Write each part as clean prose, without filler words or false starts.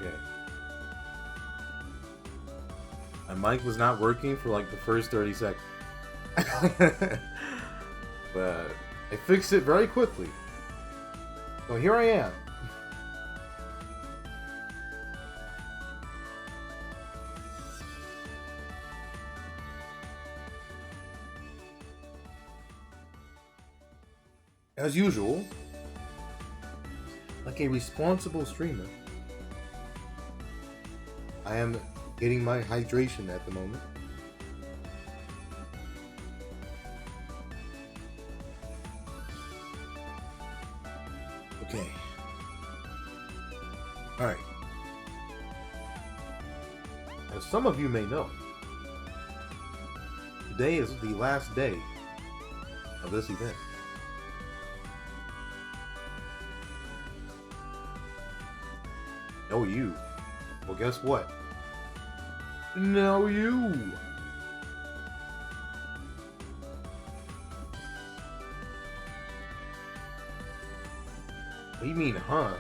Okay. My mic was not working for like the first 30 seconds. But I fixed it very quickly. So here I am. As usual, like a responsible streamer, I am getting my hydration at the moment. Okay. Alright. As some of you may know, today is the last day of this event. No, you. Well, guess what? No, you. What do you mean, huh?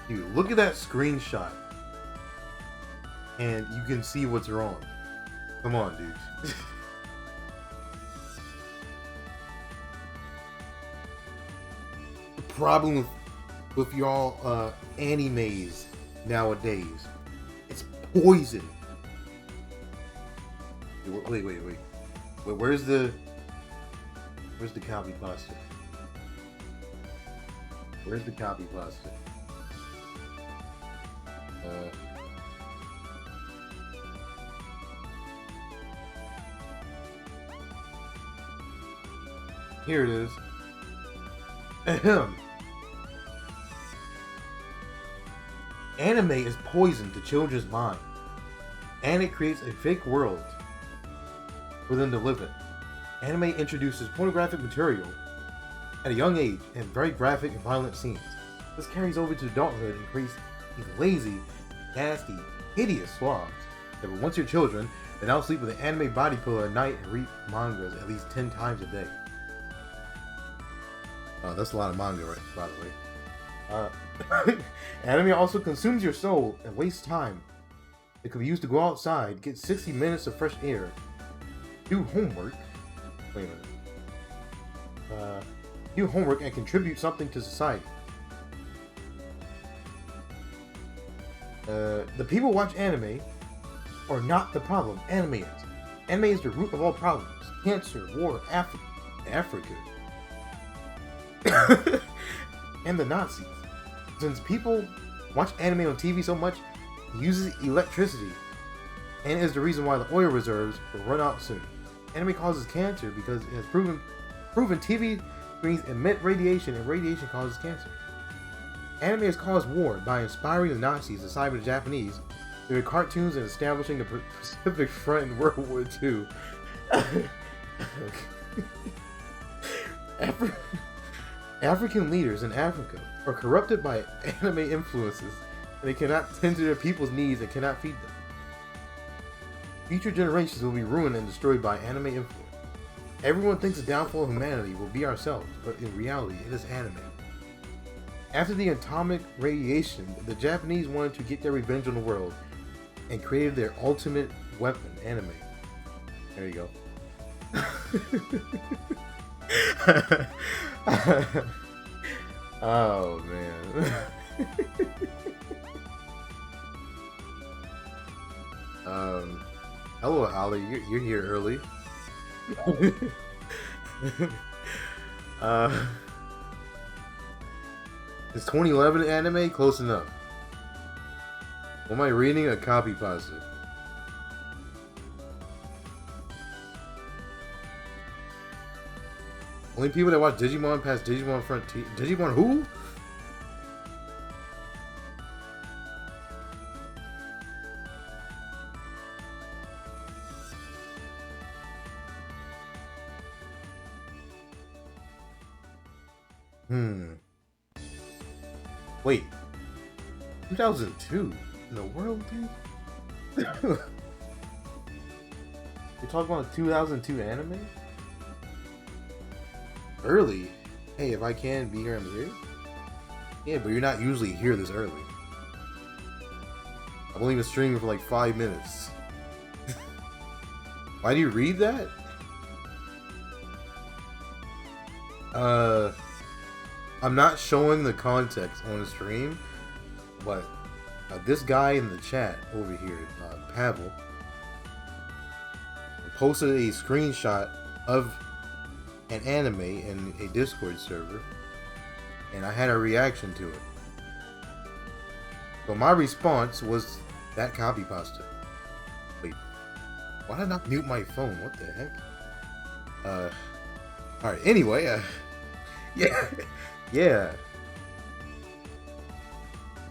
Dude, look at that screenshot. And you can see what's wrong. Come on, dude. The problem with y'all animes nowadays, it's poison. Wait. Where's the copy pasta? Where's the copy pasta? Here it is. Ahem. Anime is poison to children's minds, and it creates a fake world for them to live in. Anime introduces pornographic material at a young age and very graphic and violent scenes. This carries over to adulthood and creates these lazy, nasty, hideous slobs that were once your children and now sleep with an anime body pillow at night and read mangas at least 10 times a day. That's a lot of manga, right, by the way. Anime also consumes your soul and wastes time. It could be used to go outside, get 60 minutes of fresh air, do homework. Wait a minute. Do homework and contribute something to society. The people watch anime are not the problem. Anime is. Anime is the root of all problems. Cancer, war, Africa. And the Nazis. Since people watch anime on TV so much, it uses electricity, and is the reason why the oil reserves will run out soon. Anime causes cancer because it has proven TV screens emit radiation, and radiation causes cancer. Anime has caused war by inspiring the Nazis to side with the Japanese through cartoons and establishing the Pacific Front in World War II. African leaders in Africa are corrupted by anime influences, and they cannot tend to their people's needs and cannot feed them. Future generations will be ruined and destroyed by anime influence. Everyone thinks the downfall of humanity will be ourselves, but in reality, it is anime. After the atomic radiation, the Japanese wanted to get their revenge on the world and created their ultimate weapon, anime. There you go. Oh man. Hello Hali, you're here early. Is 2011 anime? Close enough. Am I reading a copy pasta? Only people that watch Digimon past Digimon Frontier. Digimon who? Wait. 2002? In the world, dude? You're talking about 2002 anime? Early? Hey, if I can be here, I'm here? Yeah, but you're not usually here this early. I've only been streaming for like 5 minutes. Why do you read that? I'm not showing the context on the stream, but this guy in the chat over here, Pavel, posted a screenshot of an anime in a Discord server, and I had a reaction to it. So my response was that copy pasta. Wait, why did I not mute my phone? What the heck? Alright, anyway, yeah.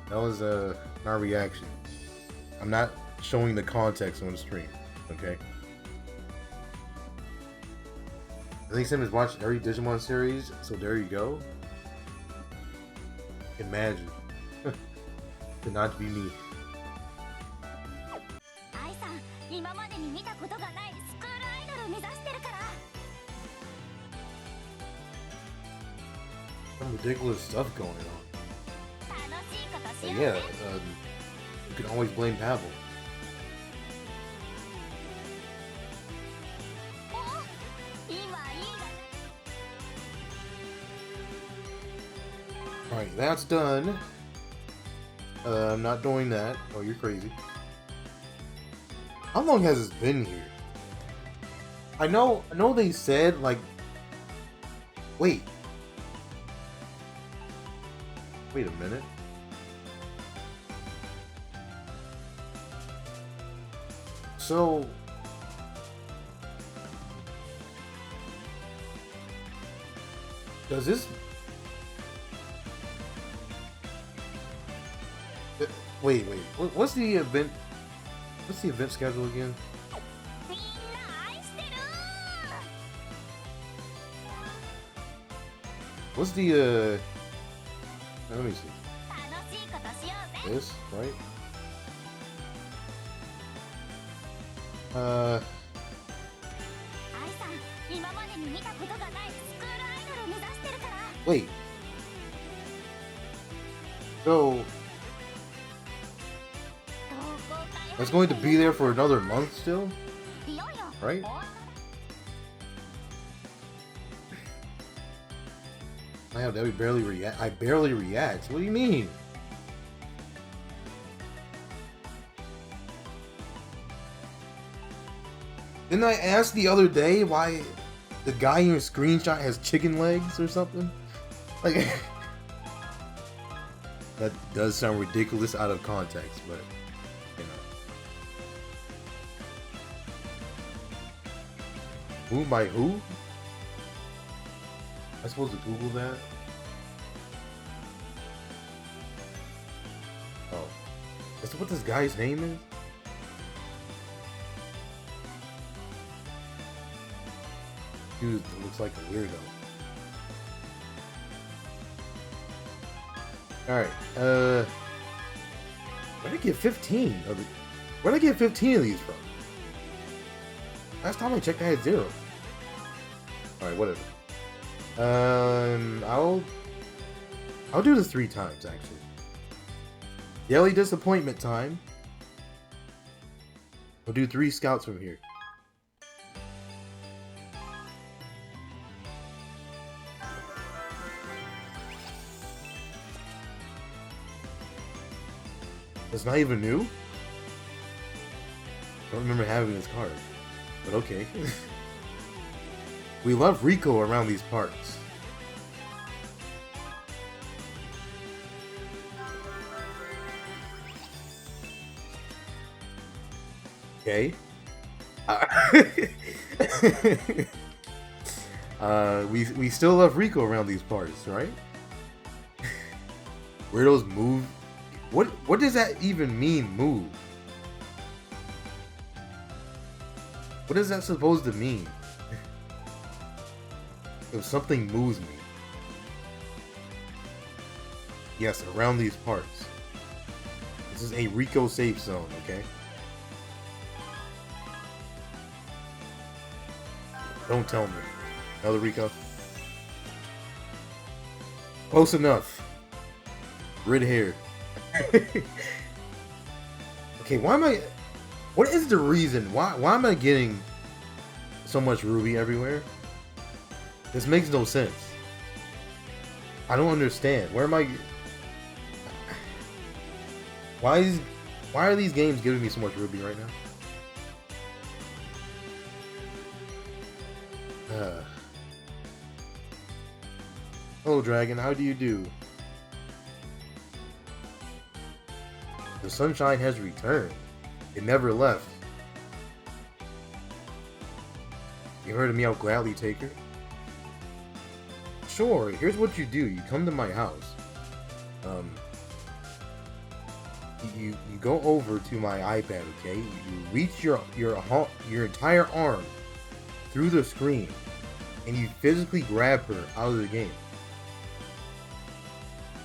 That was, my reaction. I'm not showing the context on the stream, okay? I think Sim has watched every Digimon series, so there you go. Imagine. To not be me. Some ridiculous stuff going on. But yeah, you can always blame Pavel. Alright, that's done. I'm not doing that. Oh, you're crazy. How long has this been here? I know they said, like... Wait a minute. So... Does this... Wait. What's the event? What's the event schedule again? What's the let me see. This, right? Wait. So it's going to be there for another month still? Right? I barely react. I barely react. What do you mean? Didn't I ask the other day why the guy in your screenshot has chicken legs or something? Like, that does sound ridiculous out of context, but you know. Who by who? Am I supposed to Google that? Oh. That's what this guy's name is? Dude looks like a weirdo. Alright, where'd I get 15 of it? Where'd I get 15 of these from? Last time I checked I had 0. Alright, whatever. I'll do this 3 times actually. Daily disappointment time. I'll do 3 scouts from here. It's not even new? I don't remember having this card. But okay. We love Rico around these parts. Okay. We still love Rico around these parts, right? Weirdos move. What does that even mean, move? What is that supposed to mean? If something moves me. Yes, around these parts. This is a Rico safe zone, okay? Don't tell me. Another Rico? Close enough. Red hair. Okay, why am I... What is the reason? Why am I getting so much ruby everywhere? This makes no sense. I don't understand. Where am I... Why are these games giving me so much ruby right now? Hello, Dragon. How do you do? The sunshine has returned. It never left. You heard of me, I'll gladly take her. Sure, here's what you do. You come to my house. You go over to my iPad, okay? You reach your entire arm through the screen, and you physically grab her out of the game.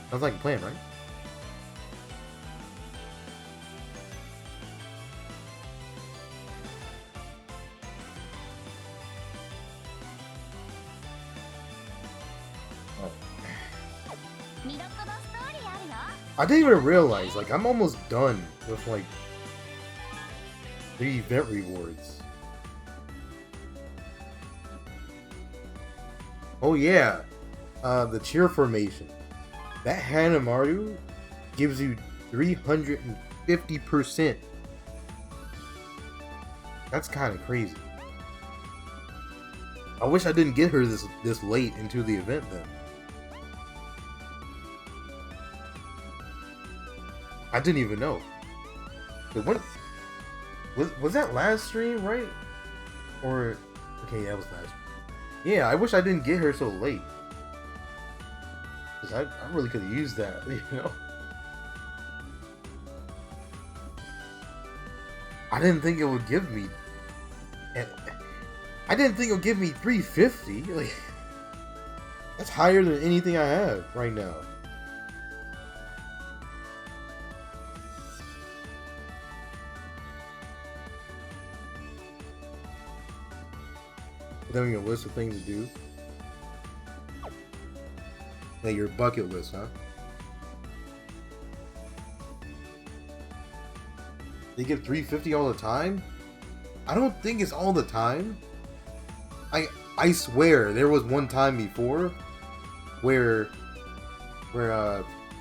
Sounds like a plan, right? I didn't even realize, like, I'm almost done with, like, the event rewards. Oh yeah, the cheer formation. That Hanamaru gives you 350%. That's kind of crazy. I wish I didn't get her this late into the event then. I didn't even know. But what was that last stream, right? Or okay, that was last stream. Yeah, I wish I didn't get her so late. Cause I really could have used that, you know. I didn't think it would give me. I didn't think it would give me 350. Like, that's higher than anything I have right now. Then we have a list of things to do. Like your bucket list, huh? They give 350 all the time? I don't think it's all the time. I swear there was one time before where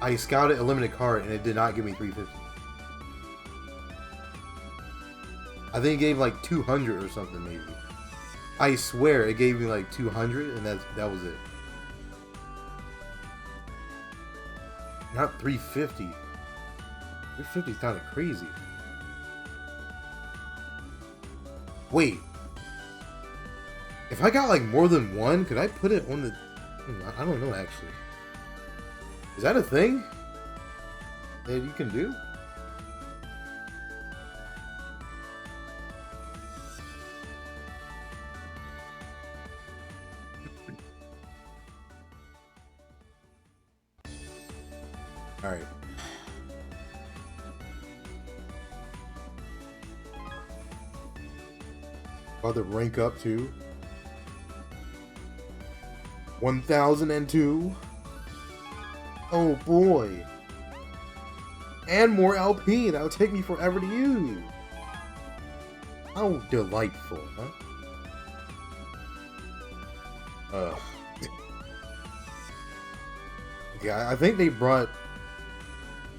I scouted a limited card and it did not give me 350. I think it gave like 200 or something maybe. I swear it gave me like 200 and that was it. Not 350. 350 is kind of crazy. Wait. If I got like more than one, could I put it on the... I don't know actually. Is that a thing that you can do? Alright. About to rank up to 1002. Oh boy. And more LP. That would take me forever to use. How delightful, huh? Yeah, I think they brought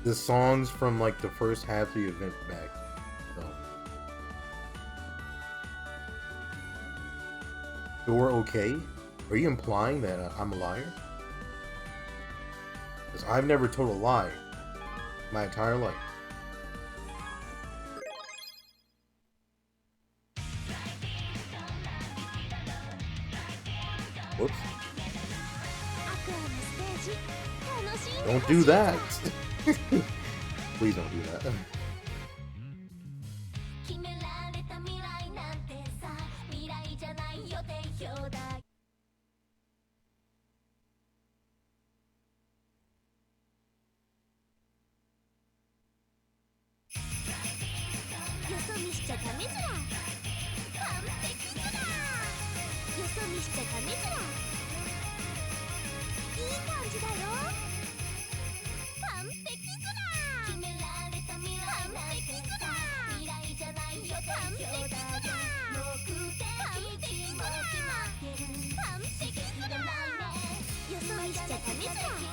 the songs from like the first half of the event back. So we're okay? Are you implying that I'm a liar? Because I've never told a lie my entire life. Whoops. Don't do that! Please don't do that.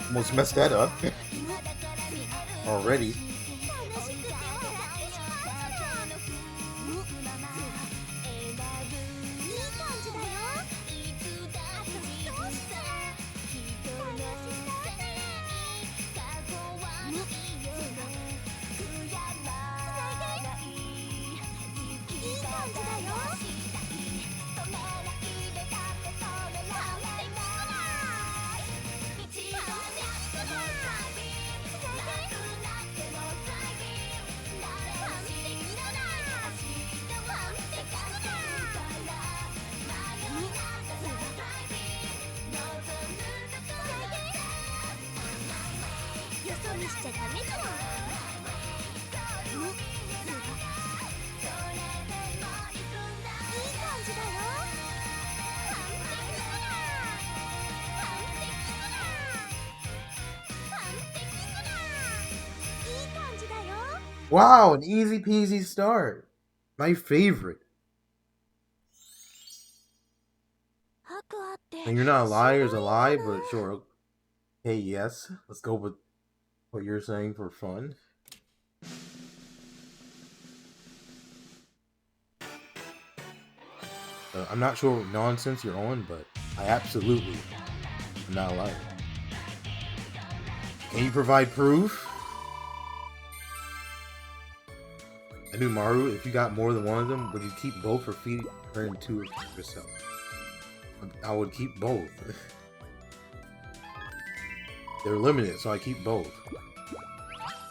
Almost messed that up. Already. Wow, an easy peasy start. My favorite. And you're not a liar is a lie, but sure. Hey, yes. Let's go with what you're saying for fun. I'm not sure what nonsense you're on, but I absolutely am not a liar. Can you provide proof? I knew Maru, if you got more than one of them, would you keep both or feed her into yourself? I would keep both. They're limited, so I keep both.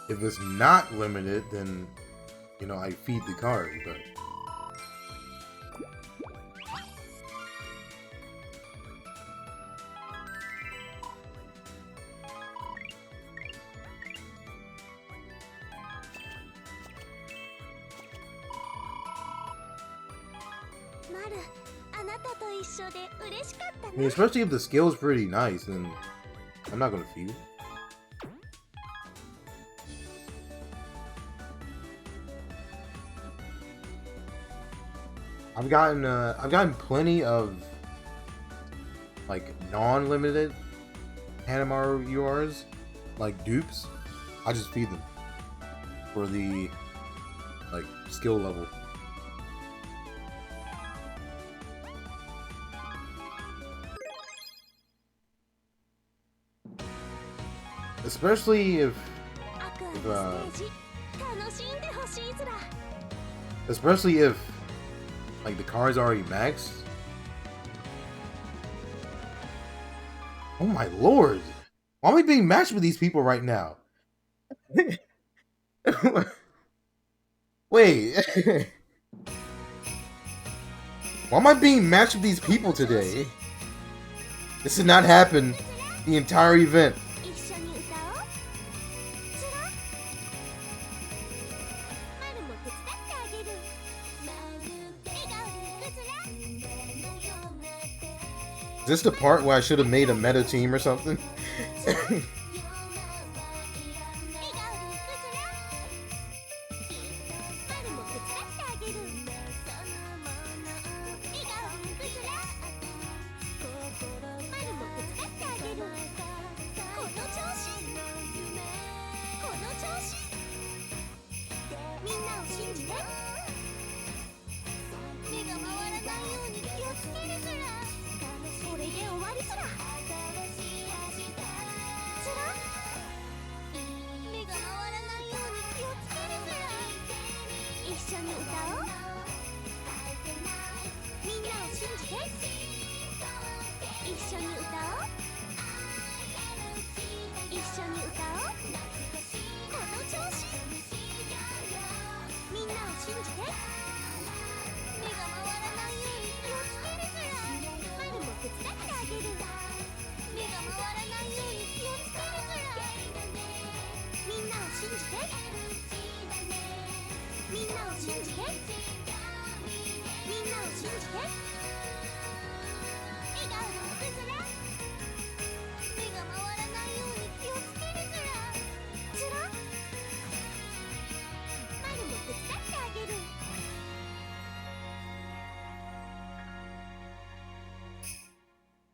If it's not limited, then, you know, I feed the card, but... I mean, especially if the skill's pretty nice, then I'm not gonna feed. I've gotten plenty of like non-limited Hanamaru URs, like dupes. I just feed them for the like skill level. Especially if like the card's already maxed. Oh my lord! Why am I being matched with these people right now? Wait. Why am I being matched with these people today? This did not happen the entire event. Is this the part where I should have made a meta team or something?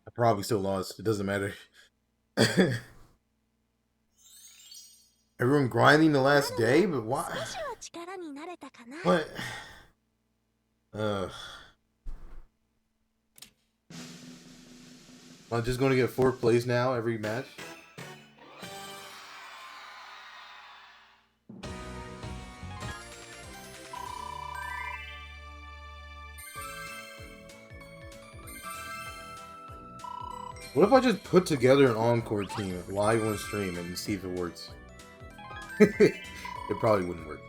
I probably still lost. It doesn't matter. Everyone grinding the last day, but why? What? I'm just going to get 4th place now every match. What if I just put together an encore team live on stream and see if it works? It probably wouldn't work.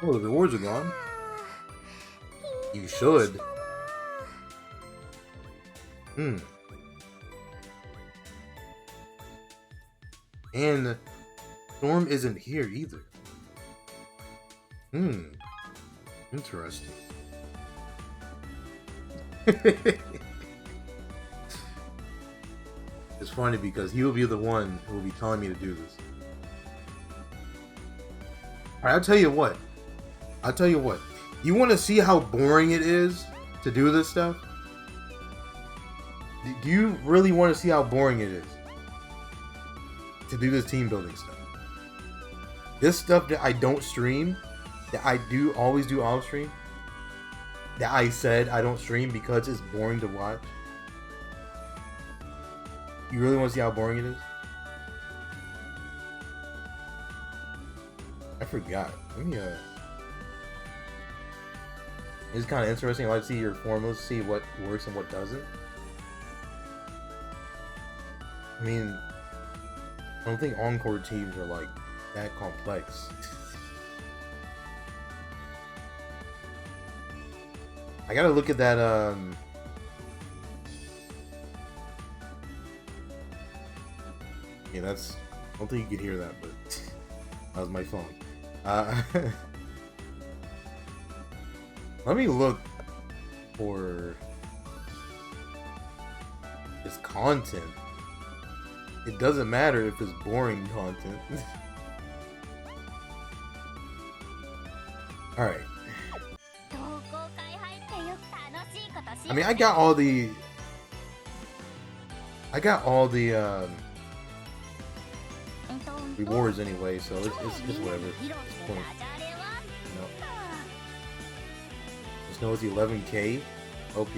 Oh, the rewards are gone. You should. And Storm isn't here either. Interesting. It's funny because he will be the one who will be telling me to do this. Alright, I'll tell you what. You want to see how boring it is to do this stuff? Do you really want to see how boring it is to do this team building stuff? This stuff that I don't stream, that I always do off stream, that I said I don't stream because it's boring to watch. You really want to see how boring it is? I forgot. Let me It's kind of interesting. I like to see your formulas, see what works and what doesn't. I mean, I don't think encore teams are like that complex. I gotta look at that. Yeah, that's. I don't think you could hear that, but that was my phone. Let me look for its content. It doesn't matter if it's boring content. Alright. I mean, I got all the rewards anyway, so it's whatever. It's point. No. Snow is 11k OP.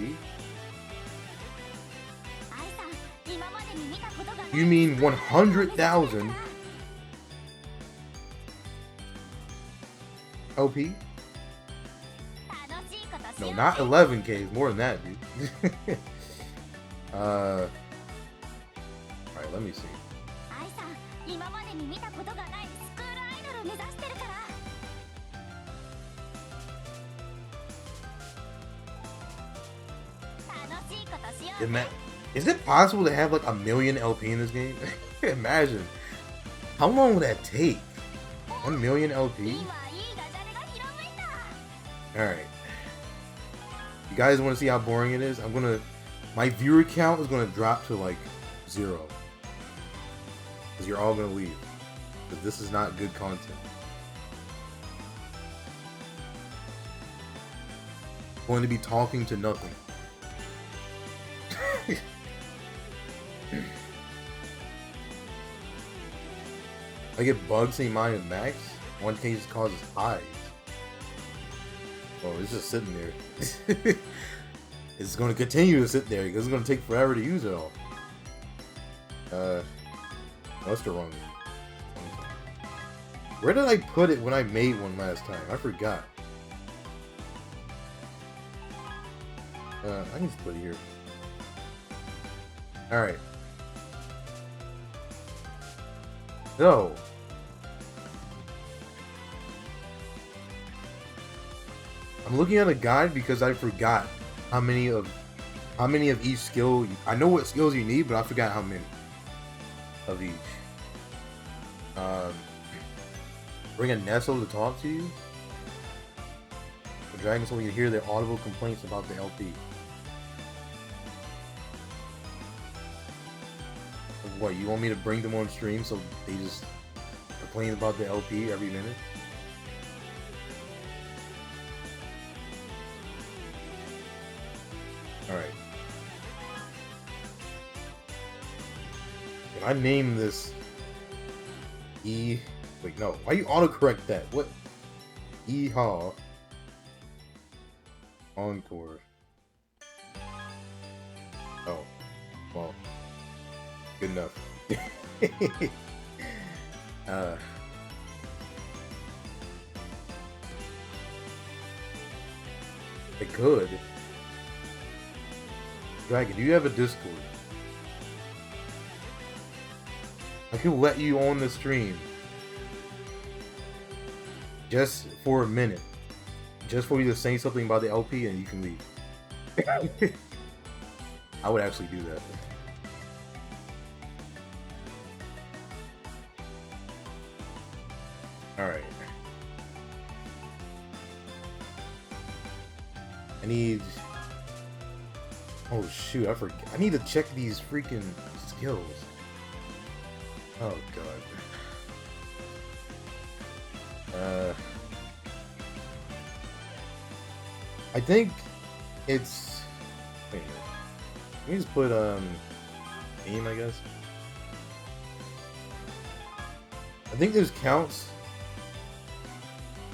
You mean 100,000 OP? No, not 11k. It's more than that, dude. Alright, let me see. Is it possible to have like 1,000,000 LP in this game? Imagine. How long would that take? 1,000,000 LP? Alright. You guys want to see how boring it is? My viewer count is gonna drop to like 0. Because you're all gonna leave. Because this is not good content. I'm going to be talking to nothing. I get bugs saying mine is max. 1K just causes highs. Oh, it's just sitting there. It's going to continue to sit there because it's going to take forever to use it all. That's the wrong one. Where did I put it when I made one last time? I forgot. I can just put it here. Alright. So. I'm looking at a guide because I forgot how many of each skill. I know what skills you need, but I forgot how many of each. Bring a Nestle to talk to you. The dragon so we can hear their audible complaints about the LP. what, you want me to bring them on stream so they just complain about the LP every minute? Alright. Can I name this E... Wait, no. Why you autocorrect that? What? Yeehaw. Encore. Oh. Well. Good enough. I could. Dragon, do you have a Discord? I could let you on the stream. Just for a minute. Just for you to say something about the LP and you can leave. I would actually do that. Alright. I need... Oh shoot, I forgot. I need to check these freaking skills. Oh god. I think it's... Wait a minute. Let me just put, aim, I guess. I think this counts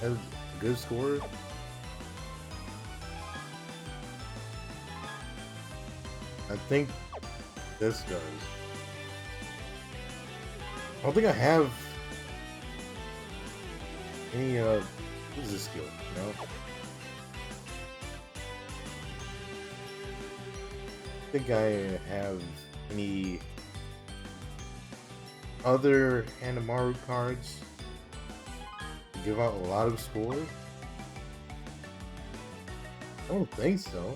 as a good scorer. I think this does. I don't think I have any, what is this skill? No? I think I have any other Hanamaru cards to give out a lot of score? I don't think so.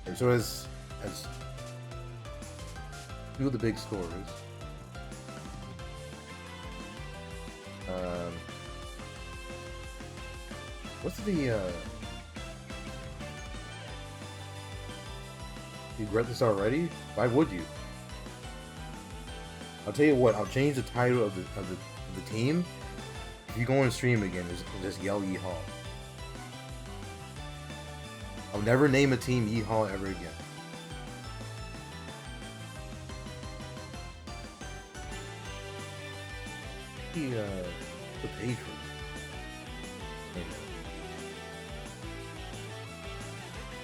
And so as two of the big scorers. What's the you regret this already? Why would you? I'll tell you what, I'll change the title of the team. If you go on stream again, just yell Yeehaw. I'll never name a team Yeehaw ever again. The page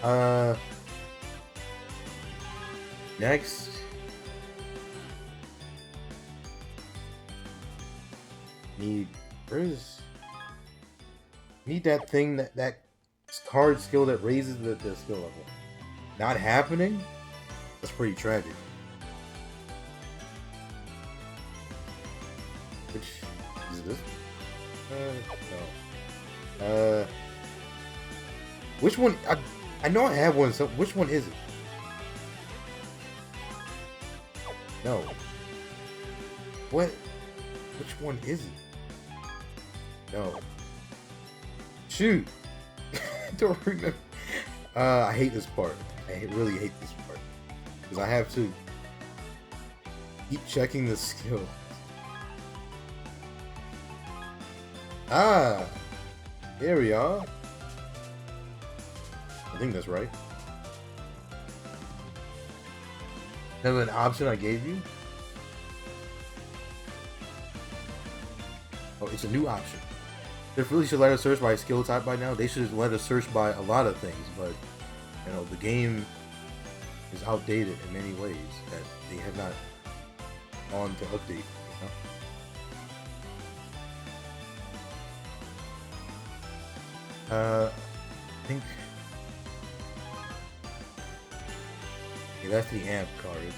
for next. Need that thing that card skill that raises the skill level. Not happening? That's pretty tragic. Which is this? No. Which one? I know I have one. So which one is it? No. What? Which one is it? No. Shoot. Don't remember. I hate this part. I really hate this part because I have to keep checking the skill. Ah, there we are. I think that's right. Have an option I gave you? Oh, it's a new option. They really should let us search by skill type by now. They should let us search by a lot of things, but you know the game is outdated in many ways that they have not gone to update. You know? I think yeah, that's the amp cards.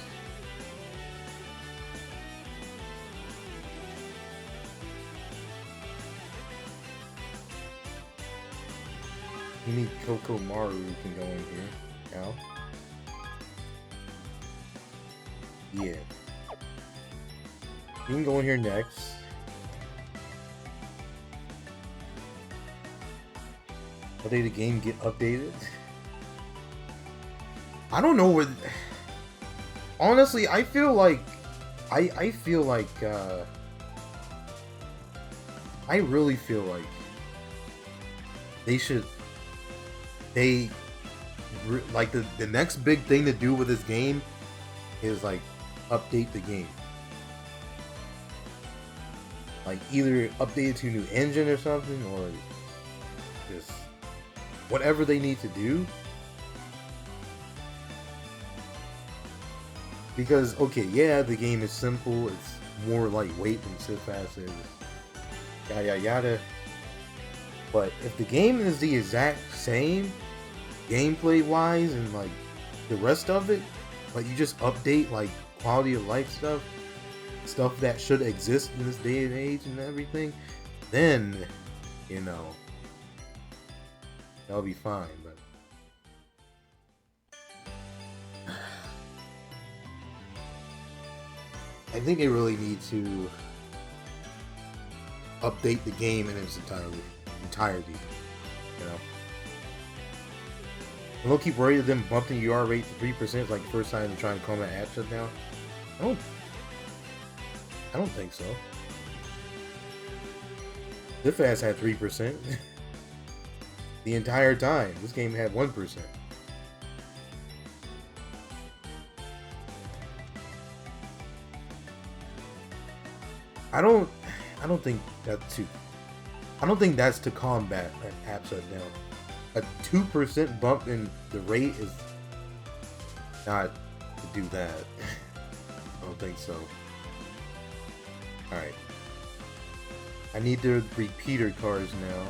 You need Coco Maru who can go in here now. Yeah. You can go in here next. I think the game get updated. I don't know where. Honestly, I feel like I feel like I really feel like they like the next big thing to do with this game is like update the game. Like either update it to a new engine or something, or just whatever they need to do. Because, okay, yeah, the game is simple, it's more lightweight than SIF is, yada yada yada. But if the game is the exact same, gameplay-wise, and like the rest of it, but you just update like quality of life stuff that should exist in this day and age and everything, then, you know, that'll be fine. But I think they really need to update the game in its entirety, you know. I'm low-key worried of them bumping the UR rate to 3% like the first time they're trying to combat app shutdown. I don't think so. SIF has had 3% the entire time. This game had 1%. I don't think that's to combat an app shutdown. A 2% bump in the rate is not to do that. I don't think so. Alright. I need the repeater cards now.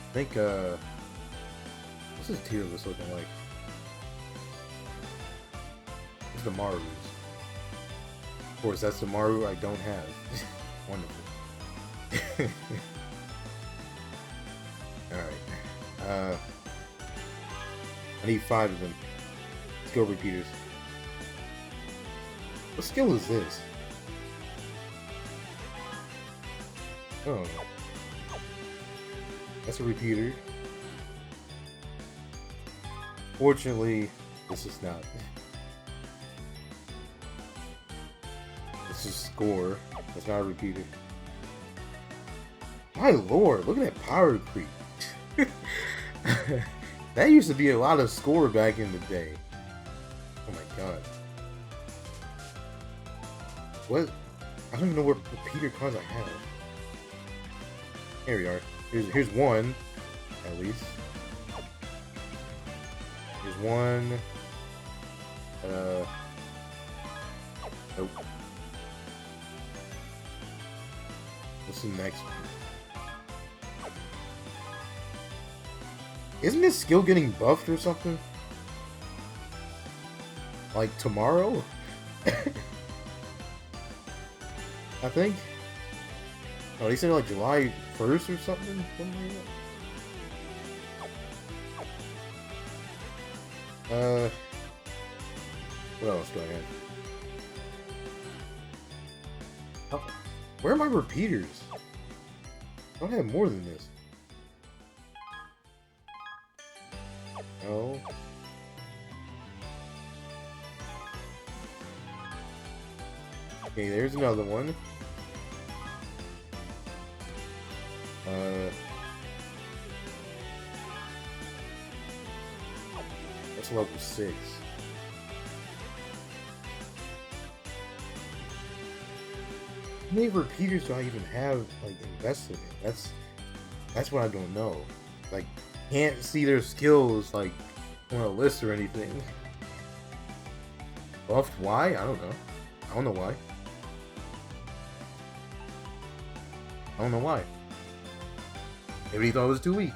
I think, what's this tier list looking like? It's the Marus. Of course, that's the Maru I don't have. Wonderful. Alright. I need 5 of them. Let's go, repeaters. What skill is this? Oh. That's a repeater. Fortunately, this is not. This is score. That's not a repeater. My lord, look at that power creep. That used to be a lot of score back in the day. Oh my god. What? I don't even know what repeater cards I have. Here we are. Here's one, at least. Here's one. Nope. What's the next one? Isn't this skill getting buffed or something? Like tomorrow? I think. Oh, they said like July 1st or something? Something like that. What else do I have? Oh, where are my repeaters? I don't have more than this. No. Okay, there's another one. That's level 6. How many repeaters do I even have, like, invested in? That's what I don't know. Like, can't see their skills, like, on a list or anything. Buffed? Why? I don't know. I don't know why. I don't know why. Maybe he thought it was too weak.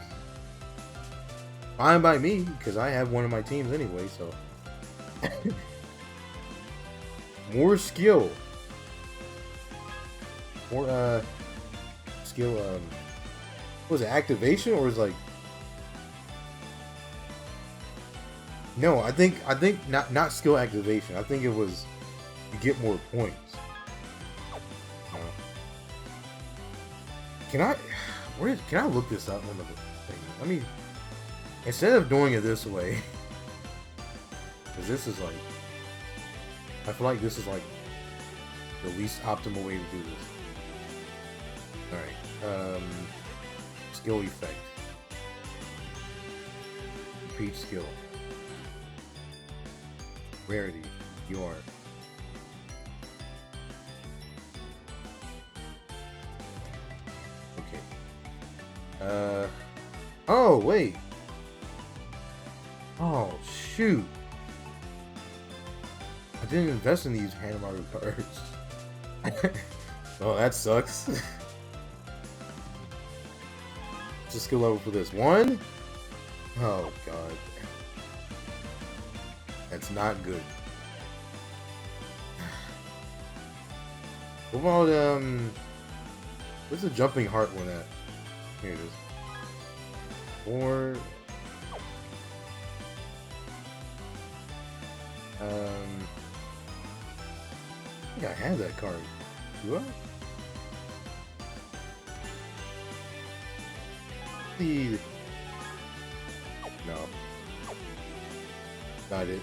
Fine by me, because I have one of my teams anyway, so. More skill. More, skill, was it activation, or is like... No, I think not skill activation. I think it was you get more points. Can I? Can I look this up on the thing? Let me, instead of doing it this way, because this is like, I feel like this is like the least optimal way to do this. Alright, skill effect. Repeat skill. Rarity. You are. Okay. Oh, wait. Oh, shoot. I didn't invest in these Hanamaru cards. Oh, that sucks. What's the skill level for this? 1? Oh, God. That's not good. What about, where's the jumping heart one at? Here it is. 4. I think I have that card. Do I? No. Not it.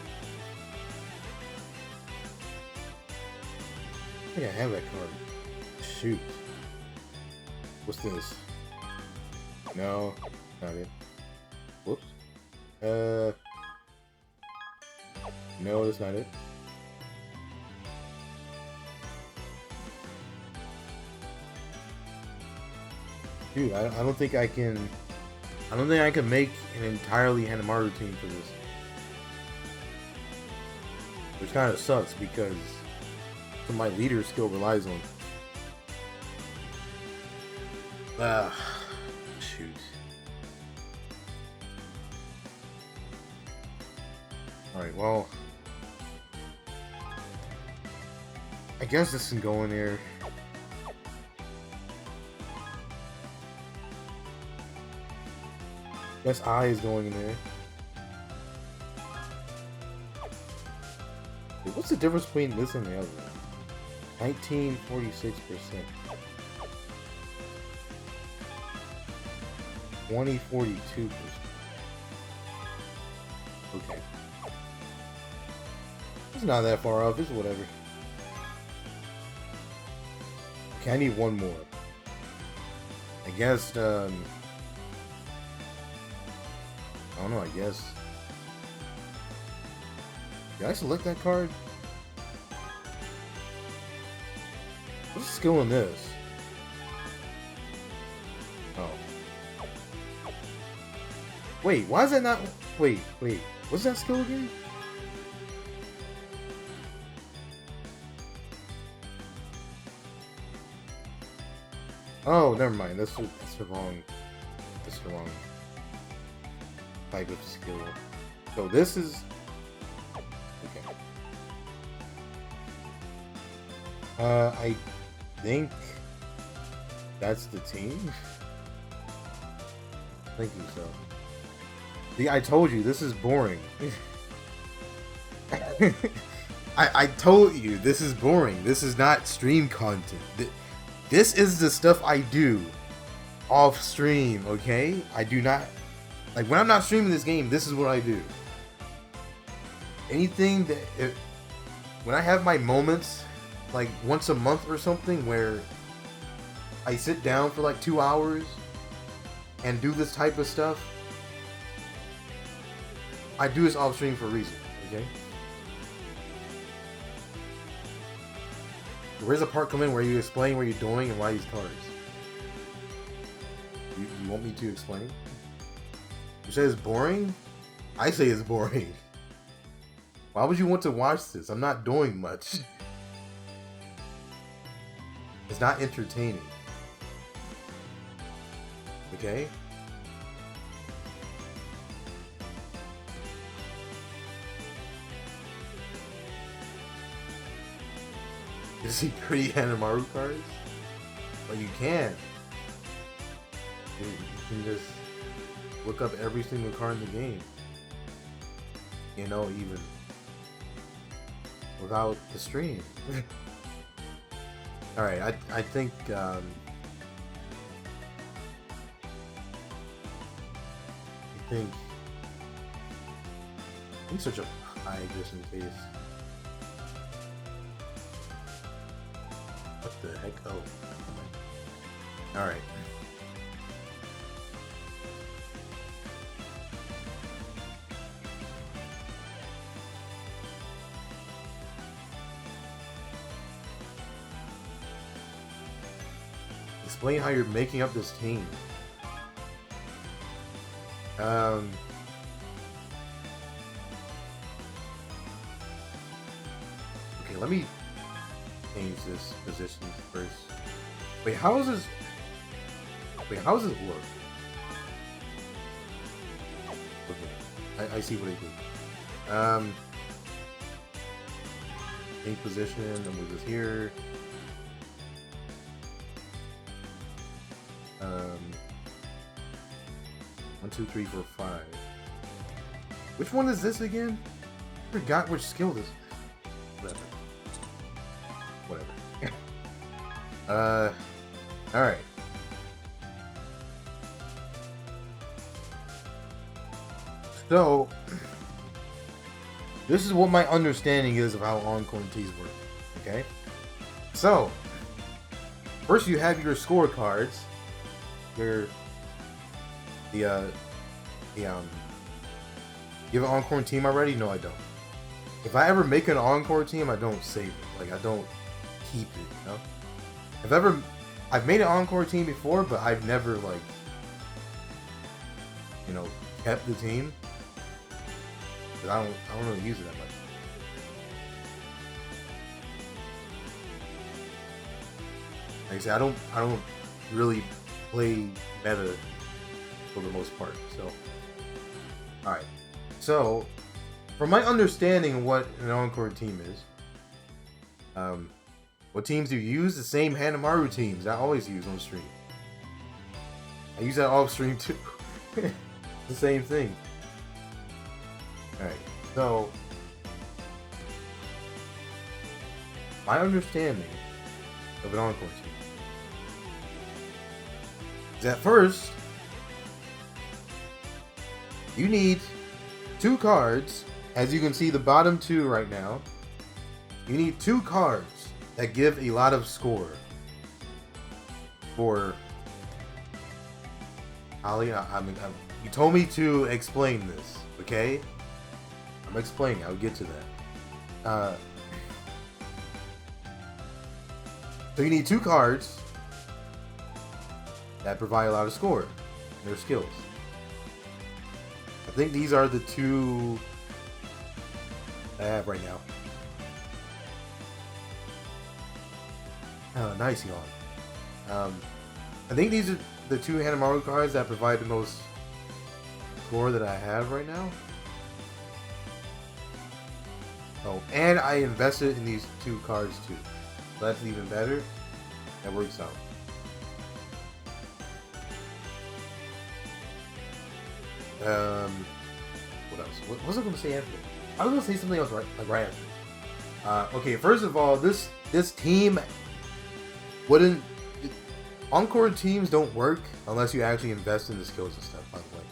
I think I have that card. Shoot. What's this? No, not it. Whoops. No, that's not it. Dude, I don't think I can. I don't think I can make an entirely Hanamaru team for this. Which kind of sucks because my leader skill relies on. Shoot. Alright, well. I guess this can go in there. Guess I is going in there. Wait, what's the difference between this and the other? 1946%. 2042%. Okay. It's not that far off, it's whatever. Okay, I need one more. I guess, I don't know, I guess. Did I select that card? What's the skill in this? Oh. Wait, why is that not... Wait. What's that skill again? Oh, never mind. That's the wrong... That's the wrong type of skill. So this is... Okay. I think that's the team. Thinking so. See, I told you this is boring. I told you this is boring. This is not stream content. This is the stuff I do off stream. Okay, I do not like when I'm not streaming this game. This is what I do. Anything that when I have my moments, like once a month or something, where I sit down for like 2 hours and do this type of stuff, I do this off stream for a reason, okay? Where's the part come in where you explain what you're doing and why these cards? You want me to explain? You say it's boring? I say it's boring. Why would you want to watch this? I'm not doing much. It's not entertaining. Okay? You see pretty Hanamaru cards? But you can. You can just look up every single card in the game. You know, even without the stream. Alright, I think think. Let me search up high just in case. What the heck? Oh. Alright. Explain how you're making up this team. Okay, let me change this position first. Wait, how is this? Wait, how does this work? Okay, I see what I did. Change position, and move this here. 1, 2, 3, 4, 5. Which one is this again? I forgot which skill this. Whatever. Alright. So, this is what my understanding is of how Encore teas work. Okay? So, first you have your scorecards. You have an Encore team already? No, I don't. If I ever make an Encore team, I don't save it. Like, I don't keep it, you know? I've made an Encore team before, but I've never, like, you know, kept the team. But I don't really use it that much. Like I said, I don't really play meta for the most part. So, alright. So, from my understanding of what an Encore team is, what teams do you use? The same Hanamaru teams I always use on stream. I use that off stream too. The same thing. Alright, so my understanding of an Encore team is at first you need 2 cards. As you can see, the bottom 2 right now, you need 2 cards that give a lot of score for Hali. You told me to explain this, okay? I'm explaining. I'll get to that. So you need 2 cards that provide a lot of score in their skills. I think these are the 2 I have right now. Nice, yawn. I think these are the 2 Hanamaru cards that provide the most score that I have right now. Oh, and I invested in these 2 cards too. So that's even better. That works out. What else? What was I going to say after? I was going to say something else right after. Okay, first of all, this team wouldn't. Encore teams don't work unless you actually invest in the skills and stuff. By the way,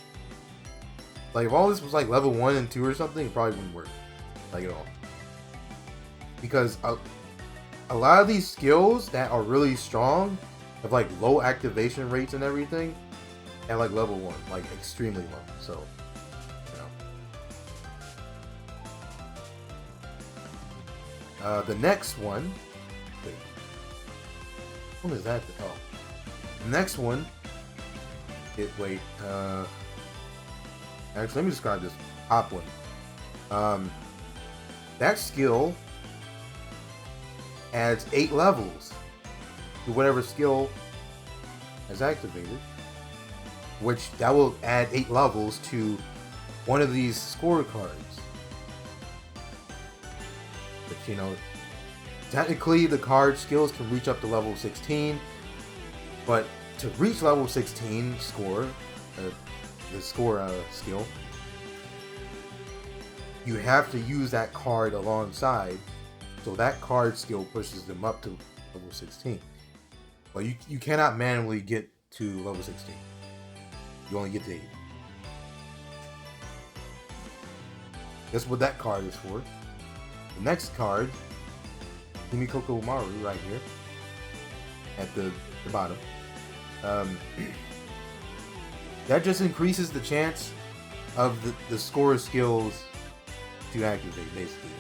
like if all this was like level 1 and 2 or something, it probably wouldn't work like at all. Because a lot of these skills that are really strong have like low activation rates and everything at like level 1, like extremely low. So, you know. The next one. Wait. What is that? Oh. The next one. Actually, let me describe this. Top one. That skill adds 8 levels to whatever skill is activated, which that will add 8 levels to one of these scorecards. But you know, technically the card skills can reach up to level 16, but to reach level 16 score, the score skill, you have to use that card alongside, so that card skill pushes them up to level 16. But you cannot manually get to level 16. You only get to 8. That's what that card is for. The next card, Himikoko Maru, right here at the bottom. That just increases the chance of the score skills to activate. Basically,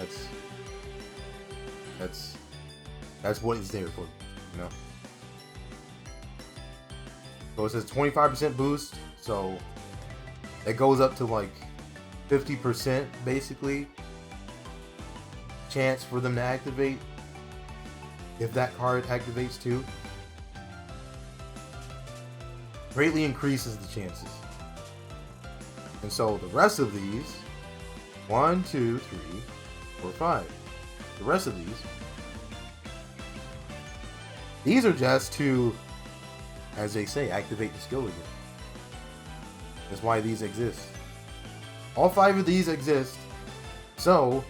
that's what it's there for, you know. So it says 25% boost, so that goes up to like 50% basically chance for them to activate if that card activates too. Greatly increases the chances. And so the rest of these, 1, 2, 3, 4, 5. The rest of these are just to, as they say, activate the skill again. That's why these exist. All 5 of these exist, so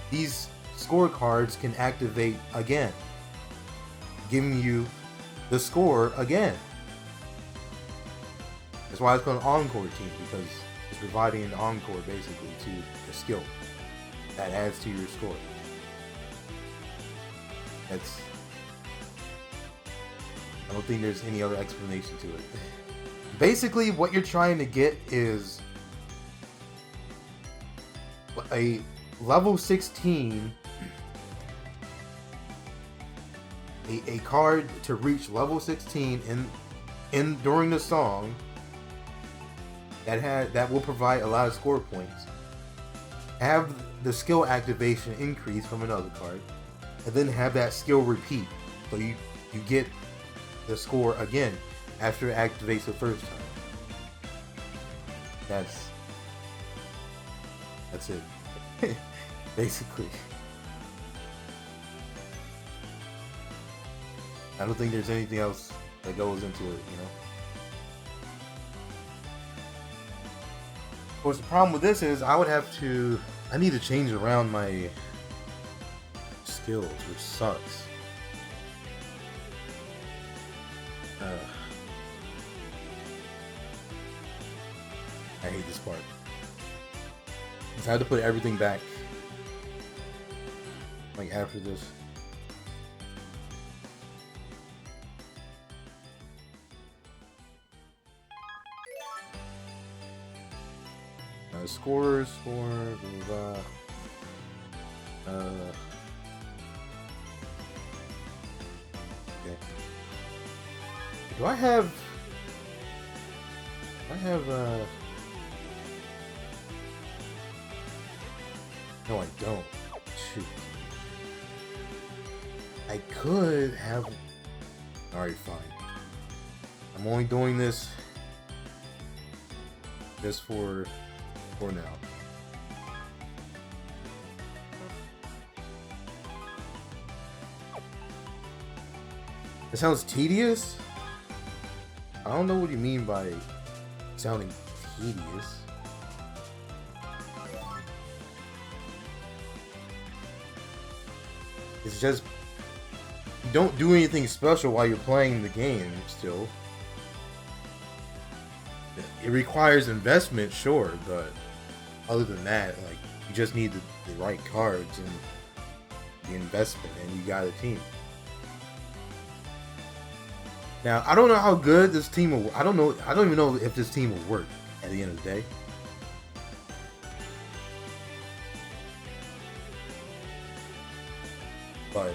these scorecards can activate again, giving you the score again. That's why it's called an encore team, because it's providing an encore basically to the skill that adds to your score. I don't think there's any other explanation to it. Basically, what you're trying to get is a level 16, a card to reach level 16 in during the song that will provide a lot of score points. Have the skill activation increase from another card, and then have that skill repeat, so you get the score again after it activates the first time. That's it. Basically. I don't think there's anything else that goes into it, you know. Of course, the problem with this is I need to change around my skills, which sucks. I hate this part. I had to put everything back, like after this. Scores for okay. Do I have no, I don't. Shoot. I could have. Alright, fine. I'm only doing this just for now. It sounds tedious? I don't know what you mean by sounding tedious. It's just, you don't do anything special while you're playing the game still. It requires investment, sure, but other than that, like, you just need the right cards and the investment, and you got a team. Now, I don't know how good this team will. I don't even know if this team will work at the end of the day. But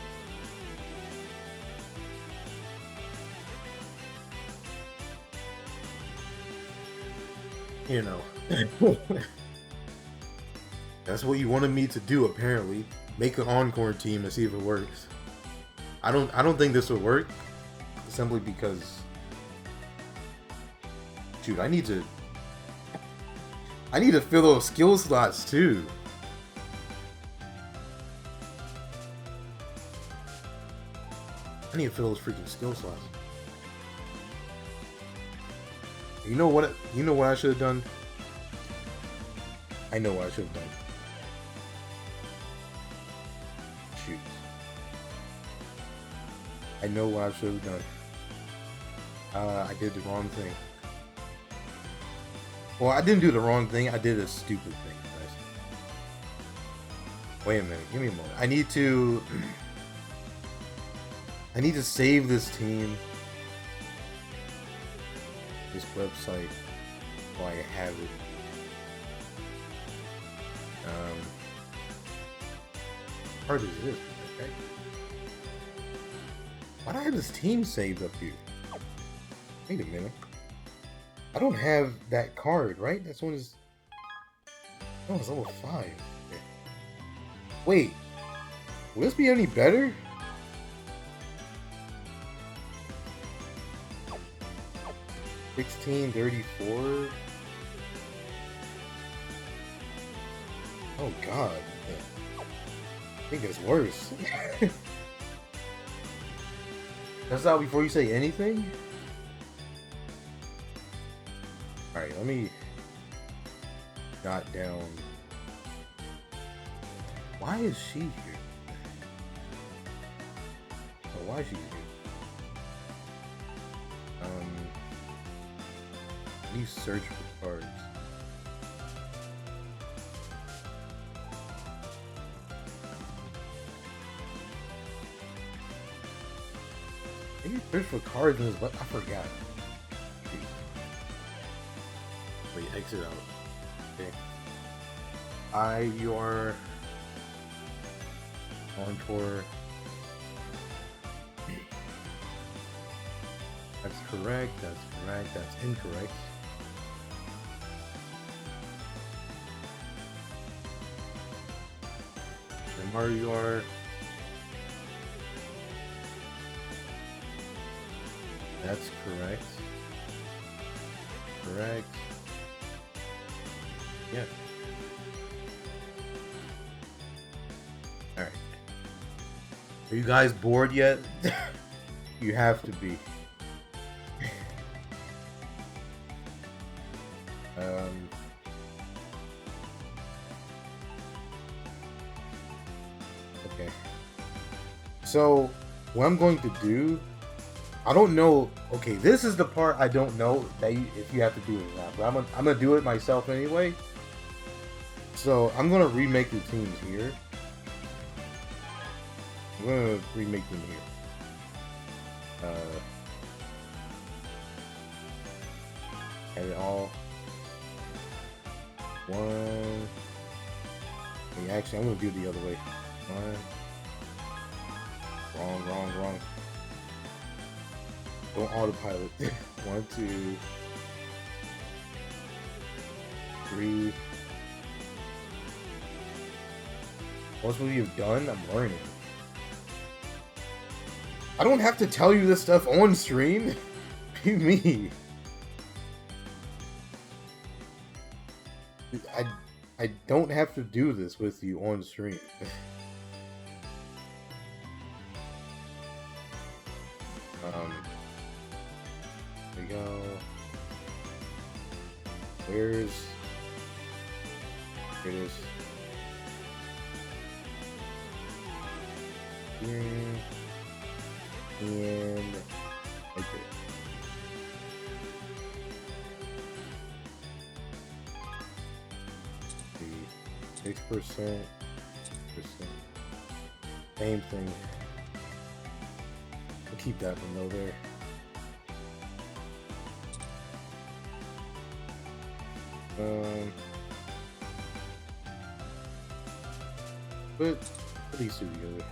you know, that's what you wanted me to do. Apparently, make an encore team and see if it works. I don't think this will work, simply because, shoot, I need to fill those skill slots too. I need to fill those freaking skill slots. You know what I should have done? I know what I should have done. Shoot. I know what I should have done. I did the wrong thing. Well, I didn't do the wrong thing. I did a stupid thing. Right? Wait a minute. Give me a moment. I need to save this team. This website while I have it. Hard as this, okay? Why do I have this team saved up here? Wait a minute. I don't have that card, right? That's one is. Oh, it's level 5. Okay. Wait. Will this be any better? $16.34. Oh God. I think it's worse. That's out before you say anything? Alright, let me jot down. Why is she here? Oh, why is she here? You search for cards. Maybe search for cards in this, but I forgot. Wait, exit out. Okay. You're on tour. That's correct. That's correct. That's incorrect. Mario are. That's correct. Correct. Yeah. Alright. Are you guys bored yet? You have to be. Okay. So, what I'm going to do, I don't know. Okay, this is the part I don't know that if you have to do it or not. But I'm gonna do it myself anyway. So I'm gonna remake the teams here. I'm gonna remake them here. Have it all. One. Hey, actually, I'm gonna do it the other way. One. Wrong. Don't autopilot. 1, 2, 3. What's what you've done? I'm learning. I don't have to tell you this stuff on stream. What do you mean? I don't have to do this with you on stream. There we go. Here it is. Here. And right there. 6%. Same thing. We'll keep that window there. Put these two together.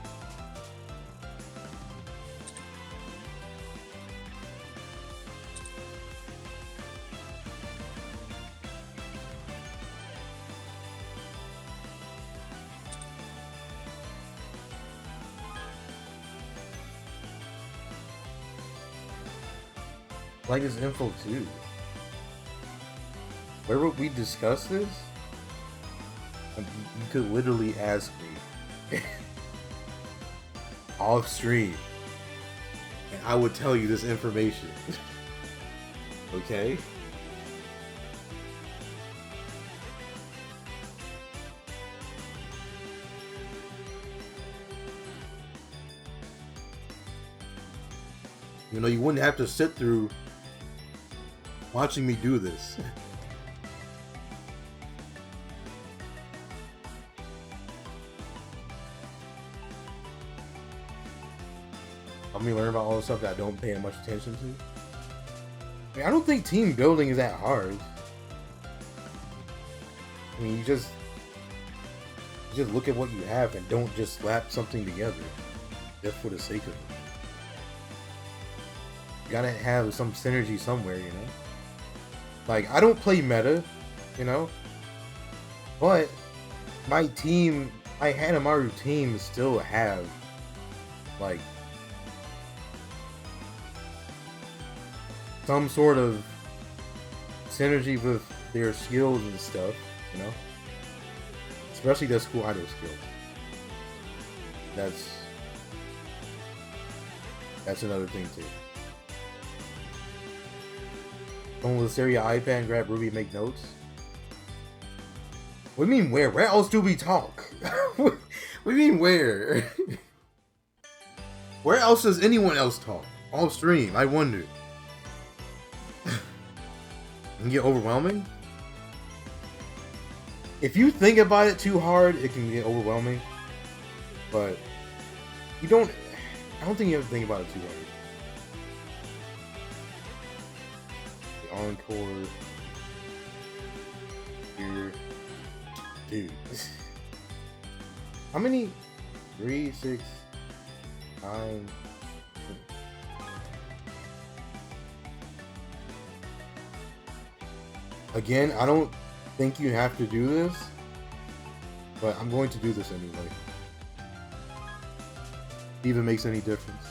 Like this info too. Where would we discuss this? You could literally ask me off stream, and I would tell you this information. Okay? You know, you wouldn't have to sit through watching me do this. Help me learn about all the stuff that I don't pay much attention to. I mean, I don't think team building is that hard. I mean, you just look at what you have and don't just slap something together just for the sake of it. You gotta have some synergy somewhere, you know? Like, I don't play meta, you know? But my team, my Hanamaru team still have, like, some sort of synergy with their skills and stuff, you know? Especially their school idol skills. That's another thing too. Don't let's share your iPad and grab Ruby and make notes. What do you mean where? Where else do we talk? What do you mean where? Where else does anyone else talk? Off stream, I wonder. It can get overwhelming. If you think about it too hard, it can get overwhelming. But you don't. I don't think you have to think about it too hard. The encore. Here. Dude. How many? 3, 6, 9. Again, I don't think you have to do this, but I'm going to do this anyway. If it even makes any difference.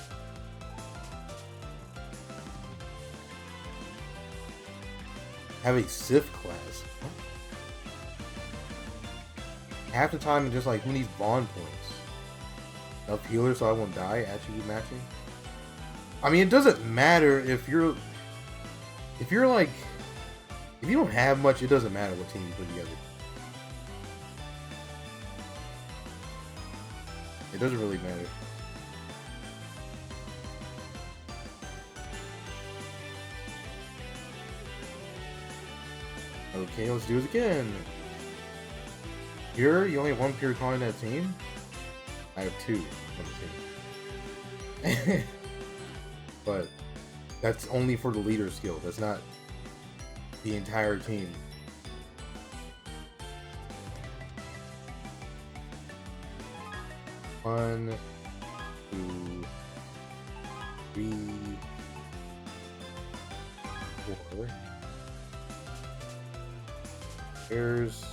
Have a SIF class. What? Half the time, it's just like, who needs bond points? Enough healer so I won't die. Attribute matching. I mean, it doesn't matter if you're like. If you don't have much, it doesn't matter what team you put together. It doesn't really matter. Okay, let's do it again. Pure? You only have one pure card in that team? I have 2 on the team. But that's only for the leader skill. That's not the entire team. One, 2, 3, 4. There's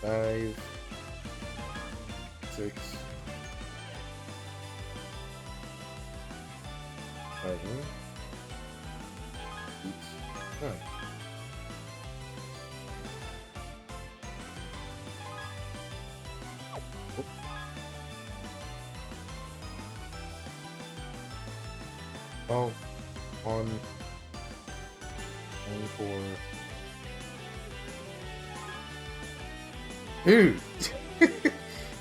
5, 6, 7, 8, 9. Oh, 1, 4. Dude!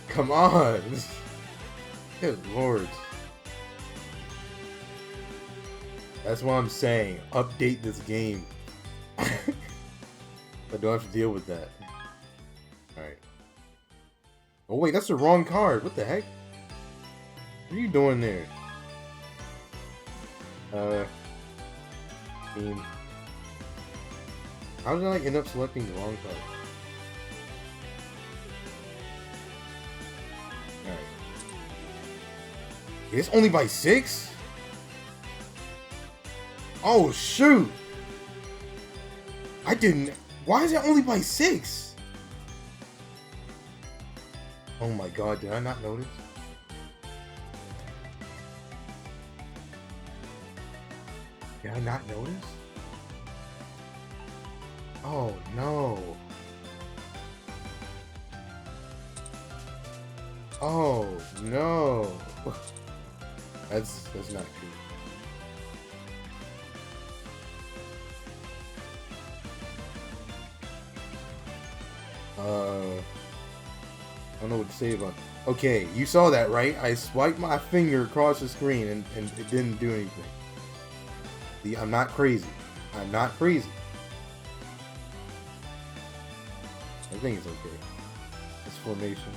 Come on! Good lord. That's what I'm saying. Update this game. I don't have to deal with that. Alright. Oh wait, that's the wrong card. What the heck? What are you doing there? Team. How did I end up selecting the wrong card? Alright. It's only by 6? Oh shoot! I didn't. Why is it only by 6? Oh my god, did I not notice? Did I not notice? Oh no. Oh no. That's not good. I don't know what to say about it. Okay, you saw that, right? I swiped my finger across the screen and it didn't do anything. See, I'm not crazy. I'm not crazy. I think it's okay. This formation.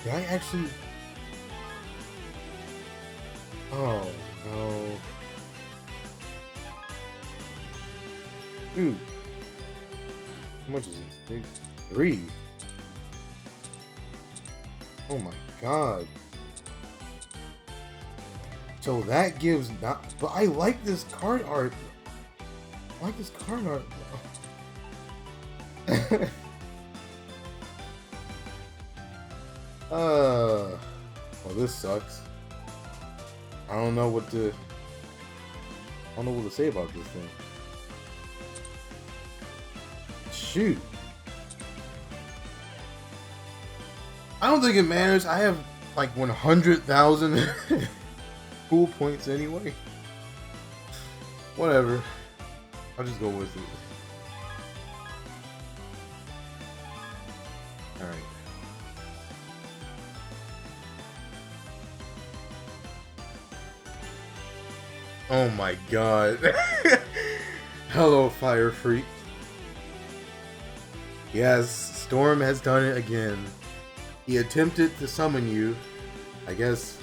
Did I actually? Oh no. Dude. How much is this? 3. Oh my god. So that gives not, but I like this card art. I like this card art. Well, this sucks. I don't know what to say about this thing. Shoot. I don't think it matters. I have like 100,000 cool points anyway. Whatever. I'll just go with it. Alright. Oh my god. Hello, Fire Freak. Yes, Storm has done it again. He attempted to summon you. I guess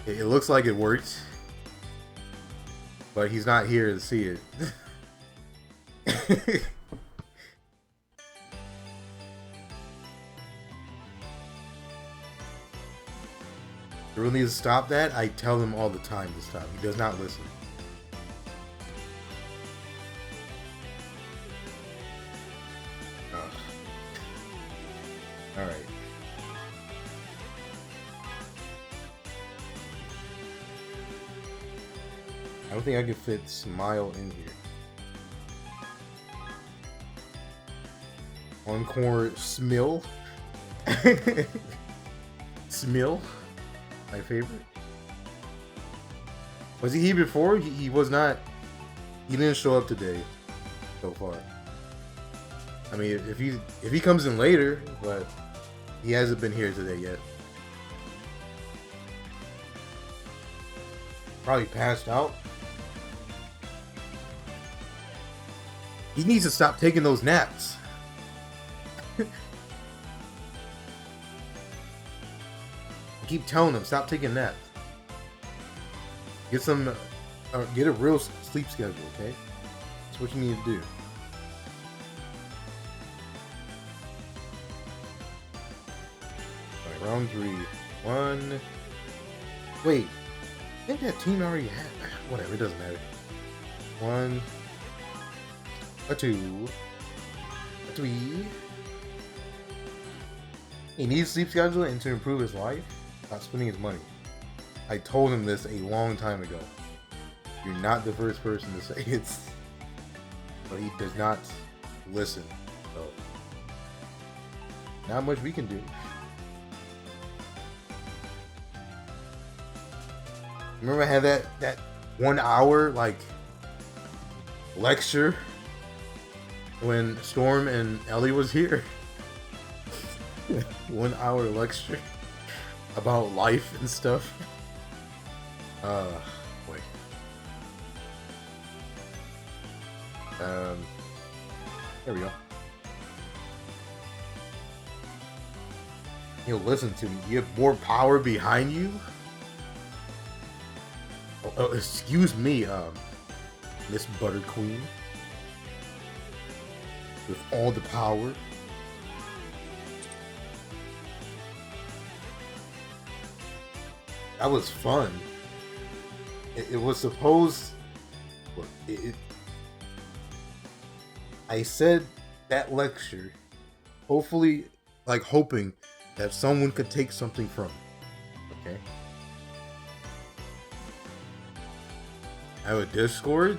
it looks like it worked. But he's not here to see it. You really need to stop that? I tell him all the time to stop. He does not listen. Alright. I don't think I can fit Smile in here. Encore Smill. Smill. My favorite. Was he here before? He was not. He didn't show up today so far. I mean, if he comes in later, but he hasn't been here today yet. Probably passed out. He needs to stop taking those naps. I keep telling him, stop taking naps. Get some, get a real sleep schedule, okay? That's what you need to do. Alright, round 3. 1. Wait. I think that team already had. Whatever, it doesn't matter. 1. A 2. A 3. He needs sleep schedule and to improve his life, not spending his money. I told him this a long time ago. You're not the first person to say it. But he does not listen. So, not much we can do. Remember I had that 1 hour like lecture when Storm and Ellie was here. 1 hour lecture about life and stuff. Wait. There we go. He'll listen to me. You have more power behind you? Oh, excuse me, Miss Butter Queen. With all the power. That was fun. It was supposed. Look, I said that lecture, hopefully, like hoping that someone could take something from it. Okay. I have a Discord.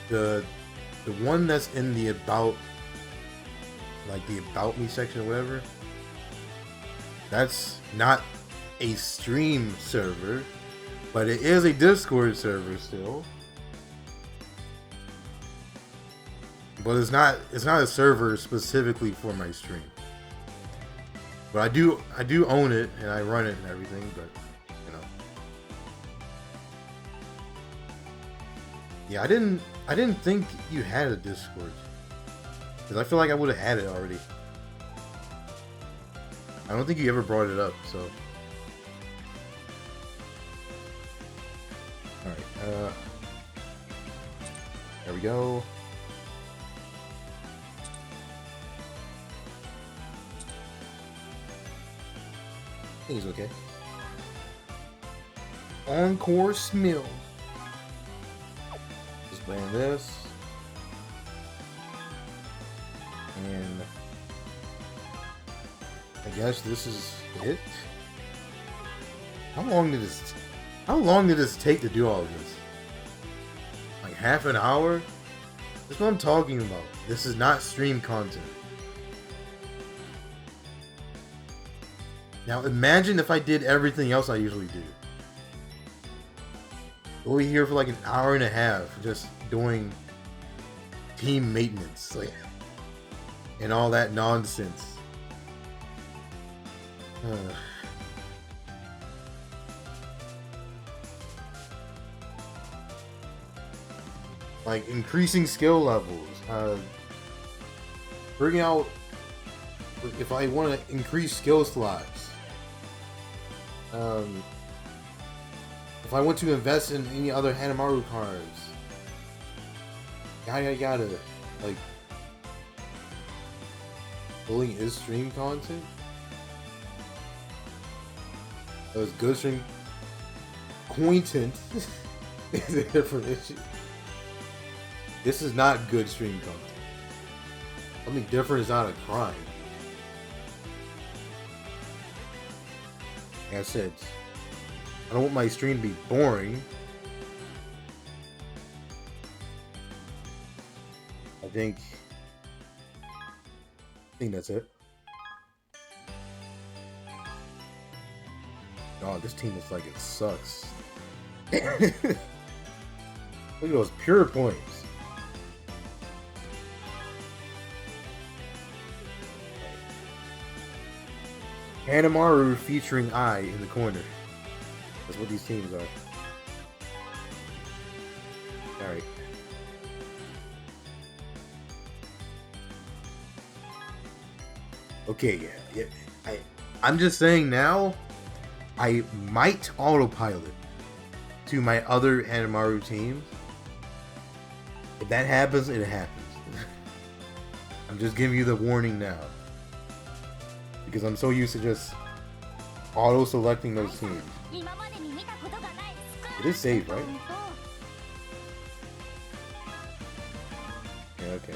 The one that's in the about, like the about me section or whatever. That's not a stream server, but it is a Discord server still. But it's not a server specifically for my stream. But I do own it and I run it and everything, but you know. Yeah, I didn't think you had a Discord. Because I feel like I would have had it already. I don't think you ever brought it up, so. Alright, there we go. I think he's okay. Encore Smill. Just playing this. And I guess this is it. How long did this take to do all of this? Like half an hour? That's what I'm talking about. This is not stream content. Now imagine if I did everything else I usually do. We'll be here for like an hour and a half just doing team maintenance, like, and all that nonsense. Like increasing skill levels, bringing out, if I want to increase skill slots, if I want to invest in any other Hanamaru cards, yada, like, bullying is stream content? That was good stream content is a different issue. This is not good stream content. Something different is not a crime. Like I said, I don't want my stream to be boring. I think that's it. God, this team is like, it sucks. Look at those pure points. Hanamaru featuring I in the corner. That's what these teams are. Alright. Okay, yeah. I'm just saying now, I might autopilot to my other Hanamaru teams. If that happens, it happens. I'm just giving you the warning now. Because I'm so used to just auto-selecting those teams. It is safe, right? Yeah, okay.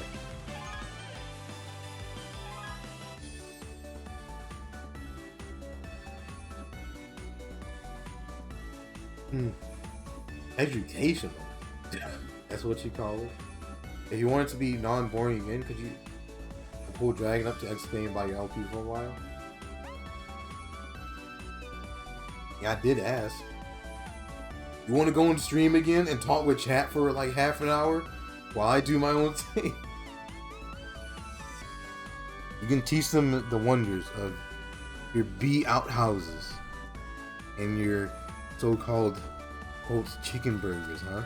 Educational. That's what you call it. If you want it to be non-boring again, could you pull Dragon up to explain about your LP for a while? Yeah, I did ask. You want to go and stream again and talk with chat for like half an hour while I do my own thing? You can teach them the wonders of your bee outhouses and your so-called, quote, chicken burgers, huh?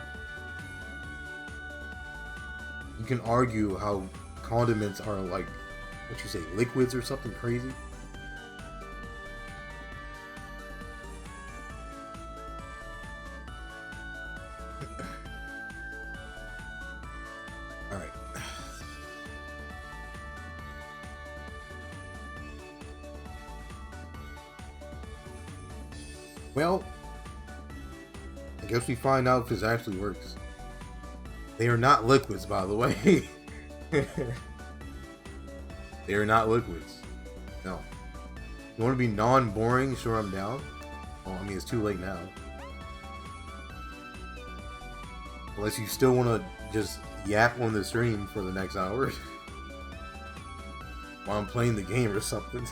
You can argue how condiments are like, what you say, liquids or something crazy. Alright. Well, I guess we find out if this actually works. They are not liquids, by the way. They are not liquids. No. You want to be non-boring? Sure, I'm down. Well, I mean, it's too late now. Unless you still want to just yap on the stream for the next hour. While I'm playing the game or something.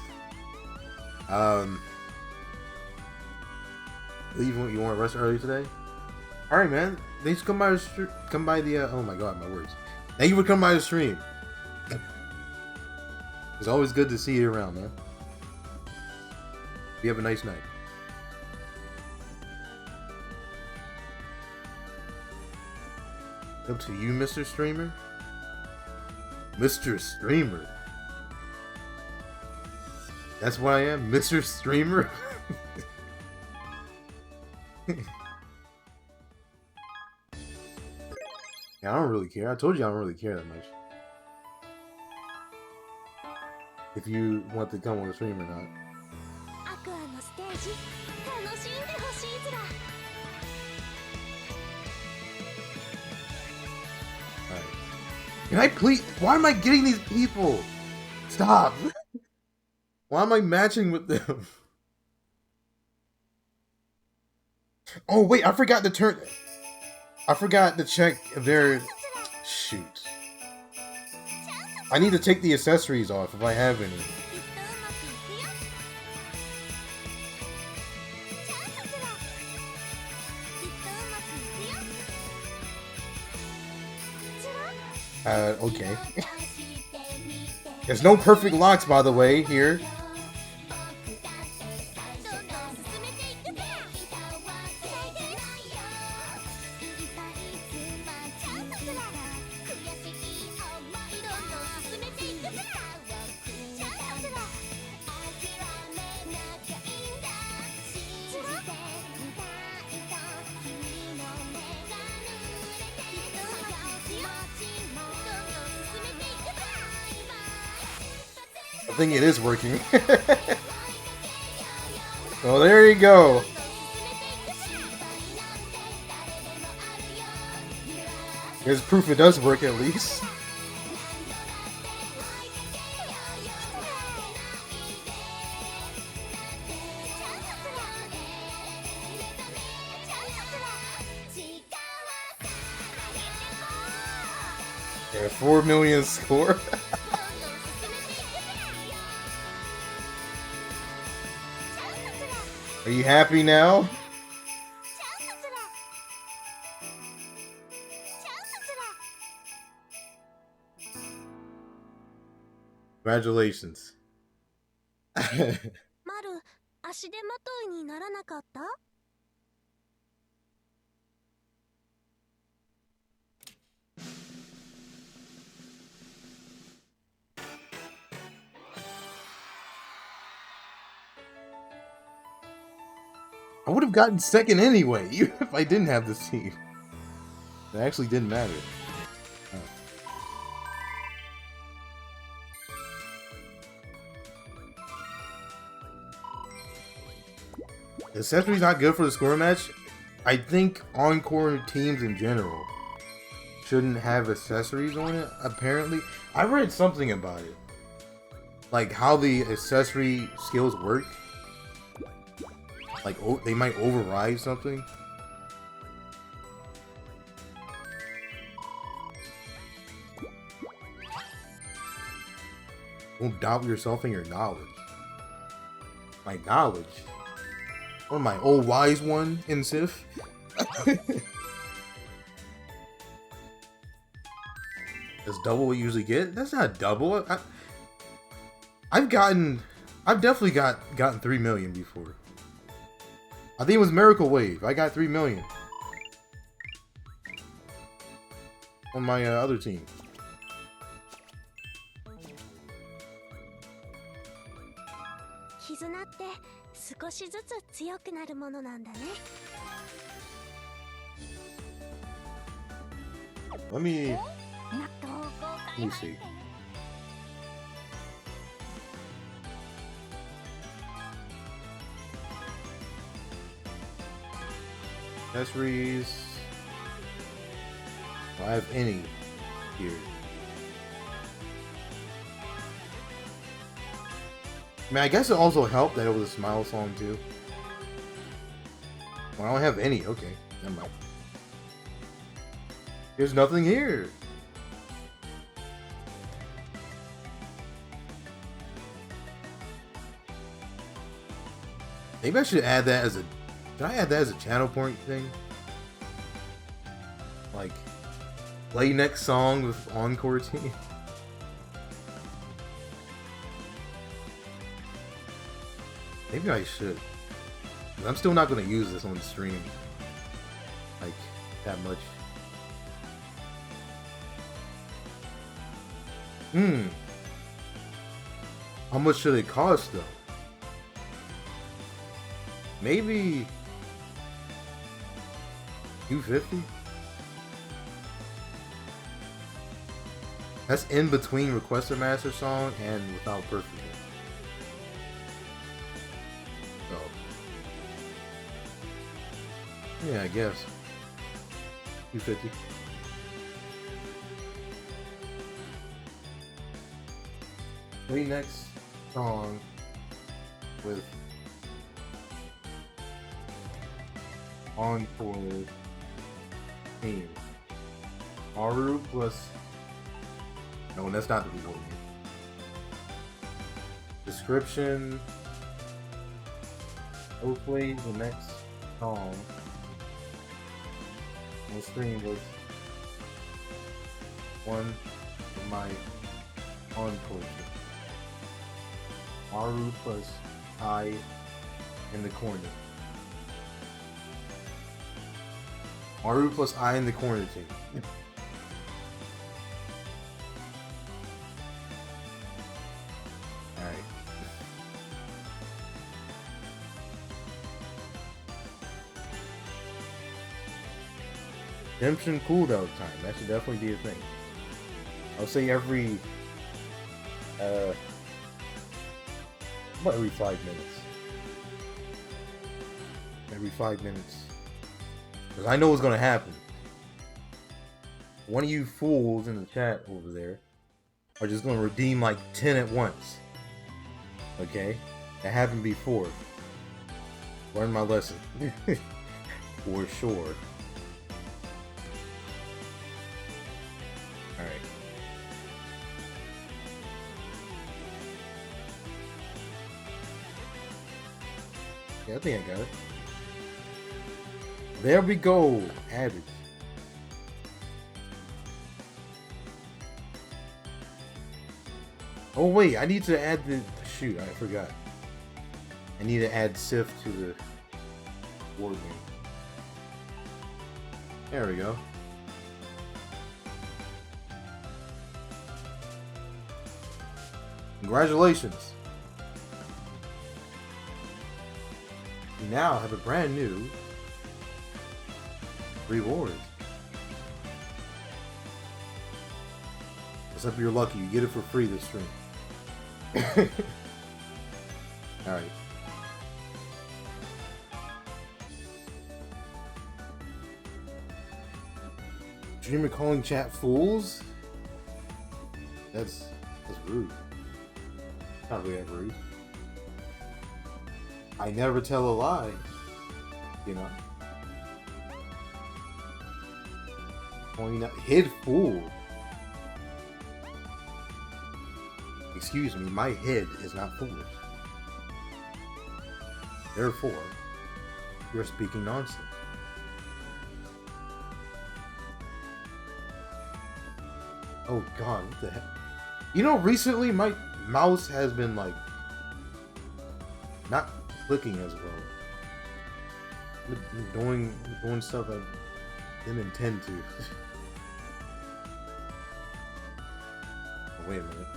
Leave when you want to rest early today? Alright, man. Thanks for come by the, oh my god, my words. Thank you for coming by the stream. It's always good to see you around, man. You have a nice night. Up to you, Mr. Streamer. Mr. Streamer. That's what I am, Mr. Streamer. Yeah, I don't really care. I told you I don't really care that much. If you want to come on the stream or not. Alright. Can I please? Why am I getting these people? Stop! Why am I matching with them? Oh wait, I forgot to turn. I forgot to check their. Shoot. I need to take the accessories off if I have any. Okay. There's no perfect locks, by the way, here. I think it is working. Oh, there you go. There's proof it does work at least. Yeah, 4 million score. Are you happy now? Congratulations. I would have gotten second anyway, even if I didn't have this team. It actually didn't matter. The accessory's not good for the score match. I think Encore teams in general shouldn't have accessories on it, apparently. I read something about it. Like how the accessory skills work. Like, oh, they might override something. Don't doubt yourself and your knowledge. My knowledge? What am I, old wise one in SIF? That's double what you usually get? That's not double. I've definitely gotten 3 million before. I think it was Miracle Wave. I got 3 million on my other team. Let me see. Accessories. Do I have any here? I mean, I guess it also helped that it was a Smile song too. Well, I don't have any. Okay, never mind. There's nothing here. Maybe I should add that as a... Should I add that as a channel point thing? Like, play next song with Encore team? Maybe I should. I'm still not going to use this on the stream. Like, that much. Hmm. How much should it cost though? Maybe 250. That's in between Request a Master Song and Without Perfume. So, yeah, I guess 250. The next song with Encore theme. Maru plus. No, that's not the reward. Description. Hopefully, the next song on the screen was one of my encore. Maru plus I in the corner. Maru plus I in the corner team. Alright. Redemption cooldown time. That should definitely be a thing. I'll say every about every 5 minutes. Every 5 minutes. Because I know what's going to happen. One of you fools in the chat over there are just going to redeem like 10 at once. Okay? That happened before. Learn my lesson. For sure. Alright. Yeah, I think I got it. There we go. Added. Oh wait, I need to add the... Shoot, I forgot. I need to add SIF to the board game. There we go. Congratulations. You now have a brand new reward. Except you're lucky, you get it for free this stream. Alright. Streamer calling chat fools? That's rude. Not really that rude. I never tell a lie. You know? Pointing out hid fool. Excuse me, my head is not foolish. Therefore, you're speaking nonsense. Oh god, what the heck? You know, recently my mouse has been like not clicking as well. Doing stuff I didn't intend to. Oh, wait a minute.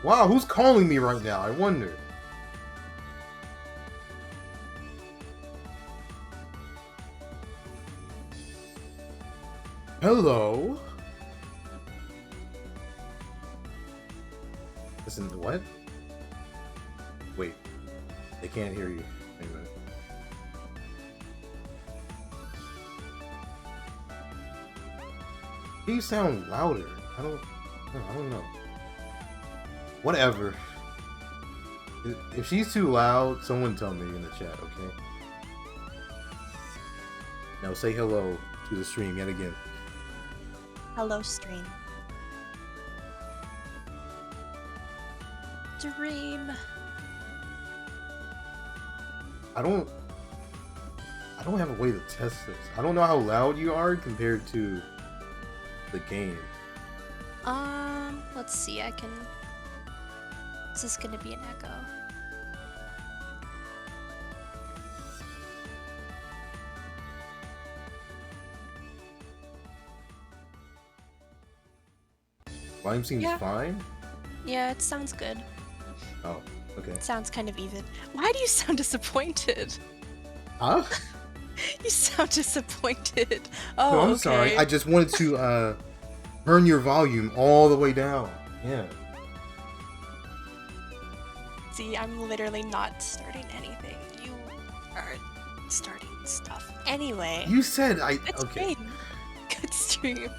Wow, who's calling me right now? I wonder. Hello? Listen, what? Wait. They can't hear you. Wait a minute. You sound louder. I don't know. Whatever. If she's too loud, someone tell me in the chat, okay? Now say hello to the stream yet again. Hello, stream. Dream. I don't have a way to test this. I don't know how loud you are compared to the game. Let's see, I can... Is this gonna be an echo? Volume seems Yeah. fine. Yeah, it sounds good. Oh, okay. It sounds kind of even. Why do you sound disappointed? Huh? You sound disappointed. No, Oh, I'm okay. sorry. I just wanted to turn your volume all the way down. Yeah. See, I'm literally not starting anything. You are starting stuff. Anyway. You said Good okay. stream. Good stream.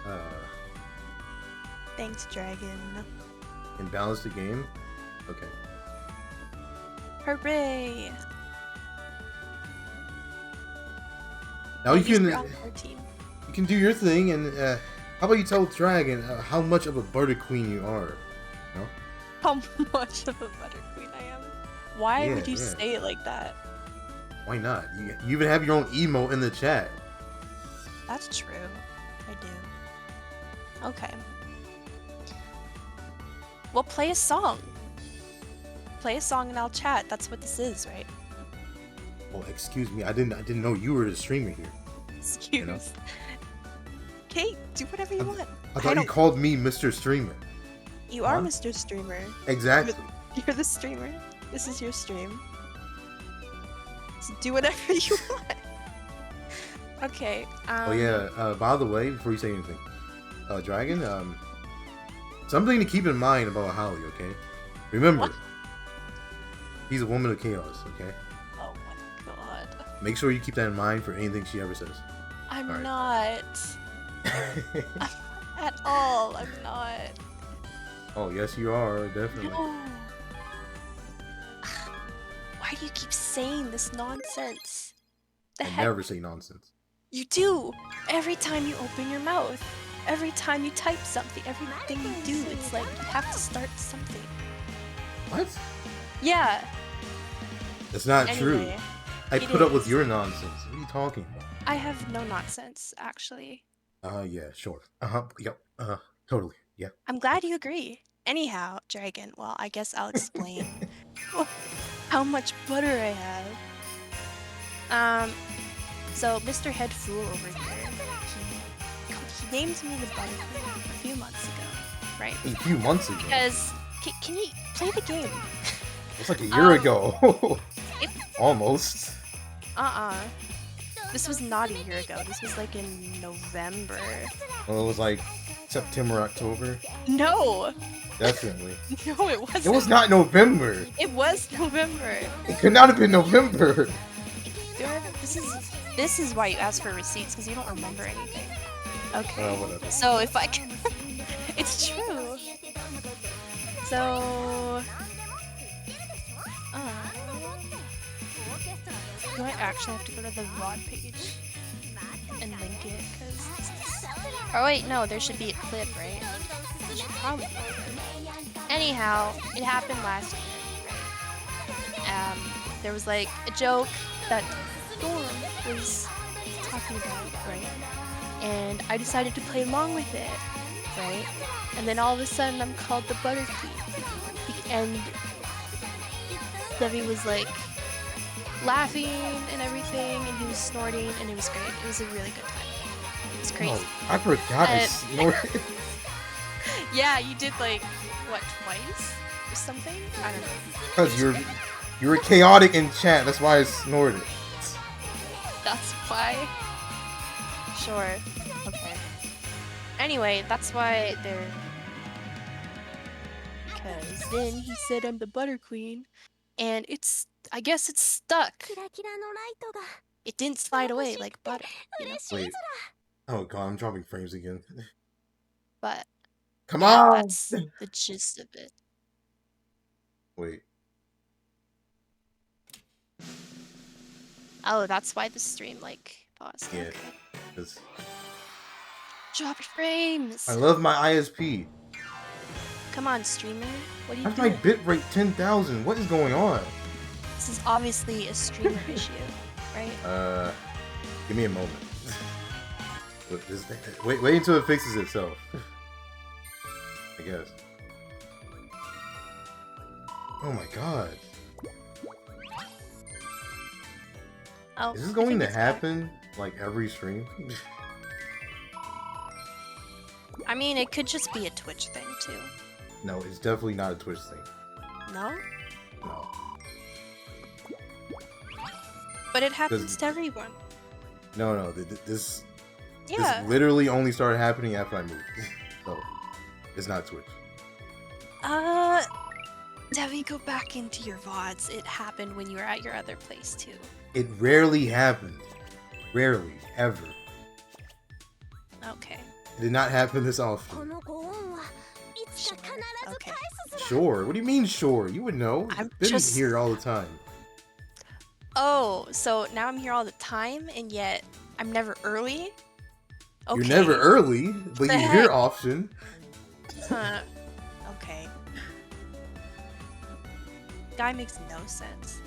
Uh, Thanks, Dragon. and balance the game. Okay. Hooray! Now At least you we're on our team. can do your thing, and how about you tell Dragon how much of a butter queen you are? No? How much of a butter queen I am. Why Yeah, would you yeah. say it like that? Why not? You even have your own emo in the chat. That's true. I do. Okay. Well, play a song. Play a song and I'll chat. That's what this is, right? Oh, excuse me. I didn't know you were the streamer here. Excuse. You know? Kate, do whatever you want. I thought you called me Mr. Streamer. You are Huh? Mr. Streamer. Exactly. You're the streamer. This is your stream. So do whatever you want. Okay. Oh yeah. By the way, before you say anything, Dragon, something to keep in mind about Hali. Okay. Remember, What? he's a woman of chaos. Okay. Oh my god. Make sure you keep that in mind for anything she ever says. I'm Alright. not. At all. I'm not. Oh yes, you are definitely. No. Why do you keep saying this nonsense? The I heck? never say nonsense. You do! Every time you open your mouth. Every time you type something. Everything you do. It's like you have to start something. What? Yeah. That's not true. Anyway, I it put up with is. your nonsense. What are you talking about? I have no nonsense, actually. Yeah, sure. Yep. Totally. Yeah. I'm glad you agree. Anyhow, Dragon, well, I guess I'll explain how much butter I have. So Mr. Head Fool over here, he named me the Butter Queen a few months ago, right? A few months ago. Because, can you play the game? It's like a year ago. It, Almost. This was not a year ago. This was like in November. Well, it was like September, October. No! Definitely. No, it wasn't. It was not November. It was November. It could not have been November. This is why you ask for receipts, because you don't remember anything. Okay. Whatever. So if I can... It's true. So... Do I actually have to go to the VOD page and link it? Cause oh wait, no, there should be a clip, right? There should probably be a clip. Anyhow, it happened last year, right? There was like a joke that Storm was talking about, right? And I decided to play along with it, right? And then all of a sudden I'm called the Butter Queen. And Debbie was like laughing and everything, and he was snorting, and it was great. It was a really good time. It was crazy. Oh, I forgot I snorted. Yeah, you did like, what, twice? Or something? I don't know. Because you were chaotic in chat, that's why I snorted. That's why? Sure. Okay. Anyway, that's why they're... Because then he said I'm the Butter Queen, and it's... I guess it's stuck. It didn't slide away like butter, you know? Wait. Oh god, I'm dropping frames again. But... Come yeah, on! that's the gist of it. Wait. Oh, that's why the stream, like, paused. Yeah. Okay. 'Cause Drop your frames! I love my ISP. Come on, streamer. What are you How's my doing? bitrate 10,000? What is going on? This is obviously a streamer issue, right? Give me a moment. Wait until it fixes itself. I guess. Oh my god. Oh, Is this I going think to it's back. happen like every stream? I mean, it could just be a Twitch thing too. No, it's definitely not a Twitch thing. No? No. But it happens to everyone. No. This Yeah. literally only started happening after I moved. So, it's not Twitch. Devi, go back into your VODs. It happened when you were at your other place too. It rarely happens. Rarely. Ever. Okay. It did not happen this often. Sure. Okay. Sure? What do you mean sure? You would know. I'm Been just- here all the time. Oh, so now I'm here all the time, and yet I'm never early? Okay. You're never early, but The you're heck? here often. Huh. Okay. Guy makes no sense.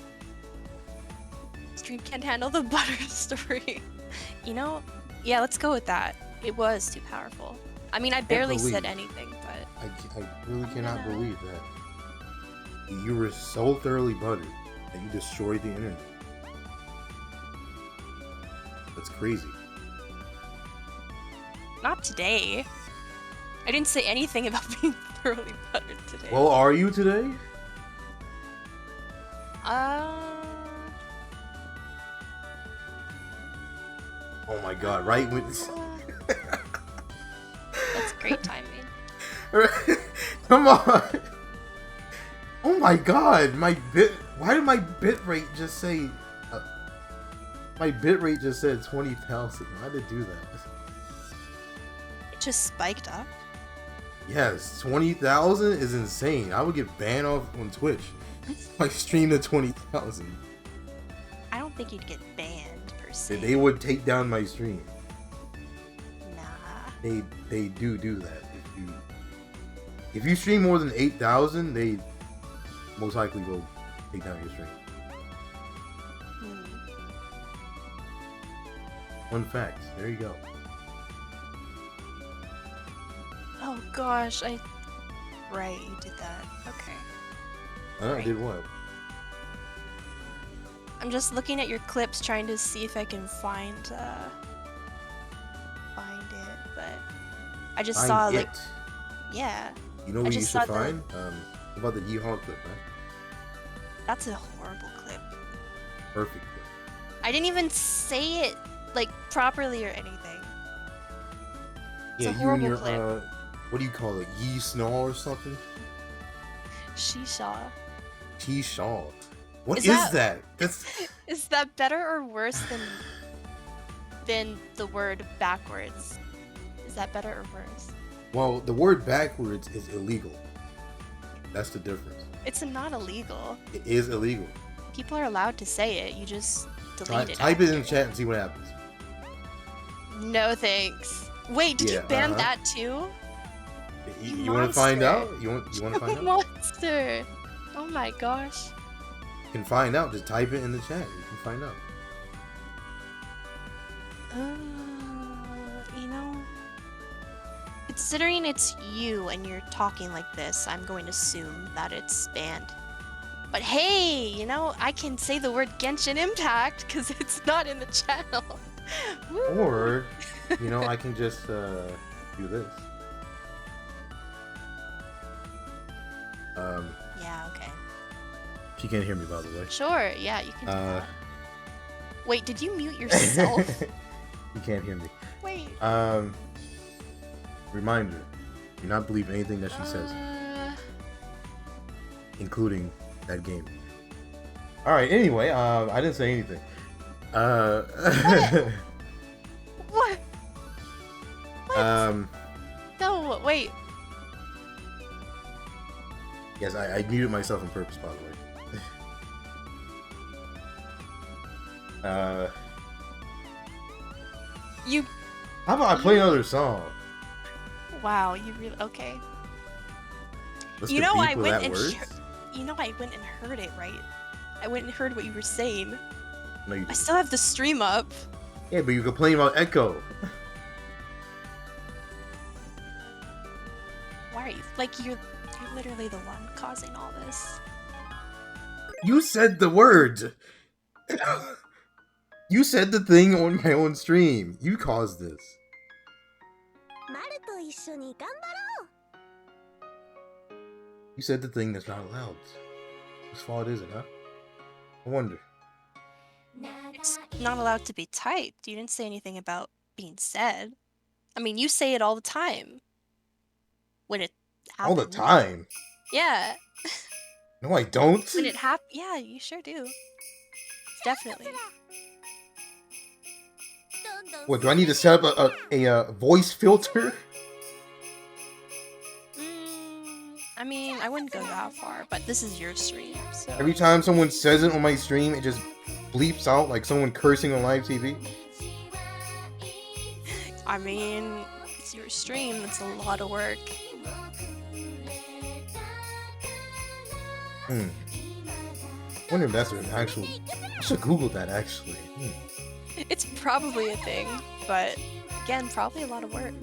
Stream can't handle the butter story. You know, yeah, let's go with that. It was too powerful. I mean, I barely said believe. anything, but I really cannot gonna- believe that. You were so thoroughly buttered that you destroyed the internet. That's crazy. not today. I didn't say anything about being thoroughly buttered today. Well, are you today? Oh my god, right when... That's great timing. Come on! Oh my god, why did my bitrate just say... my bitrate just said 20,000. Why did it do that? It just spiked up. Yes, 20,000 is insane. I would get banned off on Twitch. Like, stream to 20,000. I don't think you'd get banned per se. They would take down my stream. Nah. They do that. If you stream more than 8,000, they most likely will take down your stream. Fun fact. There you go. Oh gosh, Right, you did that. Okay. I Right. did what? I'm just looking at your clips, trying to see if I can find it, but I just Find saw it. like, yeah, You know I what you just should saw the- find? What about the Yeehaw clip, man? that's a horrible clip. Perfect clip. I didn't even say it like properly or anything. It's a Yeah, you and horrible your clip. what do you call it? Yee Snaw or something? Shisha. T-Shaw. What Is is that- that? That's Is that better or worse than the word backwards? Is that better or worse? well, the word backwards is illegal. That's the difference. It's not illegal. It is illegal. People are allowed to say it. You just delete it. Type it in after. chat and see what happens. No thanks. Wait, did you Yeah, ban uh-huh. that too? You want to find monster. out? You want to find out? Monster. Oh my gosh. You can find out. Just type it in the chat. You can find out. You know, considering it's you and you're talking like this, I'm going to assume that it's banned. But hey, you know, I can say the word Genshin Impact because it's not in the channel. Woo. Or, you know, I can just do this. Yeah, okay. She can't hear me, by the way. Sure, yeah, you can do that. Wait, did you mute yourself? You can't hear me. Wait. Reminder: do not believe anything that she says, including that game. All right. Anyway, I didn't say anything. What? What? No, wait. Yes, I muted myself on purpose, by the way. You. How about I play another song? Wow, you really. Okay. What's You the know, beef I with went that and word? you know, I went and heard it, right? I went and heard what you were saying. No, you I didn't. still have the stream up. Yeah, but you complain about echo. Why are you like you're literally the one causing all this? You said the words. You said the thing on my own stream. You caused this. You said the thing that's not allowed. Whose fault is it, huh? I wonder. It's not allowed to be typed. You didn't say anything about being said. I mean, you say it all the time. When it happens. All the time? Yeah. No, I don't. When it happens. Yeah, you sure do. Definitely. What, do I need to set up a voice filter? I mean, I wouldn't go that far, but this is your stream, so... Every time someone says it on my stream, it just bleeps out like someone cursing on live TV? I mean, it's your stream, it's a lot of work. I wonder if that's an actual... I should Google that, actually. It's probably a thing, but again, probably a lot of work.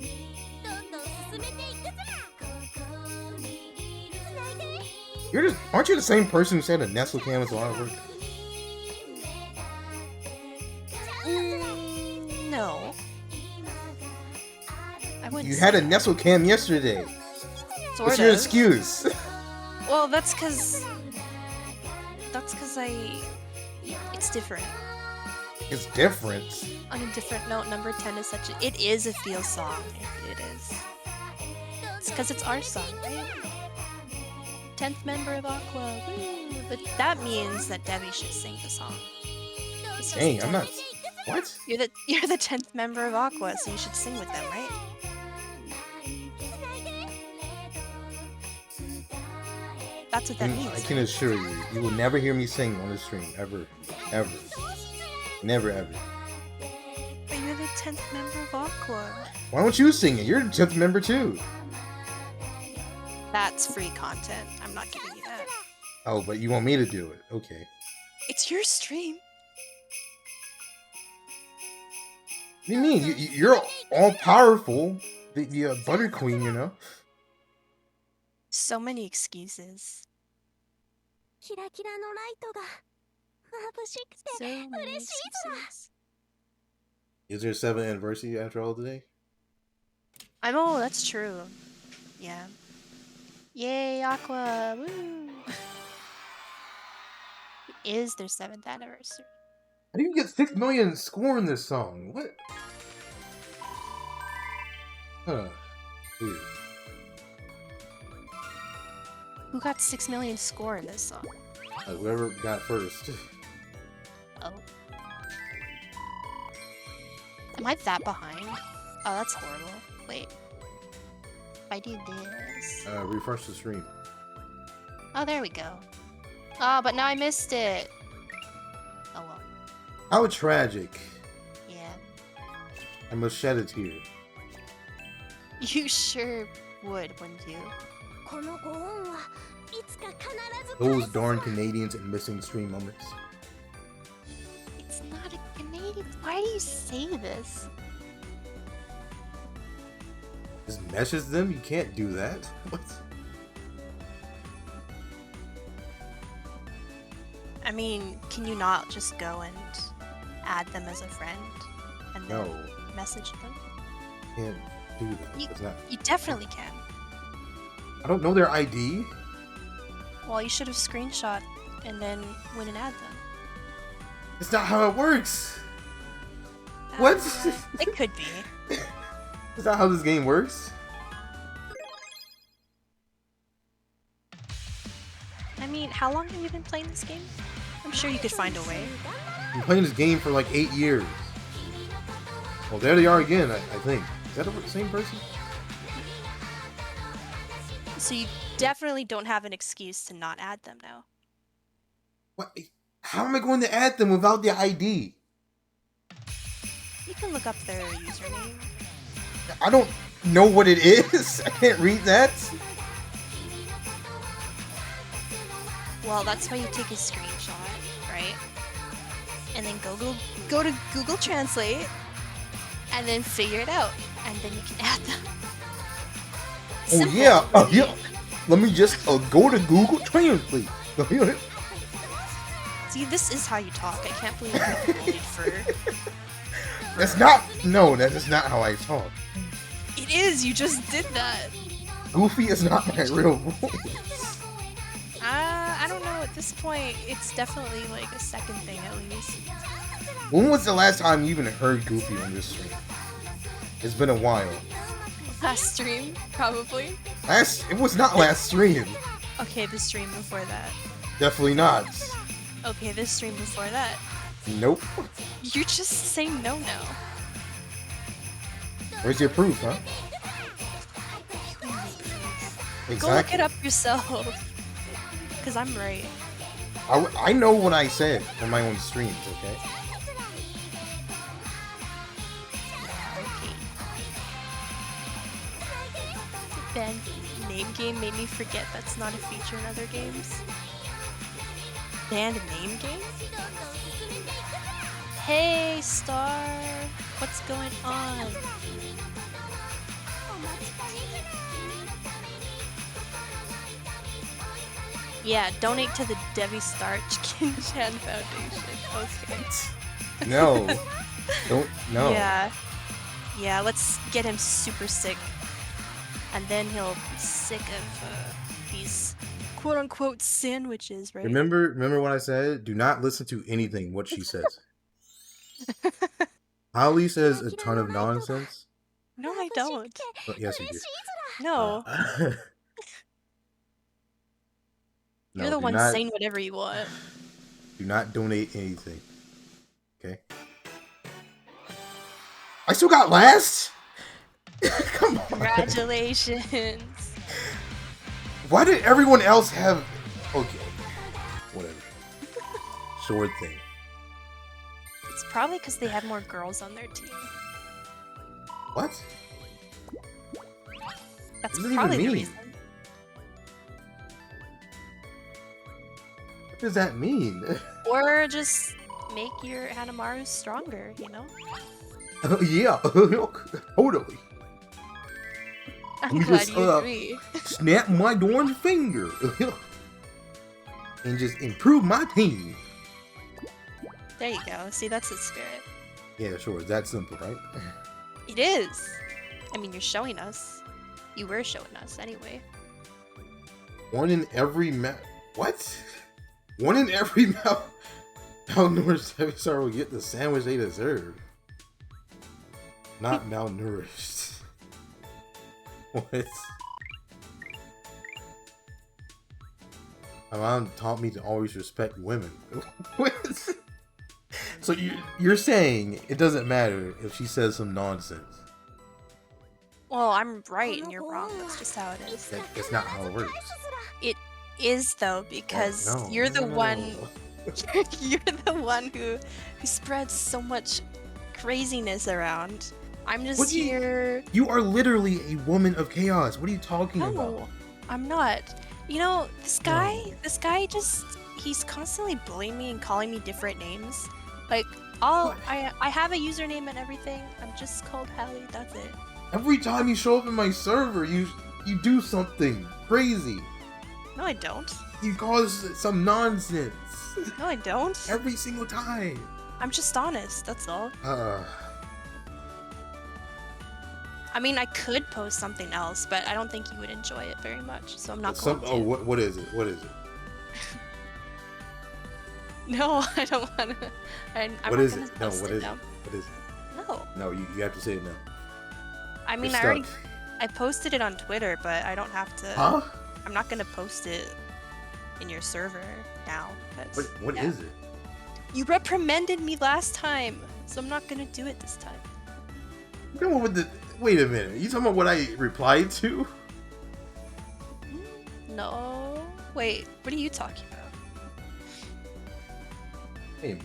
Aren't you the same person who said a Nestle cam is a lot of work? No. I wouldn't. You had a Nestle cam yesterday. Sort What's your of. excuse? Well, that's cause it's different. It's different. On a different note, number 10 is such a... It is a feel song. It is. It's because it's our song, right? 10th member of Aqua. Woo. But that means that Debbie should sing the song. Dang, I'm not... What? You're the 10th member of Aqua, so you should sing with them, right? That's what that means. I can assure you, you will never hear me sing on the stream. Ever. Ever. Never, ever. But you're the 10th member of Aqua. Why don't you sing it? You're the 10th member too. That's free content. I'm not giving you that. Oh, but you want me to do it. Okay. It's your stream. What do you mean? You're all powerful. The Butter Queen, you know? So many excuses. So many excuses. Is there a 7th anniversary after all today? Oh, that's true. Yeah. Yay, Aqua! Woo! It is their 7th anniversary. How do you get 6 million score in this song? What? Huh. Weird. Who got 6 million score in this song? Whoever got first. Oh. Am I that behind? Oh, that's horrible. Wait. If I do this... Refresh the stream. Oh, there we go. Oh, but now I missed it. Oh well. How tragic. Yeah. I must shed a tear. You sure would, wouldn't you? Those darn Canadians and missing stream moments. It's not a Canadian. Why do you say this? Just meshes them? You can't do that. What? I mean, can you not just go and add them as a friend and then message them? Can't do that. It's not... You definitely can. I don't know their ID. Well, you should have screenshot and then went and add them. It's not how it works. What? It could be. Is that how this game works? I mean, how long have you been playing this game? I'm sure you could find a way. I've been playing this game for like 8 years. Well, there they are again, I think. Is that the same person? So you definitely don't have an excuse to not add them now. What? How am I going to add them without the ID? You can look up their username. I don't know what it is. I can't read that. Well, that's why you take a screenshot, right? And then go to Google Translate, and then figure it out, and then you can add them. Simple. Oh yeah, yeah. Let me just go to Google Translate. See, this is how you talk. I can't believe you bullied for... That's not... No, that is not how I talk. It is. You just did that. Goofy is not my real voice. I don't know. At this point, it's definitely like a second thing at least. When was the last time you even heard Goofy on this stream? It's been a while. Last stream, probably. It was not last stream. Okay, the stream before that. Definitely not. Okay, this stream before that. Nope. You're just saying no now. Where's your proof, huh? Exactly. Go look it up yourself. Because I'm right. I know what I said on my own streams, okay? Okay. Ben, name game made me forget that's not a feature in other games. Banned name game? Hey, Star! What's going on? Yeah, donate to the Debbie Star Chicken Chan Foundation. Okay. No. Don't, no. Yeah, let's get him super sick. And then he'll be sick of these quote-unquote sandwiches, right? Remember what I said? Do not listen to anything what she says. Hali says a ton of nonsense. No, I don't. Oh, yes, you do. No. No, You're the one not, saying whatever you want. Do not donate anything. Okay? I still got last? Come on. Congratulations. Why did everyone else have... Okay. Whatever. Sword thing. It's probably because they have more girls on their team. What? That's What does that probably even the mean? reason. What does that mean? Or just make your Hanamaru stronger, you know? Yeah. Totally. I'm We glad just, you agree. Snap my darn finger. And just improve my team. There you go. See, that's the spirit. Yeah, sure. It's that simple, right? It is. I mean, you're showing us. You were showing us anyway. One in every What? One in every malnourished heavy star will get the sandwich they deserve. Not malnourished. What? My mom taught me to always respect women. What? So you're saying it doesn't matter if she says some nonsense? Well, I'm right and you're wrong. That's just how it is. That's not how it works. It is though, because Oh, no. you're the No. one. You're the one who spreads so much craziness around. I'm just here. You are literally a woman of chaos. What are you talking about? No, I'm not. You know, this guy just, he's constantly bullying me and calling me different names. Like, I have a username and everything. I'm just called Hali, that's it. Every time you show up in my server, you do something crazy. No, I don't. You cause some nonsense. No, I don't. Every single time. I'm just honest, that's all. I mean, I could post something else, but I don't think you would enjoy it very much, so I'm not going to. Oh, what is it? What is it? No, I don't want to. What is it? No, what is it? Now. What is it? No. No, you have to say it now. I mean, I posted it on Twitter, but I don't have to. Huh? I'm not gonna post it in your server now. What is it? You reprimanded me last time, so I'm not gonna do it this time. Come on with the. Wait a minute. You talking about what I replied to? No. Wait. What are you talking about? Hey, man.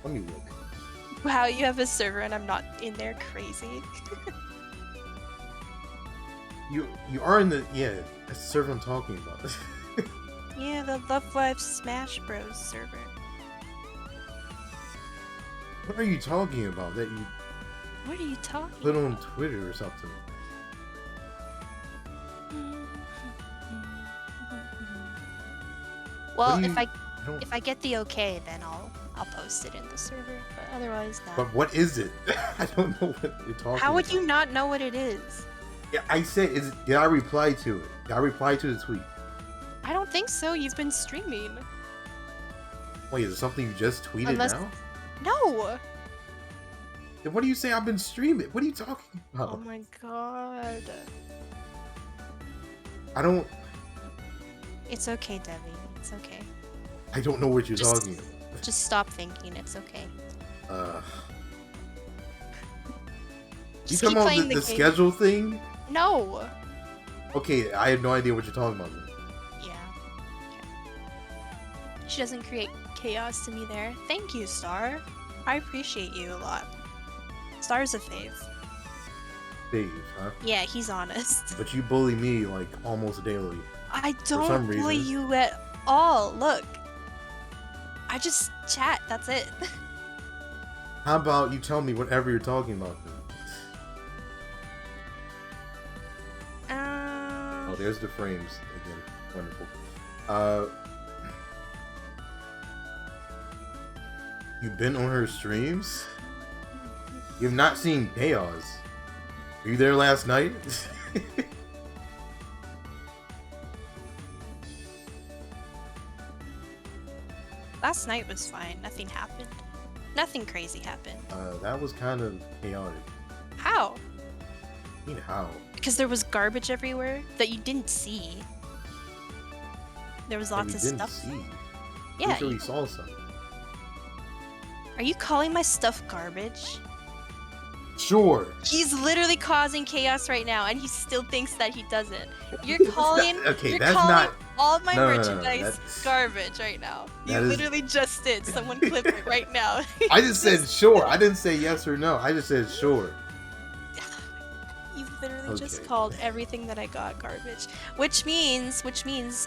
Let me look. Wow, you have a server and I'm not in there. Crazy. You are in the that's the server I'm talking about. Yeah, the Love Live Smash Bros server. What are you talking about? That you What are you talking put on Twitter or something? Well, do you- if I get the okay, then I'll post it in the server. But otherwise, no. But what is it? I don't know what you're talking about. How would you not know what it is? Yeah, I said, did I reply to it? Did I reply to the tweet? I don't think so. You've been streaming. Wait, is it something you just tweeted Unless... now? No! Then what do you say I've been streaming? What are you talking about? Oh my god. I don't... It's okay, Debbie. It's okay. I don't know what you're talking about. Just stop thinking. It's okay. You talking about the schedule thing? No! Okay, I have no idea what you're talking about then. Yeah. Okay. She doesn't create chaos to me there. Thank you, Star. I appreciate you a lot. Star's a fave. Fave, huh? Yeah, he's honest. But you bully me, like, almost daily. I don't bully you at all. Look. I just chat, that's it. How about you tell me whatever you're talking about then? Oh, there's the frames again. Wonderful. You've been on her streams? You've not seen Chaos. Were you there last night? Last night was fine. Nothing happened. Nothing crazy happened. That was kind of chaotic. How? I mean, how? Because there was garbage everywhere that you didn't see. There was lots of stuff. See. Yeah. We saw something. Are you calling my stuff garbage? Sure. He's literally causing chaos right now, and he still thinks that he doesn't. You're calling. Okay, you're that's calling not. all my No, merchandise garbage right now. You literally just did. Someone clip it right now. I just said sure. I didn't say yes or no. I just said sure. You literally just called everything that I got garbage, which means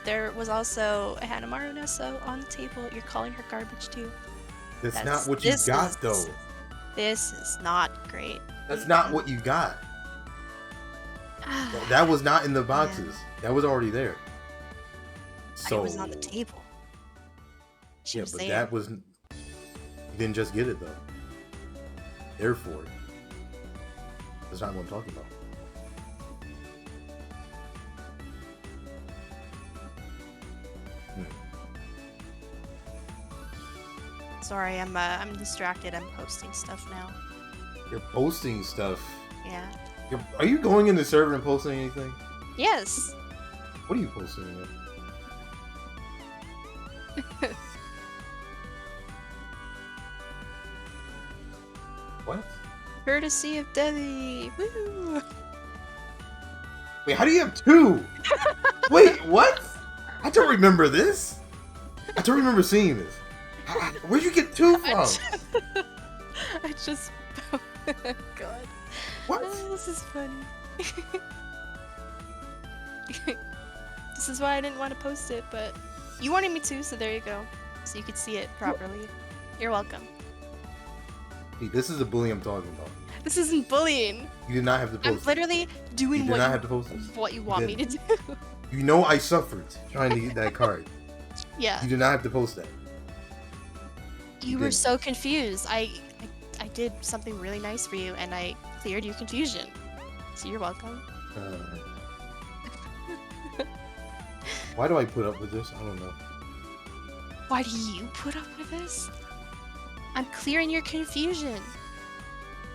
there was also a Hanamaru Nessa on the table. You're calling her garbage too. That's not what you got though. This is not great. That's not what you got. That was not in the boxes. Yeah. That was already there. So it was on the table. She was there. That was. You didn't just get it though. Therefore, that's not what I'm talking about. Sorry, I'm distracted. I'm posting stuff now. You're posting stuff? Yeah. Are you going in the server and posting anything? Yes. What are you posting in there? What? Courtesy of Debbie. Woo! Wait, how do you have two? Wait, what? I don't remember this. I don't remember seeing this. Where'd you get two from? I just... God. What? Oh, this is funny. This is why I didn't want to post it, but you wanted me to, so there you go. So you could see it properly. You're welcome. Hey, this is the bullying I'm talking about. This isn't bullying. You did not have to post I'm literally doing what you want me to do. You know I suffered trying to get that card. Yeah. You did not have to post that. You were so confused. I did something really nice for you, and I cleared your confusion. So you're welcome. Why do I put up with this? I don't know. Why do you put up with this? I'm clearing your confusion.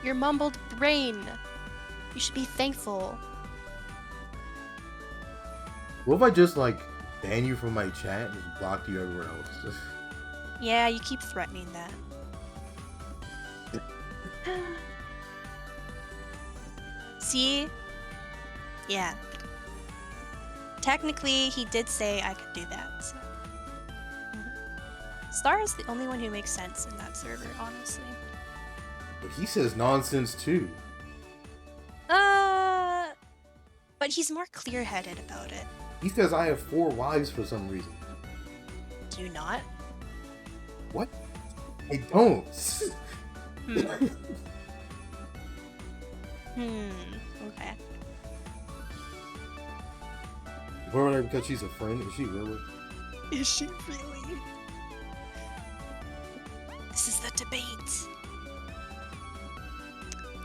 Your mumbled brain. You should be thankful. What if I just, like, ban you from my chat and just block you everywhere else? Yeah, you keep threatening that. See? Yeah. Technically, he did say I could do that, so... Star is the only one who makes sense in that server, honestly. But he says nonsense too. But he's more clear-headed about it. He says I have 4 wives for some reason. Do you not? What? I don't. Okay. Or because she's a friend? Is she really? Is she really? This is the debate.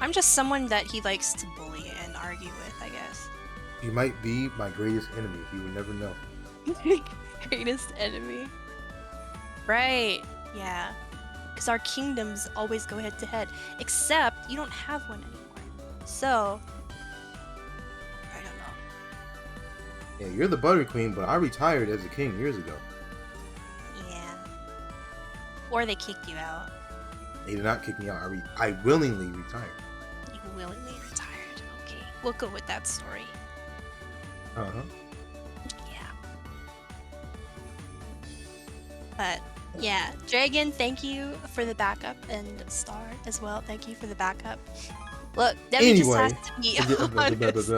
I'm just someone that he likes to bully and argue you with, I guess. You might be my greatest enemy. You would never know. Greatest enemy. Right. Yeah. Because our kingdoms always go head to head. Except you don't have one anymore. So, I don't know. Yeah, you're the Butter Queen, but I retired as a king years ago. Yeah. Or they kicked you out. They did not kick me out. I willingly retired. You willingly retired. Okay. We'll go with that story. Uh-huh. Yeah. But, yeah. Dragon, thank you for the backup. And Star as well. Thank you for the backup. Look, Debbie just has to be honest.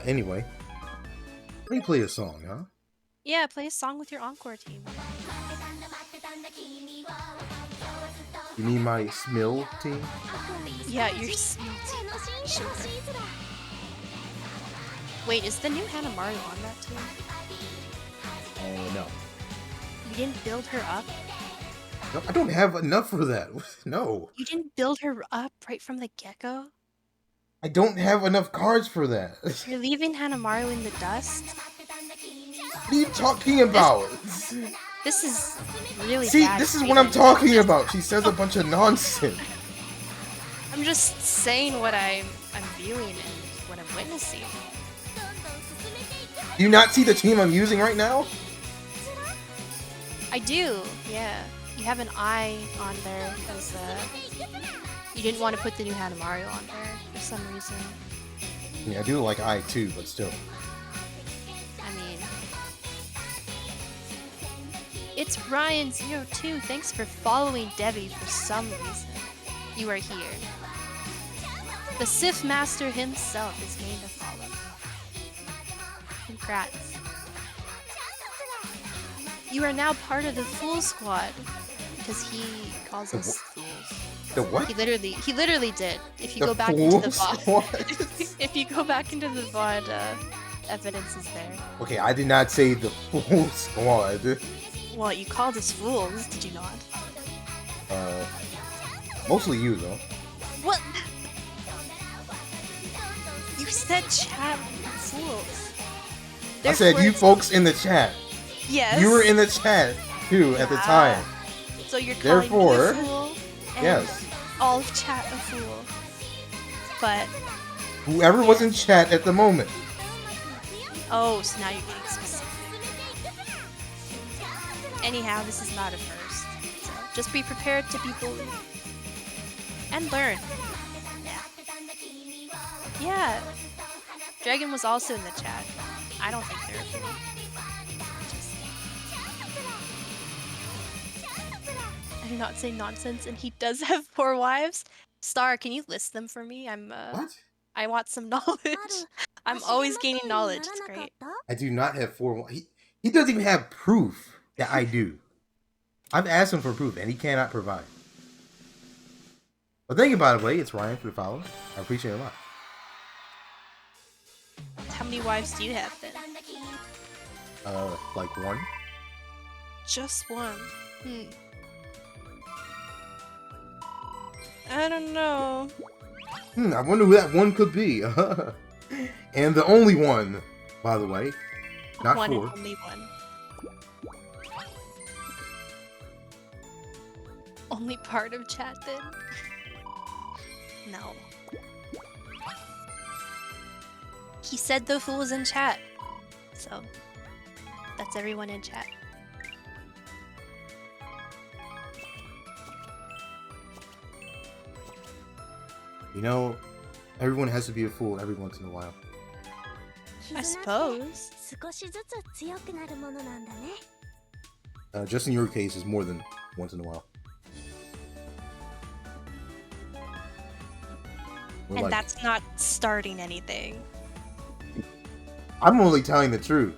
Anyway. Let me play a song, huh? Yeah, play a song with your encore team. You mean my Smill team? Yeah, your Smill team. Sure. Wait, is the new Hanamaru on that team? No. You didn't build her up? No, I don't have enough for that. No. You didn't build her up right from the get-go? I don't have enough cards for that. You're leaving Hanamaru in the dust? What are you talking about? This is really See, bad. this is what I'm talking about. She says a bunch of nonsense. I'm just saying what I'm viewing and what I'm witnessing. Do you not see the team I'm using right now? I do, yeah. You have an eye on there because you didn't want to put the new Hanamaru on there for some reason. Yeah, I do like I too, but still. I mean, it's Ryan02. Thanks for following Debbie for some reason. You are here. The SIF master himself is made to follow. Congrats. You are now part of the Fool Squad because he calls us fools. The what? He literally did. If you The go back into the Fool VOD, if you go back into the VOD, evidence is there. Okay, I did not say the Fool Squad. Well, you called us fools, did you not? Mostly you though. What? You said chat fools. I said you folks in the chat. Yes. You were in the chat too at the time. So you're calling Therefore, me a fool and yes. all of chat a fool. But Whoever was in chat at the moment. oh, so now you're getting specific. Anyhow, this is not a first. So just be prepared to be bullied. And learn. Yeah. Dragon was also in the chat. I don't think they're a fool. I do not say nonsense, and he does have 4 wives. Star, can you list them for me? What? I want some knowledge. I'm always gaining knowledge. It's great. I do not have 4. He doesn't even have proof that I do. I've asked him for proof, and he cannot provide. But thank you, by the way. It's Ryan for the follow. I appreciate it a lot. How many wives do you have then? Like 1. Just 1. I don't know. I wonder who that one could be. And the only one, by the way. Not one 4. And only one. Only part of chat then? No. He said the fool was in chat. So, that's everyone in chat. You know, everyone has to be a fool every once in a while. I suppose. Just in your case, it's more than once in a while. And that's not starting anything. I'm only telling the truth.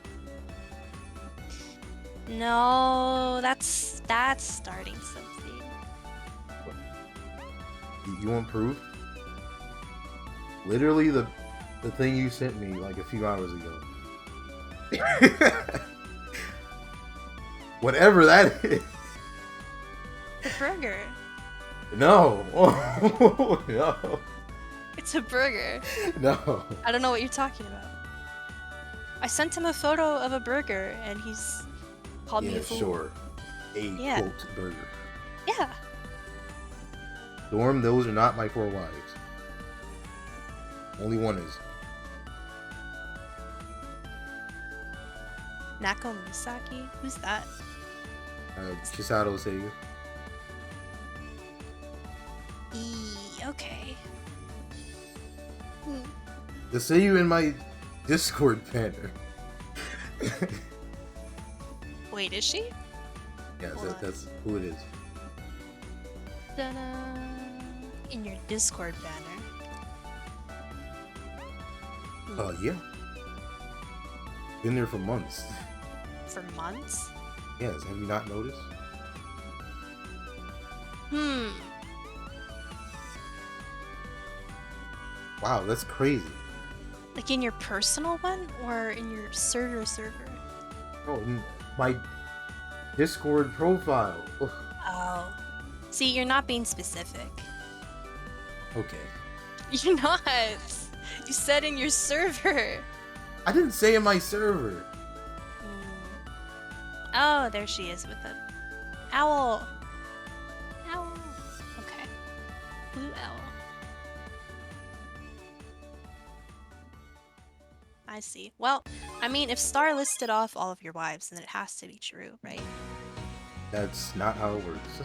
No, that's starting something. You want proof? Literally the thing you sent me like a few hours ago. Whatever that is. The burger. No. No. It's a burger. No. I don't know what you're talking about. I sent him a photo of a burger, and he's called me Yeah, a fool. sure. A Yeah. quote burger. Yeah. Storm, those are not my 4 wives. Only one is. Nako Misaki? Who's that? Chisato Seiyu. Okay. The Seiyu in my Discord banner. Wait, is she? Yes, Hold on. that's who it is. Ta-da! In your Discord banner. Oh, yeah. Been there for months. For months? Yes, have you not noticed? Wow, that's crazy. Like in your personal one or in your server? Oh, in my Discord profile. Oh. See, you're not being specific. Okay. You're not. You said in your server. I didn't say in my server. Oh, there she is with the owl. Owl. Okay. Blue owl. I see. Well, I mean, if Star listed off all of your wives, then it has to be true, right? That's not how it works.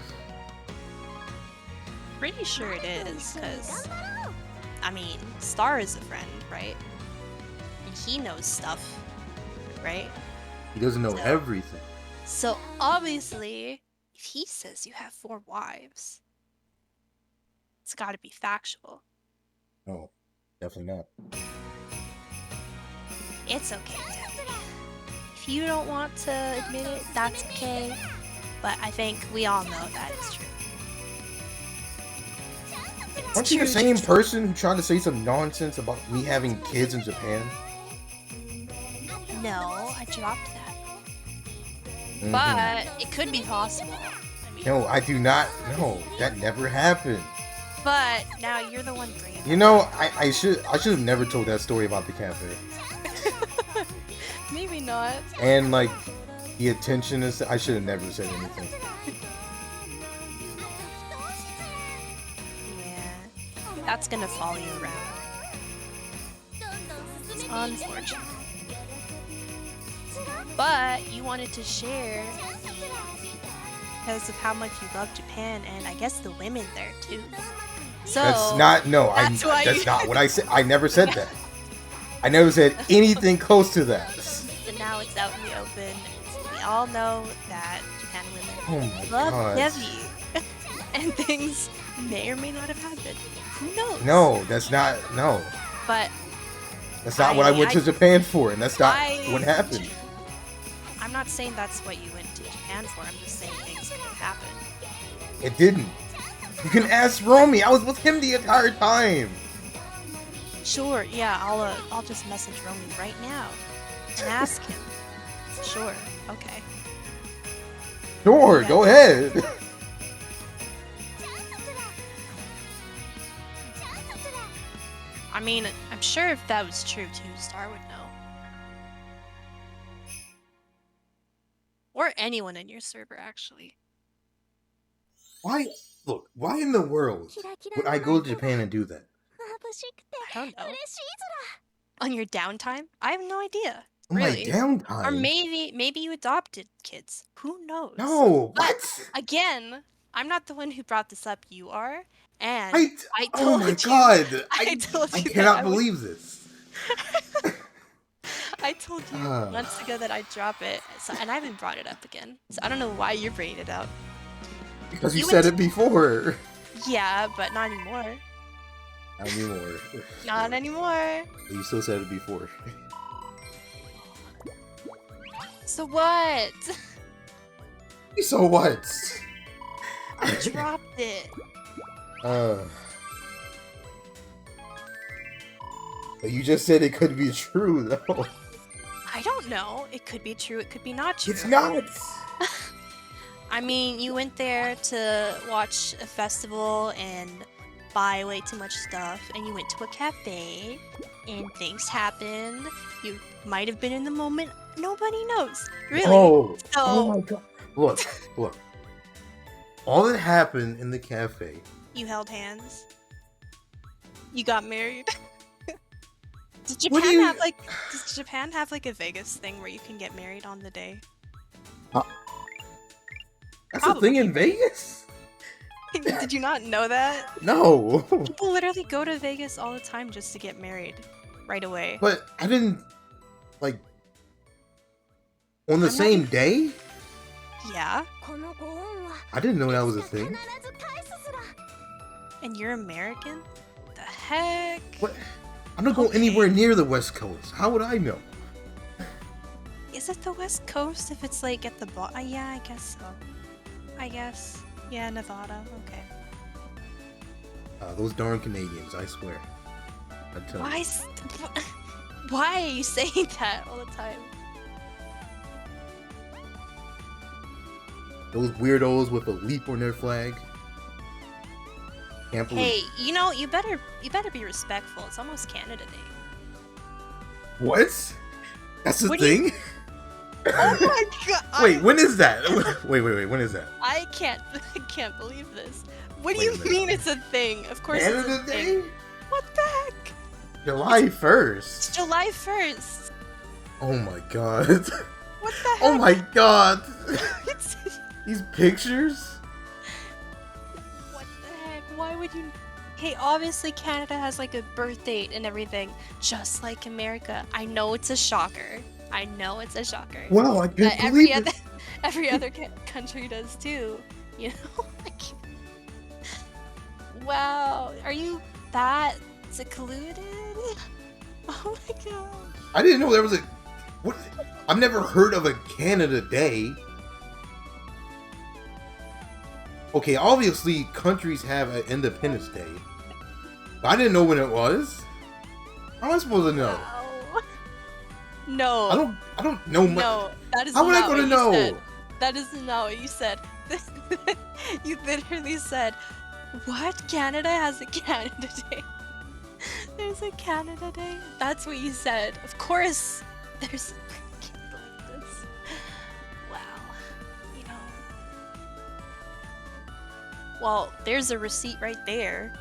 Pretty sure it is, because, I mean, Star is a friend, right? And he knows stuff, right? He doesn't know So- everything. So, obviously, if he says you have 4 wives, it's gotta be factual. No, definitely not. It's okay, Debbie. If you don't want to admit it, that's okay. But I think we all know that it's true. Aren't you the same person who tried to say some nonsense about me having kids in Japan? No, I dropped that. Mhm. But it could be possible. I mean, No, I do not. No, that never happened. but now you're the one bringing. You know, I should have never told that story about the cafe. Maybe not. And like the attention is. I should have never said anything. Yeah, that's gonna follow you around. It's unfortunate. But you wanted to share because of how much you love Japan and I guess the women there too. So That's not. No, that's why that's you- not what I said. I never said that. I never said anything close to that. So now it's out in the open. We all know that Japan women Oh my love god. Devi, and things may or may not have happened. Who knows? No, that's not. No, But that's not what I went to Japan for, and that's not what happened. I'm not saying that's what you went to Japan for. I'm just saying things could have happened. It didn't. You can ask Romy. I was with him the entire time. Sure, yeah, I'll just message Romy right now and ask him. Sure, okay. Sure, Yeah. go ahead. I mean, I'm sure if that was true too, Star would know. Or anyone in your server, actually. Why? Look, why in the world would I go to Japan and do that? I don't know. On your downtime? I have no idea. On Really? my downtime? Or maybe you adopted kids. Who knows? No, But what? again, I'm not the one who brought this up. You are, and I oh told my you. god! I told I you that cannot I would- believe this. I told you months ago that I'd drop it, so, and I haven't brought it up again. So I don't know why you're bringing it up. Because you You said went it before. Yeah, but not anymore. Not anymore. Not anymore. You still said it before. So what? So what? I dropped it. But you just said it could be true, though. I don't know. It could be true. It could be not true. It's not. I mean, you went there to watch a festival and buy way too much stuff, and you went to a cafe, and things happened. You might have been in the moment. Nobody knows, really. Oh So my god! Look. All that happened in the cafe. you held hands. You got married. Does What do you- Does Japan have like a Vegas thing where you can get married on the day? That's a thing in Vegas? Did you not know that? No. People literally go to Vegas all the time just to get married right away. But I didn't like on the same day? Yeah. I didn't know that was a thing. And you're American? The heck? What? I'm not going anywhere near the West Coast. How would I know? Is it the West Coast if it's like at the bottom? Yeah, I guess so. I guess. Yeah, Nevada. Okay. Those darn Canadians, I swear. I tell you. Why are you saying that all the time? Those weirdos with a leaf on their flag. Can't believe. Hey, you know, you better be respectful. It's almost Canada Day. What? That's the What do you- thing? Oh my god! Wait, when is that? Wait, when is that? I can't believe this. What do Wait a you minute. mean it's a thing? Of course it's Canada a Day? thing. What the heck? July 1st. It's July 1st. Oh my god. What the heck? Oh my god. It's... These pictures? What the heck? Why would you... Hey, obviously Canada has like a birth date and everything, just like America. I know it's a shocker. Wow, I But can't believe it. every other country does too. You know? Wow, are you that secluded? Oh my god. I didn't know there was a... What? I've never heard of a Canada Day. Okay, obviously countries have an Independence Day. But I didn't know when it was. How am I supposed to know? Wow. No. I don't know much. No, that is How would I not gonna what you know? said. That is not what you said. You literally said, "What? Canada has a Canada Day? There's a Canada Day?" That's what you said. Of course, there's. I can't believe this. Wow. You know. Well, there's a receipt right there,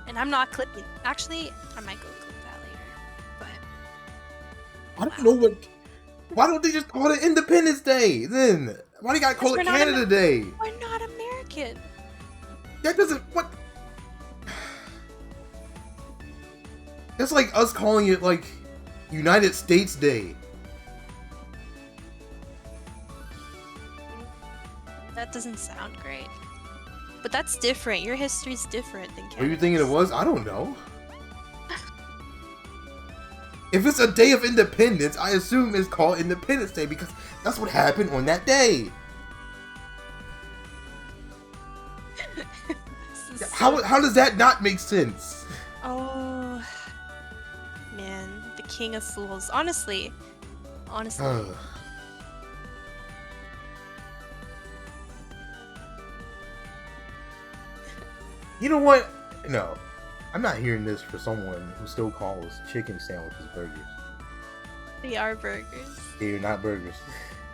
and I'm not clipping. Actually, I might go clip that later. But I don't know what... Why don't they just call it Independence Day then? Why do you gotta call it Canada Day? we're not American. That doesn't... What? That's like us calling it, like, United States Day. That doesn't sound great. But that's different. Your history's different than Canada's. What are you thinking it was? I don't know. If it's a day of independence, I assume it's called Independence Day because that's what happened on that day. How does that not make sense? Oh, man, the king of fools. Honestly. You know what? No. I'm not hearing this for someone who still calls chicken sandwiches burgers. They are burgers. They're not burgers.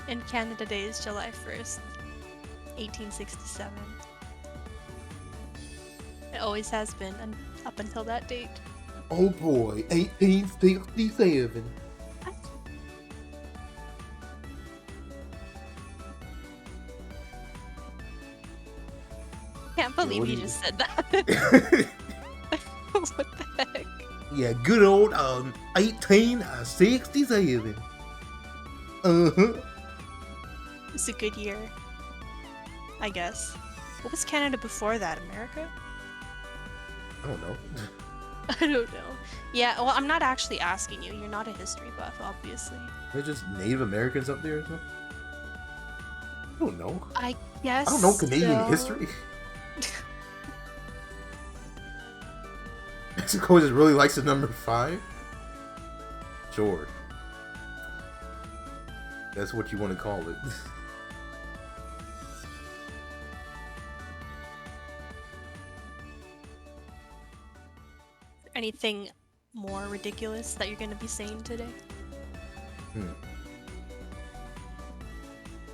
And Canada Day is July 1st, 1867. It always has been, and up until that date. Oh boy, 1867. Can't believe you just said that. What the heck? Yeah, good old 1867. Uh-huh. It's a good year. I guess. What was Canada before that? America? I don't know. I don't know. Yeah, well, I'm not actually asking you. You're not a history buff, obviously. They're just Native Americans up there or something? I don't know. I guess I don't know Canadian so. history. Mexico just really likes the number 5? Sure. That's what you want to call it. anything more ridiculous that you're gonna be saying today?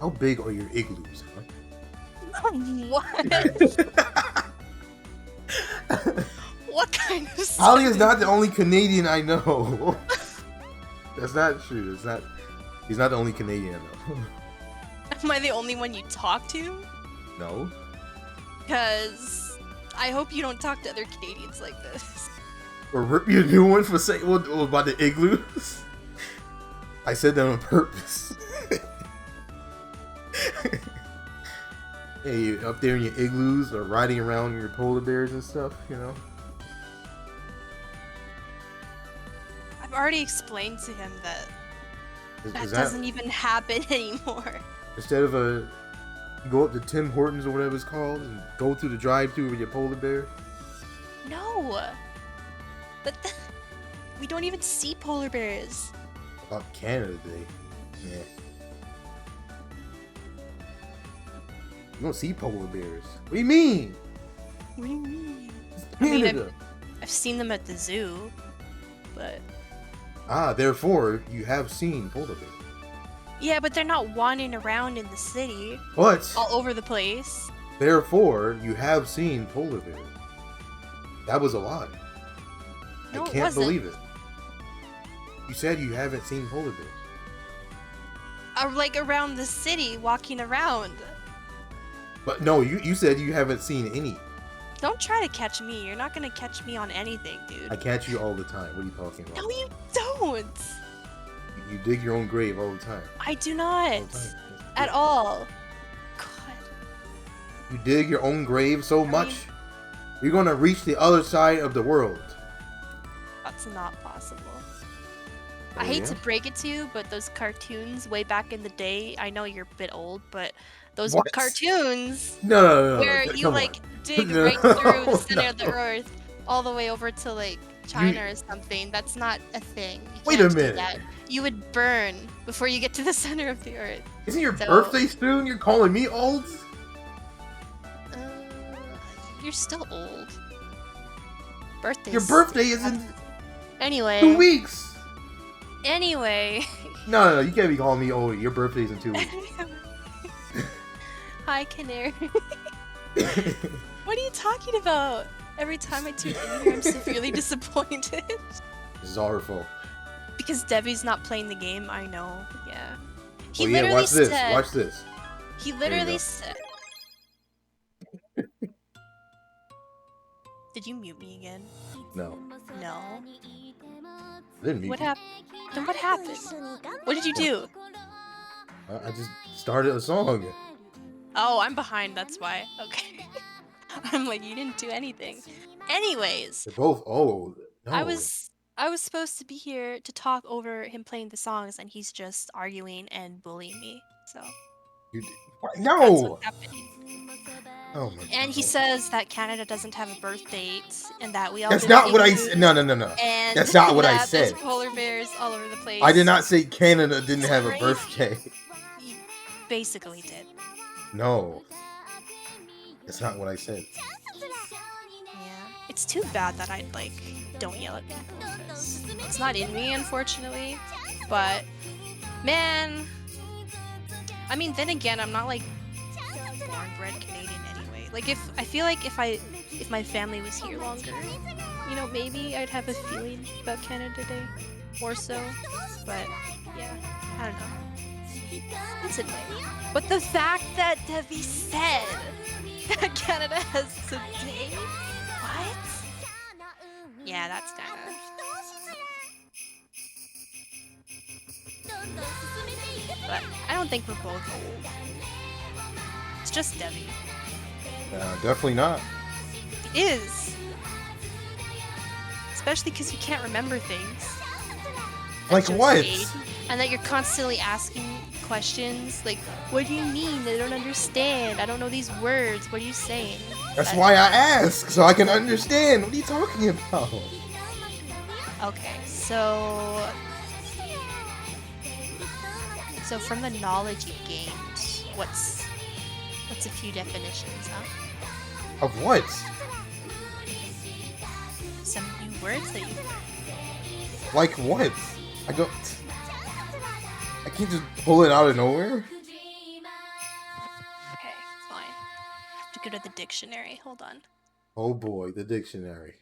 How big are your igloos? What? What kind of Hali is sentence? not the only Canadian I know. That's not true. It's not. He's not the only Canadian I know. Am I the only one you talk to? No. Because I hope you don't talk to other Canadians like this. Or rip you a new one for saying what about the igloos? I said that on purpose. Hey, you up there in your igloos or riding around your polar bears and stuff, you know? I've already explained to him that Is doesn't even happen anymore. instead of you go up to Tim Hortons or whatever it's called and go through the drive-thru with your polar bear? No. We don't even see polar bears. About Canada Day. Yeah. You don't see polar bears. What do you mean? What do you mean? It's I mean, Canada. I've seen them at the zoo, but Therefore, you have seen polar bears. yeah, but they're not wandering around in the city But, all over the place. therefore, you have seen polar bears. That was a lie. No, I it can't wasn't. believe it. You said you haven't seen polar bears. Like around the city, walking around. But no, you said you haven't seen any. Don't try to catch me. You're not gonna catch me on anything, dude. I catch you all the time. What are you talking about? No, you don't. You dig your own grave all the time. I do not. All the time. At all. God. You dig your own grave so I much, mean- you're gonna reach the other side of the world. That's not possible. Oh, I hate yeah? to break it to you, but those cartoons way back in the day, I know you're a bit old, but those What? cartoons No. where come you on. like dig No, right through the center of the no. earth all the way over to like China or something. That's not a thing. You Wait can't a do minute. that. You would burn before you get to the center of the earth. Isn't your So- birthday soon? You're calling me old? You're still old. Birthday. Your birthday is in Anyway. 2 weeks. Anyway. No, you can't be calling me old. Your birthday's in 2 weeks. Hi, Canary. What are you talking about? Every time I tune in here, I'm severely disappointed. This is all her fault. Because Debbie's not playing the game, I know. Yeah. He Oh yeah, literally watch this. said. Watch this. He you literally go. said. Did you mute me again? No. No. I didn't mute What you. happened? Then what happened? What did you do? I just started a song. Oh, I'm behind. That's why. Okay. I'm like, you didn't do anything. Anyways, They're both old. No. I was supposed to be here to talk over him playing the songs, and he's just arguing and bullying me. So You did. What? that's No. what's happening. Oh my And he God. says that Canada doesn't have a birth date, and that we all. That's live in not what I igloos, said. No. And That's not what I that there's said. polar bears all over the place. I did not say Canada didn't have a Sorry. birthday. You basically did. No. That's not what I said. Yeah. It's too bad that I like don't yell at people because it's not in me, unfortunately. But man, I mean, then again, I'm not like born-bred Canadian anyway. Like I feel like if my family was here longer, you know, maybe I'd have a feeling about Canada Day more so. But yeah, I don't know. It's annoying. But the fact that Debbie said that Canada has today, what? Yeah, that's kind of. But I don't think we're both old. It's just Debbie. Definitely not. It is. Especially because you can't remember things. at Like your what? age, and that you're constantly asking questions like, what do you mean? I don't understand. I don't know these words. What are you saying? That's why I ask, so I can understand. What are you talking about? Okay, so from the knowledge you gained, what's a few definitions, huh? Of what? Some new words that you learned. Like what? I don't. I can't just pull it out of nowhere. Okay, fine. I have to go to the dictionary. Hold on. Oh boy, the dictionary.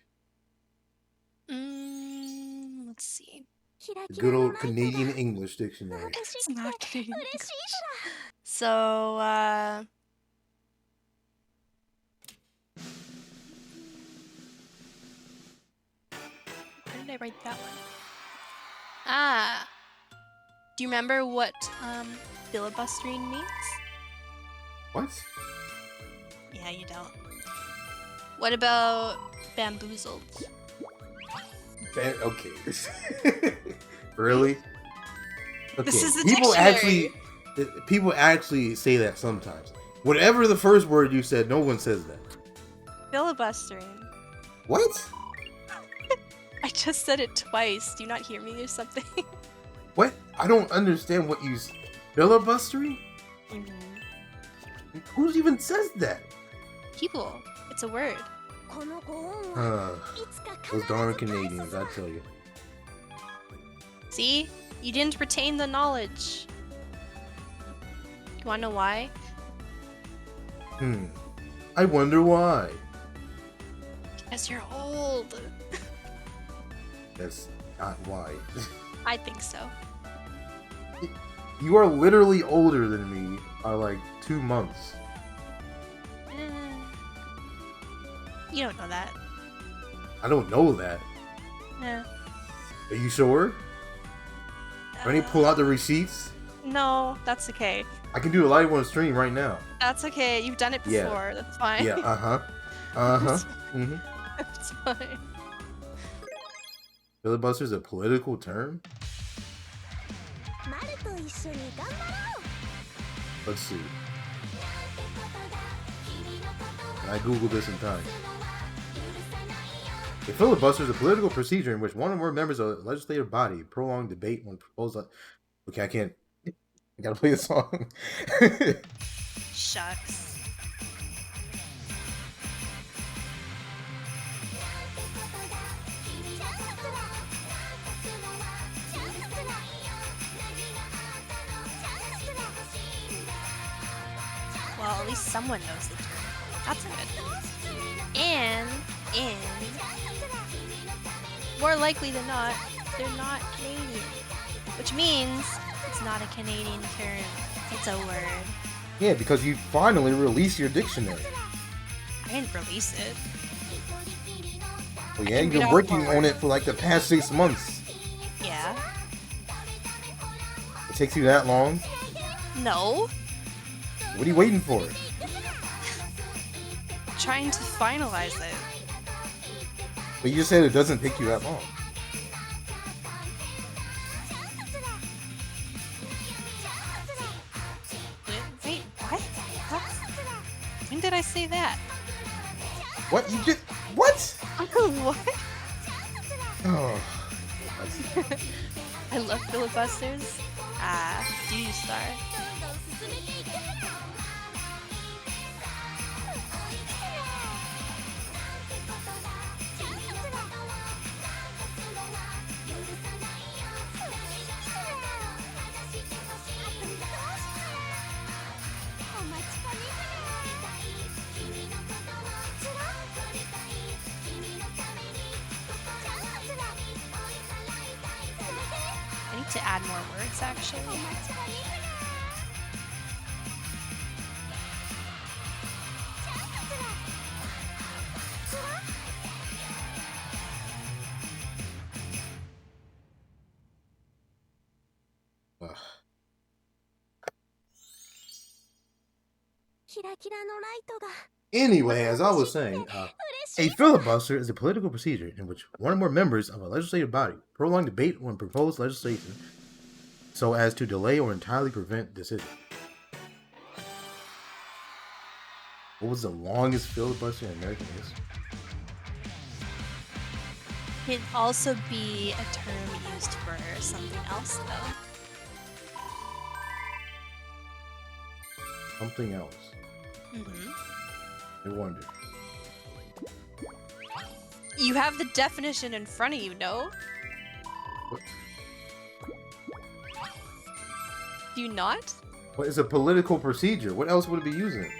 Let's see. The good old Canadian English dictionary. It's not Canadian English. So, where did I write that one? Ah. Do you remember what filibustering means? What? Yeah, you don't. What about bamboozled? Okay. Really? Okay. This is the People actually say that sometimes. Whatever the first word you said, no one says that. Filibustering. What? I just said it twice. Do you not hear me or something? What? I don't understand what you... Filibustering? Who even says that? People. It's a word. Those darn Canadians, I tell you. See? You didn't retain the knowledge. You wanna know why? I wonder why. Because you're old. That's not why. I think so. You are literally older than me by like 2 months. You don't know that. I don't know that. Yeah. Are you sure? Let me pull out the receipts. No, that's okay. I can do a live on stream right now. That's okay. You've done it before. Yeah. That's fine. Yeah, mm-hmm. That's fine. Filibuster is a political term? Let's see. I googled this in time. A filibuster is a political procedure in which one or more members of a legislative body prolong debate when proposed. Okay, I can't. I gotta play the song. Shucks. Well, at least someone knows the term. That's good. And more likely than not, they're not Canadian. Which means it's not a Canadian term. It's a word. Yeah, because you finally released your dictionary. I didn't release it. Well, yeah, you've been working on it for like the past 6 months. Yeah. It takes you that long? No. What are you waiting for? Trying to finalize it. But you just said it doesn't take you that long. Wait, what? When did I say that? What? You just... What? What? Oh. I love filibusters. Do you start? I need to add more words, actually. Ugh. Anyway, as I was saying, a filibuster is a political procedure in which one or more members of a legislative body prolong debate on proposed legislation so as to delay or entirely prevent decision. What was the longest filibuster in American history? It'd also be a term used for something else, though. Something else. Mm-hmm. I wonder. You have the definition in front of you, no? What? Do you not? What is a political procedure? What else would it be using? Man.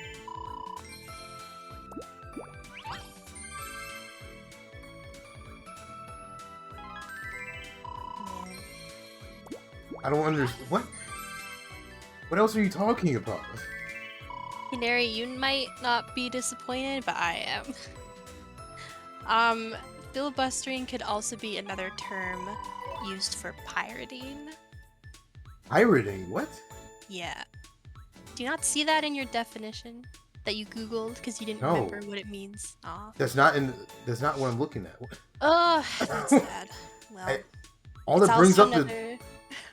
I don't understand. What? What else are you talking about? Canary, you might not be disappointed, but I am. Filibustering could also be another term used for pirating. Pirating? What? Yeah. Do you not see that in your definition that you Googled because you didn't No. remember what it means? Aw. That's not in. That's not what I'm looking at. Oh, that's sad. Well, All it's that brings also up another...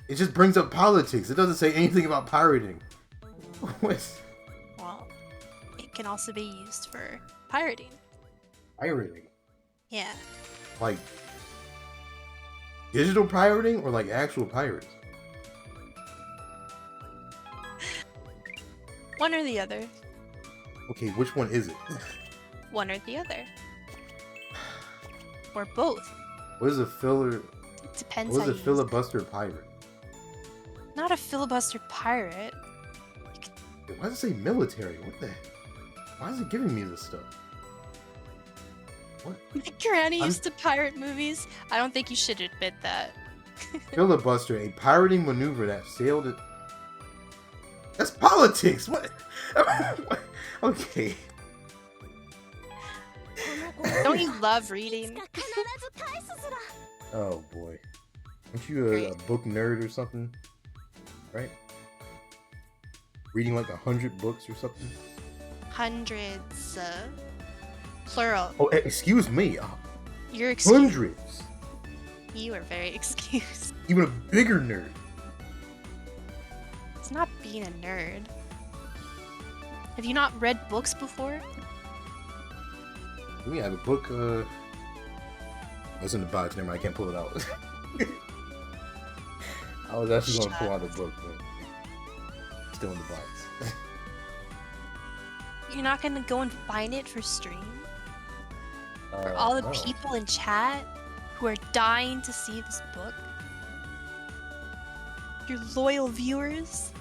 it just brings up politics. It doesn't say anything about pirating. What? Well, it can also be used for pirating. Pirating? Yeah. Like digital pirating or like actual pirates? One or the other. Okay, which one is it? One or the other. Or both. What is a filler? It depends What how is a you use it. filibuster pirate? Not a filibuster pirate. Why does it say military? What the? Why is it giving me this stuff? What? Granny used to pirate movies. I don't think you should admit that. Filibuster, a pirating maneuver that sailed it. That's politics. What? What? Okay. Don't you love reading? Oh boy. Aren't you a book nerd or something? Right? Reading like 100 books or something? Hundreds. Plural. Oh, excuse me. You're excused. Hundreds. You are very excused. Even a bigger nerd. It's not being a nerd. Have you not read books before? We have a book, it's in the box, never mind, I can't pull it out. I was actually going to pull out the book, but it's still in the box. You're not gonna go and find it for stream? For all the no. people in chat who are dying to see this book? Your loyal viewers?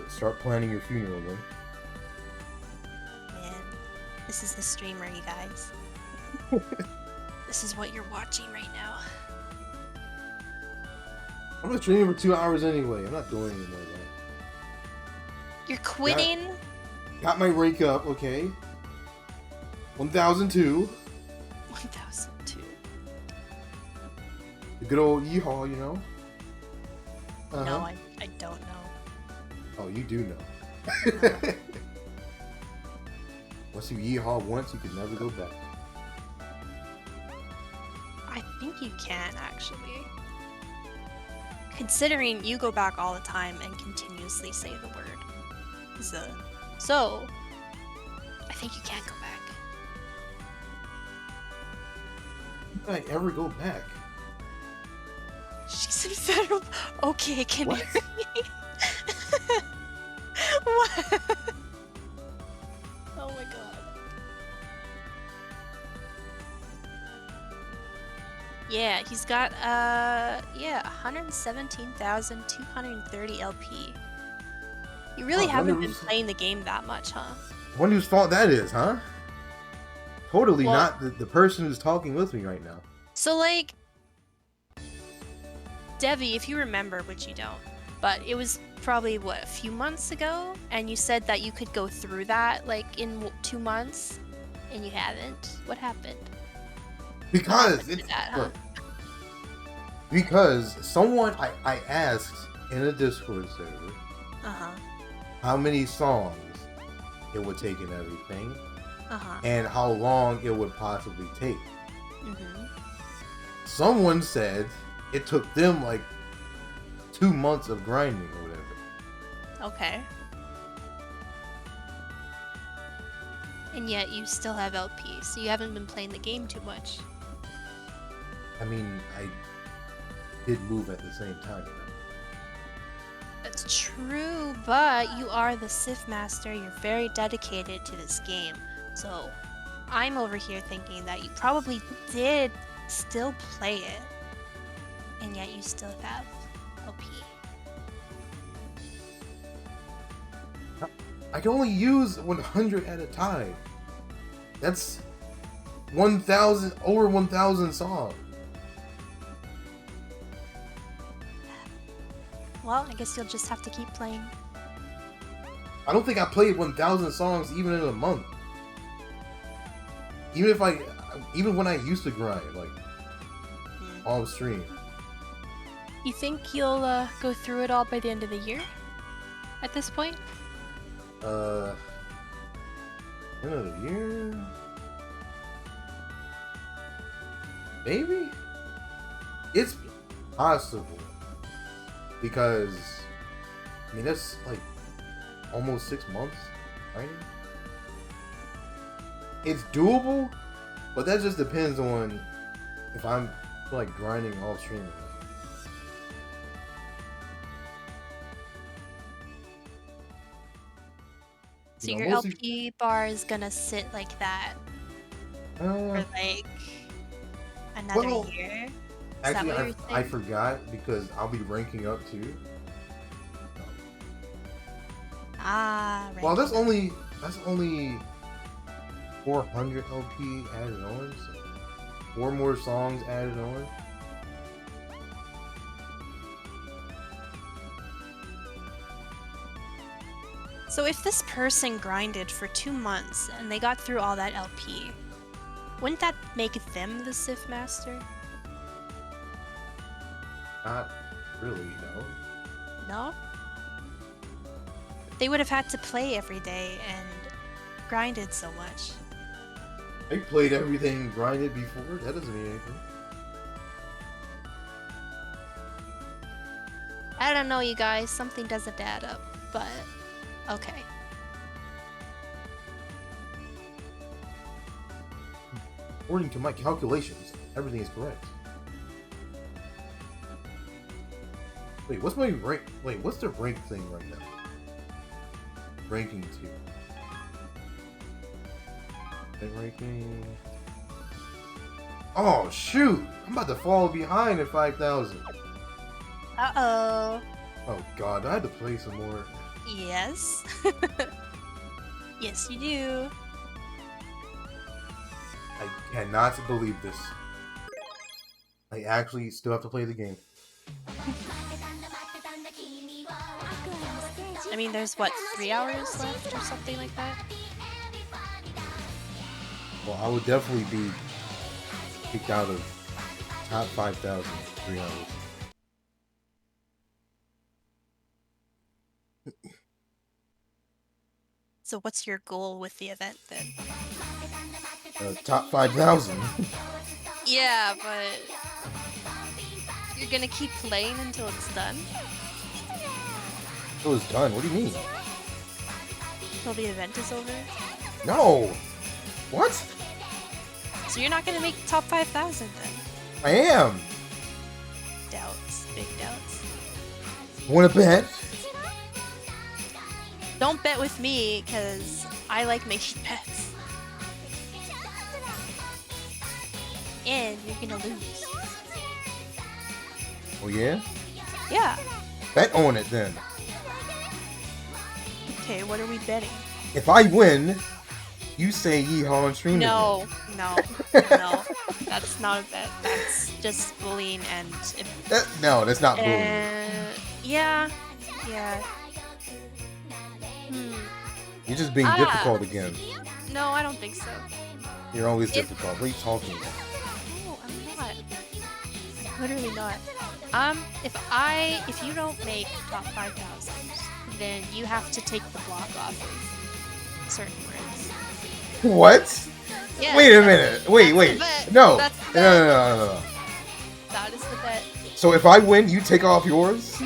Start planning your funeral then. Man, this is the streamer, you guys. This is what you're watching right now. I'm gonna stream for 2 hours anyway. I'm not doing anything like that. You're quitting? Got my rank up, okay. 1002. 1002. The good old yeehaw, you know? No, I don't know. Oh, you do know. Once you yeehaw once, you can never go back. I think you can, actually. Considering you go back all the time and continuously say the word. So, I think you can go back. How can I ever go back? She's in federal... Okay, can What? you... What? Oh my god. Yeah, he's got, 117,230 LP. You really Oh, haven't wonder been who's- playing the game that much, huh? I wonder whose fault that is, huh? Totally Well- not the person who's talking with me right now. So, like... Devi, if you remember, which you don't, but it was probably, what, a few months ago? And you said that you could go through that, like, in 2 months? And you haven't? What happened? Because happened to it's that, huh? look, because someone I asked in a Discord server Uh-huh. how many songs it would take and everything, Uh-huh. and how long it would possibly take. Mm-hmm. Someone said it took them like 2 months of grinding or whatever. Okay. And yet you still have LP, so you haven't been playing the game too much. I mean, I did move at the same time. You know? That's true, but you are the SIF master. You're very dedicated to this game. So, I'm over here thinking that you probably did still play it, and yet you still have LP. I can only use 100 at a time. That's 1,000, over 1,000 songs. Well, I guess you'll just have to keep playing. I don't think I played 1,000 songs even in a month. Even when I used to grind, like, on stream. You think you'll go through it all by the end of the year? At this point? End of the year? Maybe? It's possible. Because, I mean, that's like almost 6 months, right? It's doable, but that just depends on if I'm like grinding off stream. So your LP bar is gonna sit like that for like another year? Actually, I forgot because I'll be ranking up too. Well, that's only 400 LP added on, so 4 more songs added on. So if this person grinded for 2 months and they got through all that LP, wouldn't that make them the SIF master? Not really, no. No? They would have had to play every day and grinded so much. I played everything grinded before. That doesn't mean anything. I don't know, you guys. Something doesn't add up, but okay. According to my calculations, everything is correct. Wait, what's my rank? Wait, what's the rank thing right now? Ranking 2. Ranking. Oh shoot! I'm about to fall behind at 5,000. Uh-oh. Oh god, I had to play some more. Yes. Yes, you do. I cannot believe this. I actually still have to play the game. I mean, there's what, 3 hours left or something like that? Well, I would definitely be kicked out of top 5,000 in 3 hours. So what's your goal with the event then? Top 5,000. Yeah, but you're gonna keep playing until it's done? It was done. What do you mean? Till the event is over? No! What? So you're not gonna make top 5,000 then? I am! Doubts. Big doubts. Wanna bet? Don't bet with me, because I like making bets. And you're gonna lose. Oh yeah? Yeah. Bet on it then. Okay, what are we betting? If I win, you say yeehaw on stream. No, no. That's not a bet. That's just bullying and... No, that's not bullying. Yeah. You're just being difficult again. No, I don't think so. You're always difficult. What are you talking about? No, I'm not. I'm literally not. If you don't make top 5,000, then you have to take the block off of certain words. What? Yeah, wait a minute. Wait. No. No. That is the bet. So if I win, you take off yours?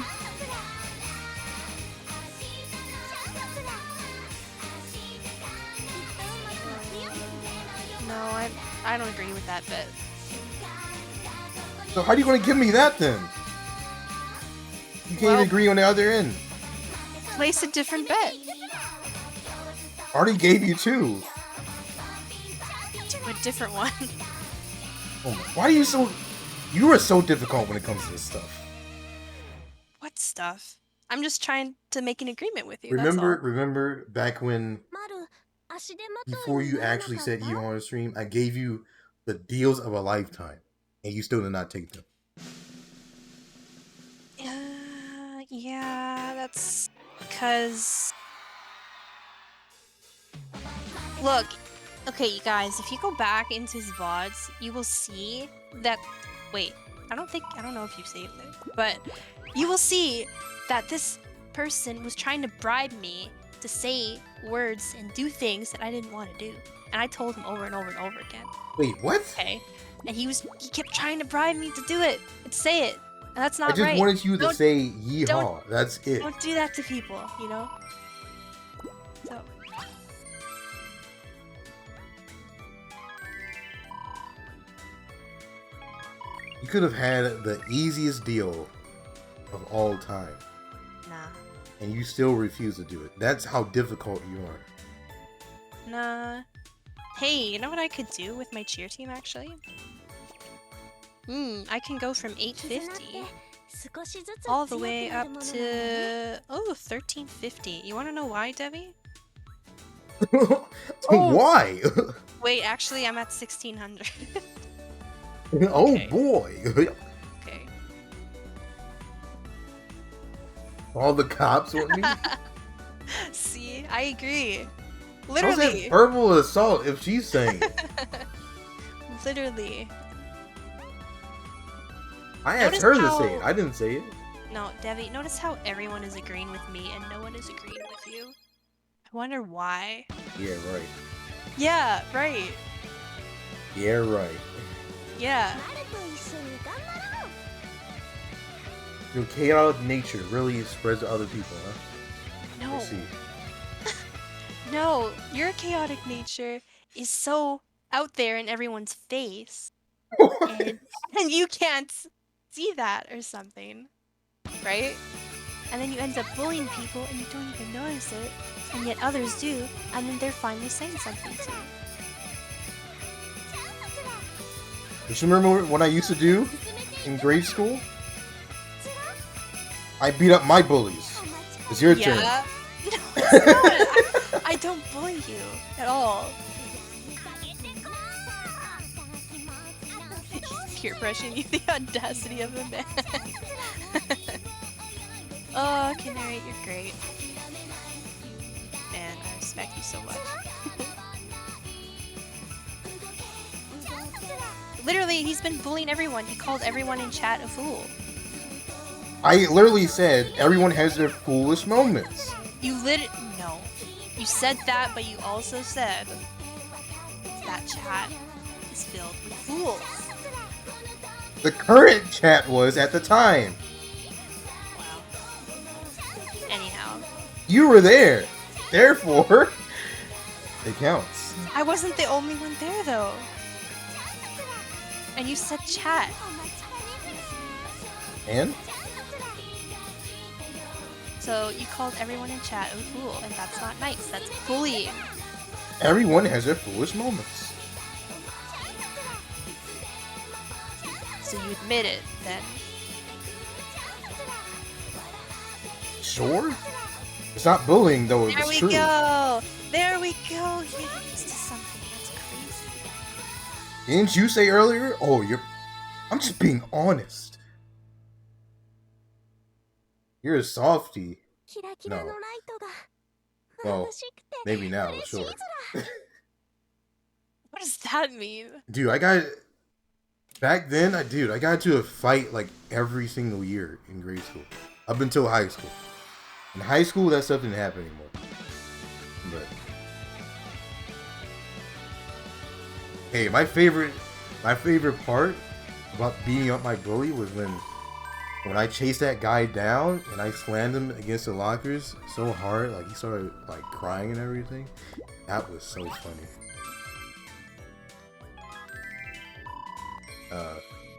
No, I don't agree with that bet. So how are you going to give me that then? You can't even agree on the other end. Place a different bet. I already gave you 2. a different one. Oh my, why are you so... You are so difficult when it comes to this stuff. What stuff? I'm just trying to make an agreement with you, Remember back when, before you actually said you on the stream, I gave you the deals of a lifetime, and you still did not take them. Yeah, that's because... Look, okay, you guys, if you go back into his VODs, you will see that... Wait, I don't know if you saved it, but you will see that this person was trying to bribe me to say words and do things that I didn't want to do. And I told him over and over and over again. Wait, what? Okay. And he kept trying to bribe me to do it and say it. And that's not right. I just wanted you to say yeehaw. That's it. Don't do that to people, you know? So. You could have had the easiest deal of all time. Nah. And you still refuse to do it. That's how difficult you are. Nah. Hey, you know what I could do with my cheer team, actually? I can go from 850 all the way up to 1350. You want to know why, Debbie? Why? Wait, actually, I'm at 1600. Oh okay. Boy. Okay. All the cops want me? See, I agree. Literally. How's that verbal assault if she's saying it? Literally. I asked her to say it. I didn't say it. No, Debbie, notice how everyone is agreeing with me and no one is agreeing with you? I wonder why. Yeah, right. Yeah, right. Yeah, right. Yeah. Your chaotic nature really spreads to other people, huh? No. I see. No, your chaotic nature is so out there in everyone's face. and you can't see that or something. Right? And then you end up bullying people and you don't even notice it. And yet others do. And then they're finally saying something to you. You remember what I used to do in grade school? I beat up my bullies. It's your turn. No, it's not. I don't bully you at all. Peer pressuring you, the audacity of a man. Oh, Canary, you're great. Man, I respect you so much. Literally, he's been bullying everyone. He called everyone in chat a fool. I literally said everyone has their foolish moments. No. You said that, but you also said that chat is filled with fools. The current chat was at the time. Wow. Anyhow. You were there. Therefore, it counts. I wasn't the only one there, though. And you said chat. And? So you called everyone in chat a fool, and that's not nice. That's bullying. Everyone has their foolish moments. So you admit it, then? Sure. It's not bullying, though. It's true. There we go. There we go. You're used to something. That's crazy. Didn't you say earlier? Oh, I'm just being honest. You're a softie. No. Well, maybe now, sure. What does that mean? Dude, back then, I got into a fight like every single year in grade school. Up until high school. In high school, that stuff didn't happen anymore. But hey, my favorite part about beating up my bully was when I chased that guy down and I slammed him against the lockers so hard, like he started like crying and everything. That was so funny.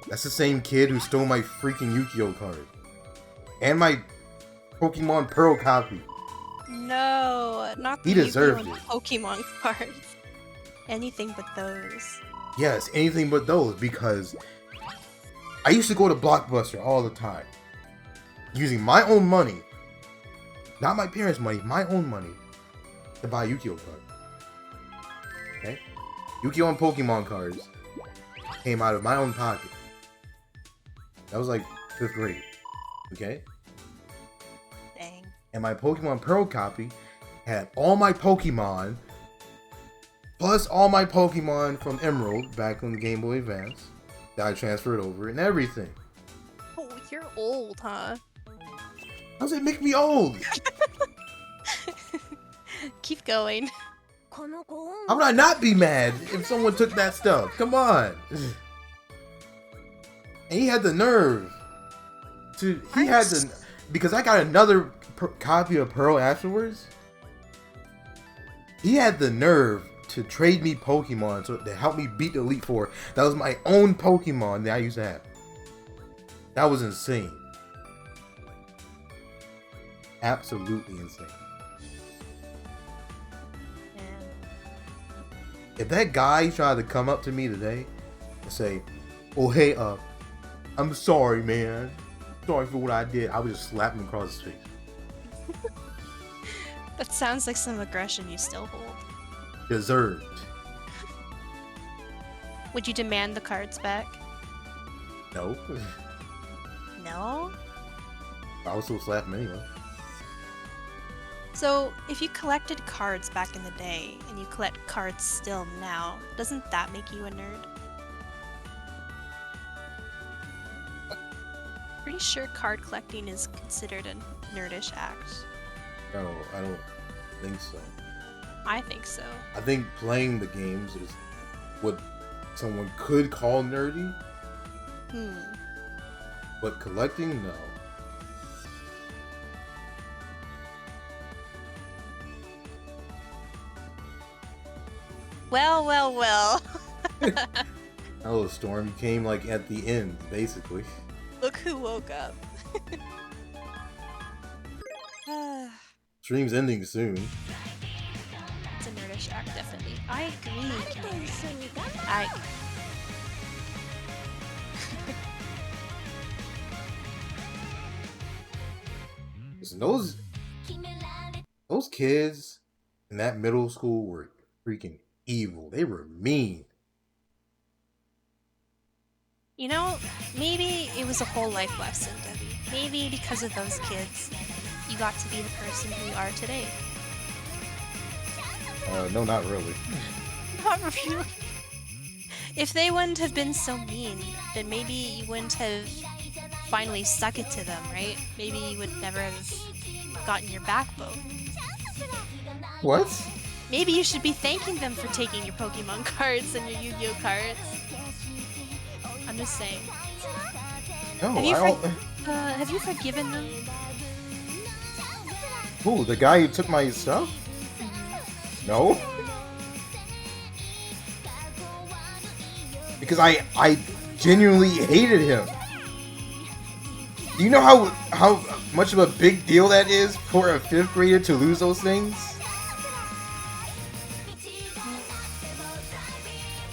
That's the same kid who stole my freaking Yu-Gi-Oh card and my Pokemon Pearl copy. No, not the He deserved Yu-Gi-Oh! it. Pokemon cards. Anything but those. Yes, anything but those, because I used to go to Blockbuster all the time, using my own money, not my parents' money, my own money, to buy Yu-Gi-Oh cards. Okay? Yu-Gi-Oh and Pokemon cards came out of my own pocket. That was like 5th grade. Okay? Dang. And my Pokemon Pearl copy had all my Pokemon, plus all my Pokemon from Emerald back on the Game Boy Advance that I transferred over and everything. Oh, you're old, huh? How does it make me old? Keep going. How would I not be mad if someone took that stuff? Come on. And he had the nerve to. Because I got another copy of Pearl afterwards. He had the nerve to trade me Pokemon to help me beat the Elite Four. That was my own Pokemon that I used to have. That was insane. Absolutely insane. If that guy tried to come up to me today and say, "Oh hey, I'm sorry, man. Sorry for what I did," I would just slap him across his face. That sounds like some aggression you still hold. Deserved. Would you demand the cards back? No. No? I would still slap him anyway. So, if you collected cards back in the day, and you collect cards still now, doesn't that make you a nerd? Pretty sure card collecting is considered a nerdish act. No, I don't think so. I think so. I think playing the games is what someone could call nerdy, but collecting, no. Well, well, well. That little storm came like at the end, basically. Look who woke up. Stream's ending soon. It's a nerdish act, definitely. I agree. Listen, those kids in that middle school were freaking evil. They were mean. You know, maybe it was a whole life lesson, Debbie. Maybe because of those kids, you got to be the person who you are today. No, not really. Not really. If they wouldn't have been so mean, then maybe you wouldn't have finally stuck it to them, right? Maybe you would never have gotten your backbone. What? Maybe you should be thanking them for taking your Pokemon cards and your Yu-Gi-Oh cards. I'm just saying. No, have you forgiven them? Who? The guy who took my stuff? No. Because I genuinely hated him. Do you know how much of a big deal that is for a 5th grader to lose those things?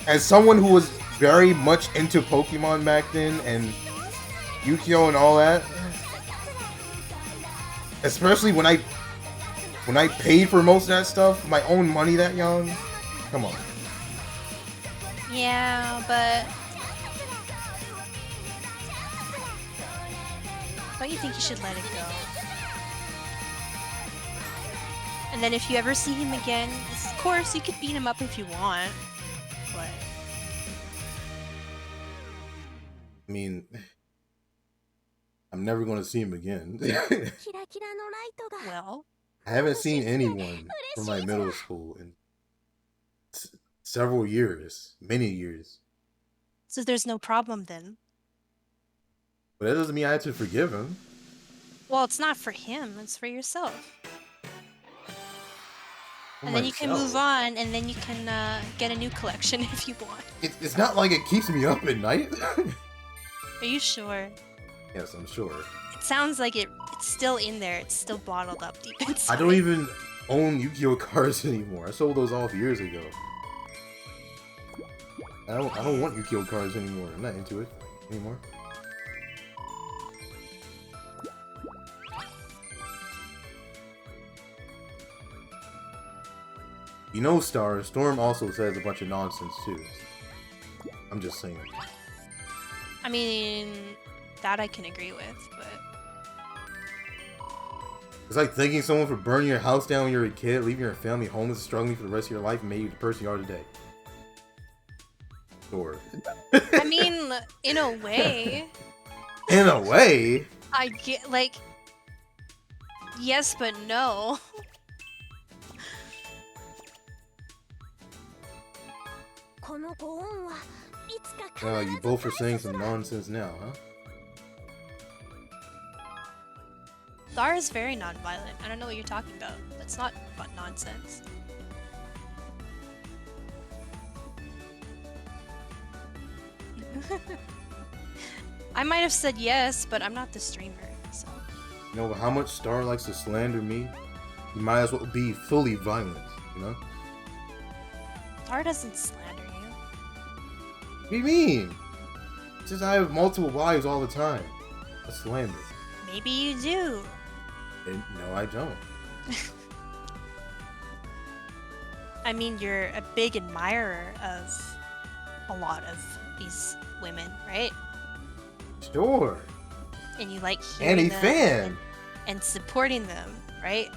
As someone who was very much into Pokemon back then and Yu-Gi-Oh and all that, especially when I paid for most of that stuff, my own money that young, come on. Yeah, but don't you think you should let it go? And then if you ever see him again, of course you could beat him up if you want, but I mean, I'm never going to see him again. well, I haven't seen anyone from my middle school in several years, many years. so there's no problem then. But that doesn't mean I have to forgive him. Well, it's not for him, it's for yourself. And then you can move on, and then you can get a new collection if you want. It's not like it keeps me up at night. Are you sure? Yes, I'm sure. It sounds like it's still in there. It's still bottled up deep inside. I don't even own Yu-Gi-Oh cards anymore. I sold those off years ago. I don't want Yu-Gi-Oh cards anymore. I'm not into it anymore. You know, Storm also says a bunch of nonsense too. I'm just saying. I mean, that I can agree with, but it's like thanking someone for burning your house down when you were a kid, leaving your family homeless, struggling for the rest of your life, and made you the person you are today. Sure. I mean, in a way. In a way. I get like, yes, but no. You both are saying some nonsense now, huh? Thar is very non-violent. I don't know what you're talking about. That's not but nonsense. I might have said yes, but I'm not the streamer, so. You know how much Star likes to slander me? You might as well be fully violent, you know? Star doesn't slander you. What do you mean? It's just I have multiple wives all the time. That's slander. Maybe you do. No, I don't. I mean, you're a big admirer of a lot of these women, right? Sure. And you like hearing And a them fan. and supporting them, right?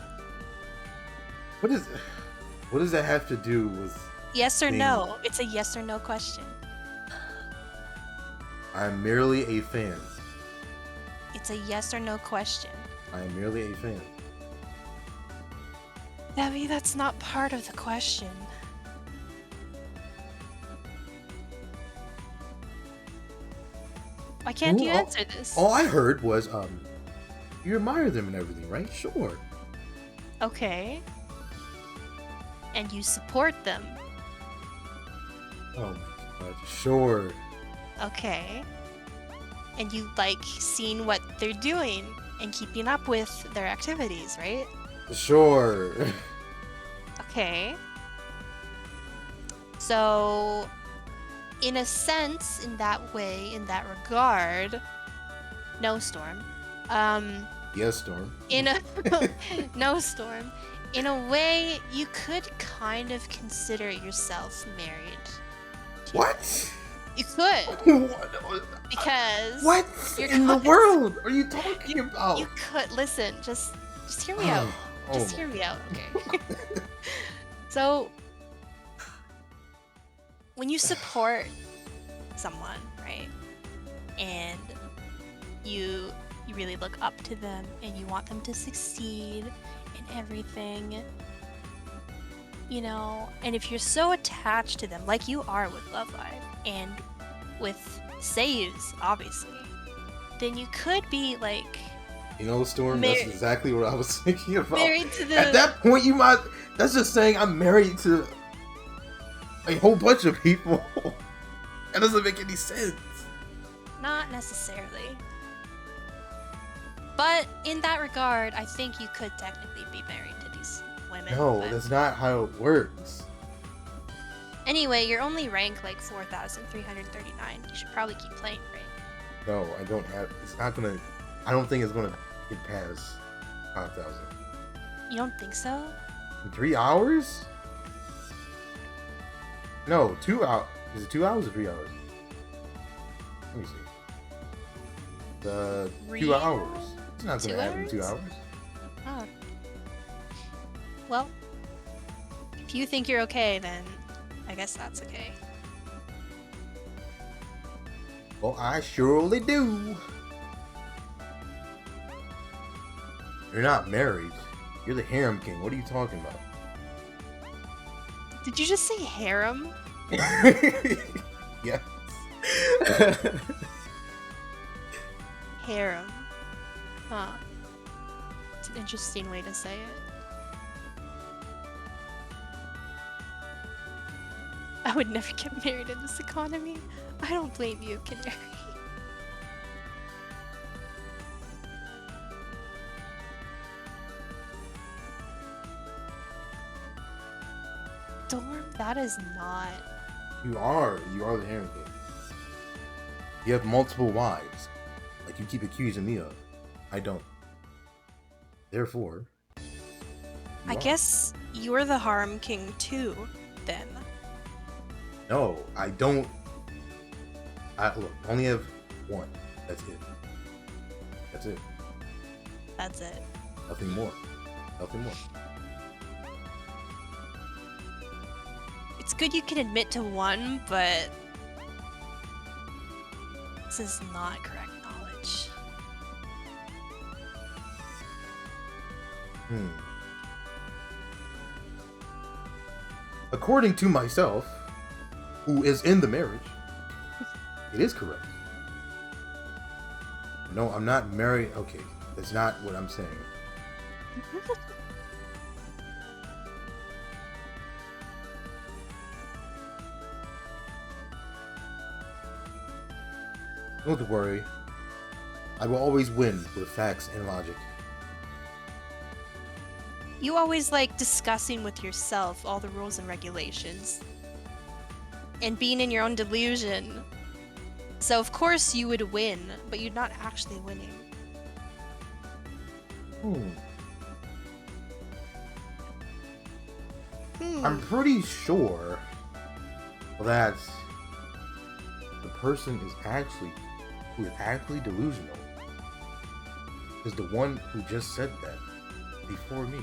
What does that have to do with? Yes or no? It's a yes or no question. I'm merely a fan. It's a yes or no question. I am merely a fan. Debbie, that's not part of the question. Why can't you answer this? All I heard was, you admire them and everything, right? Sure. Okay. And you support them. Oh my god, sure. Okay. And you like seeing what they're doing and keeping up with their activities, right? Sure. Okay. So, in a sense, in that way, in that regard, no, Storm. Yes, Storm. In a no, Storm. In a way, you could kind of consider yourself married. What? You could. What? Because what in the world are you talking about? You could listen. Just hear me out. Just hear me out, okay? So, when you support someone, right, and you really look up to them and you want them to succeed in everything, you know, and if you're so attached to them, like you are with Love Live and with saves, obviously, then you could be like, you know, Storm, that's exactly what I was thinking about. Married to the... At that point, you might... That's just saying I'm married to a whole bunch of people. That doesn't make any sense. Not necessarily. But in that regard, I think you could technically be married to these women. No, but... that's not how it works. Anyway, you're only rank like 4,339. You should probably keep playing, right? No, I don't have... It's not gonna... I don't think it's gonna get past 5,000. You don't think so? In 3 hours? No, 2 hours. Is it 2 hours or 3 hours? Let me see. 2 hours. It's not gonna happen in 2 hours. Oh. Well, if you think you're okay, then I guess that's okay. Well, I surely do. You're not married. You're the harem king. What are you talking about? Did you just say harem? Yes. Harem. Huh. It's an interesting way to say it. I would never get married in this economy. I don't blame you, Canary. Storm, that is not You are the Harem King. You have multiple wives, like you keep accusing me of. I don't. Therefore, I guess you're the harem king too, then. No, I don't. Look, I only have one. That's it. That's it. That's it. Nothing more. Nothing more. It's good you can admit to one, but this is not correct knowledge. According to myself, who is in the marriage, it is correct. No, I'm not married. Okay, that's not what I'm saying. Don't worry. I will always win with facts and logic. You always like discussing with yourself all the rules and regulations. And being in your own delusion. So of course you would win, but you're not actually winning. I'm pretty sure that the person who is actually delusional is the one who just said that before me.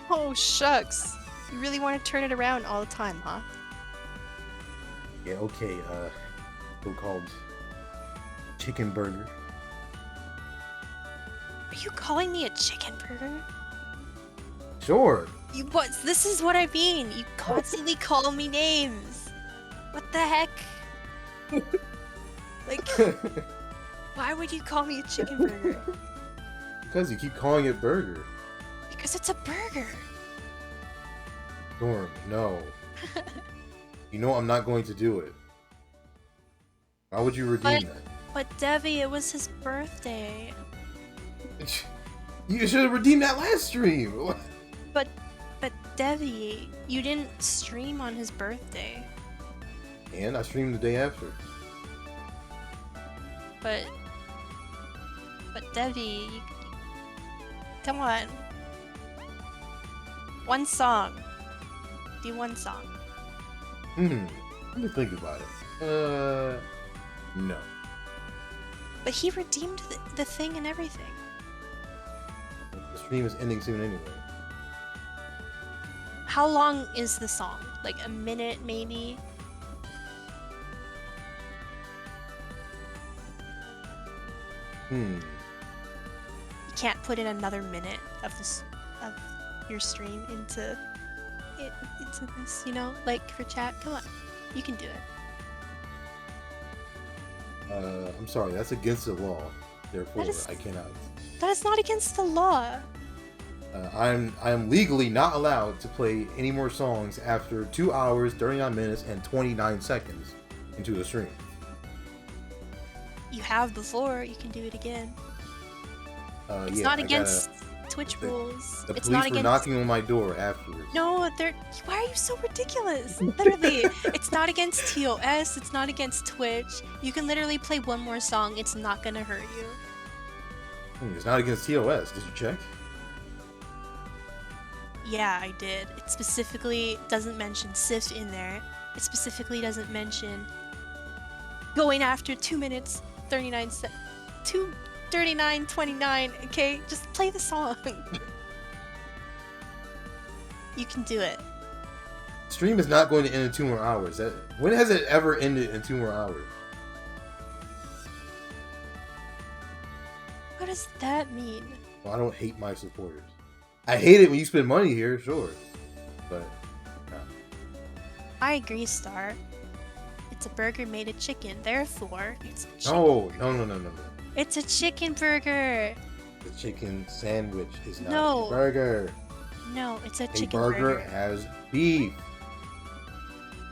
Oh shucks. You really want to turn it around all the time, huh? Yeah, okay, so-called chicken burger. Are you calling me a chicken burger? Sure. This is what I mean. You constantly call me names. What the heck? Like, why would you call me a chicken burger? Because you keep calling it burger. Because it's a burger. Storm, no. You know I'm not going to do it. Why would you redeem that? But Devi, it was his birthday. You should have redeemed that last stream. But Devi, you didn't stream on his birthday. And I streamed the day after. But Devi, come on. One song. Do one song. Let me think about it. No. But he redeemed the thing and everything. The stream is ending soon anyway. How long is the song? Like a minute, maybe? You can't put in another minute of your stream into this, you know? Like for chat? Come on. You can do it. I'm sorry, that's against the law. Therefore, I cannot. That is not against the law. I'm legally not allowed to play any more songs after 2 hours, 39 minutes, and 29 seconds into the stream. You have before. You can do it again. It's yeah, not against Twitch rules. The it's police not were against... knocking on my door afterwards. No, why are you so ridiculous? Literally, it's not against TOS. It's not against Twitch. You can literally play one more song. It's not gonna hurt you. It's not against TOS. Did you check? Yeah, I did. It specifically doesn't mention SIF in there. It specifically doesn't mention going after 2 minutes 39 seconds. 2:39:29. Okay, just play the song. You can do it. Stream is not going to end in 2 more hours. When has it ever ended in 2 more hours? What does that mean? Well, I don't hate my supporters. I hate it when you spend money here, sure. But, no. I agree, Star. It's a burger made of chicken, therefore, it's a chicken. No. It's a chicken burger. The chicken sandwich is not No. a burger. No, it's a A chicken burger has beef.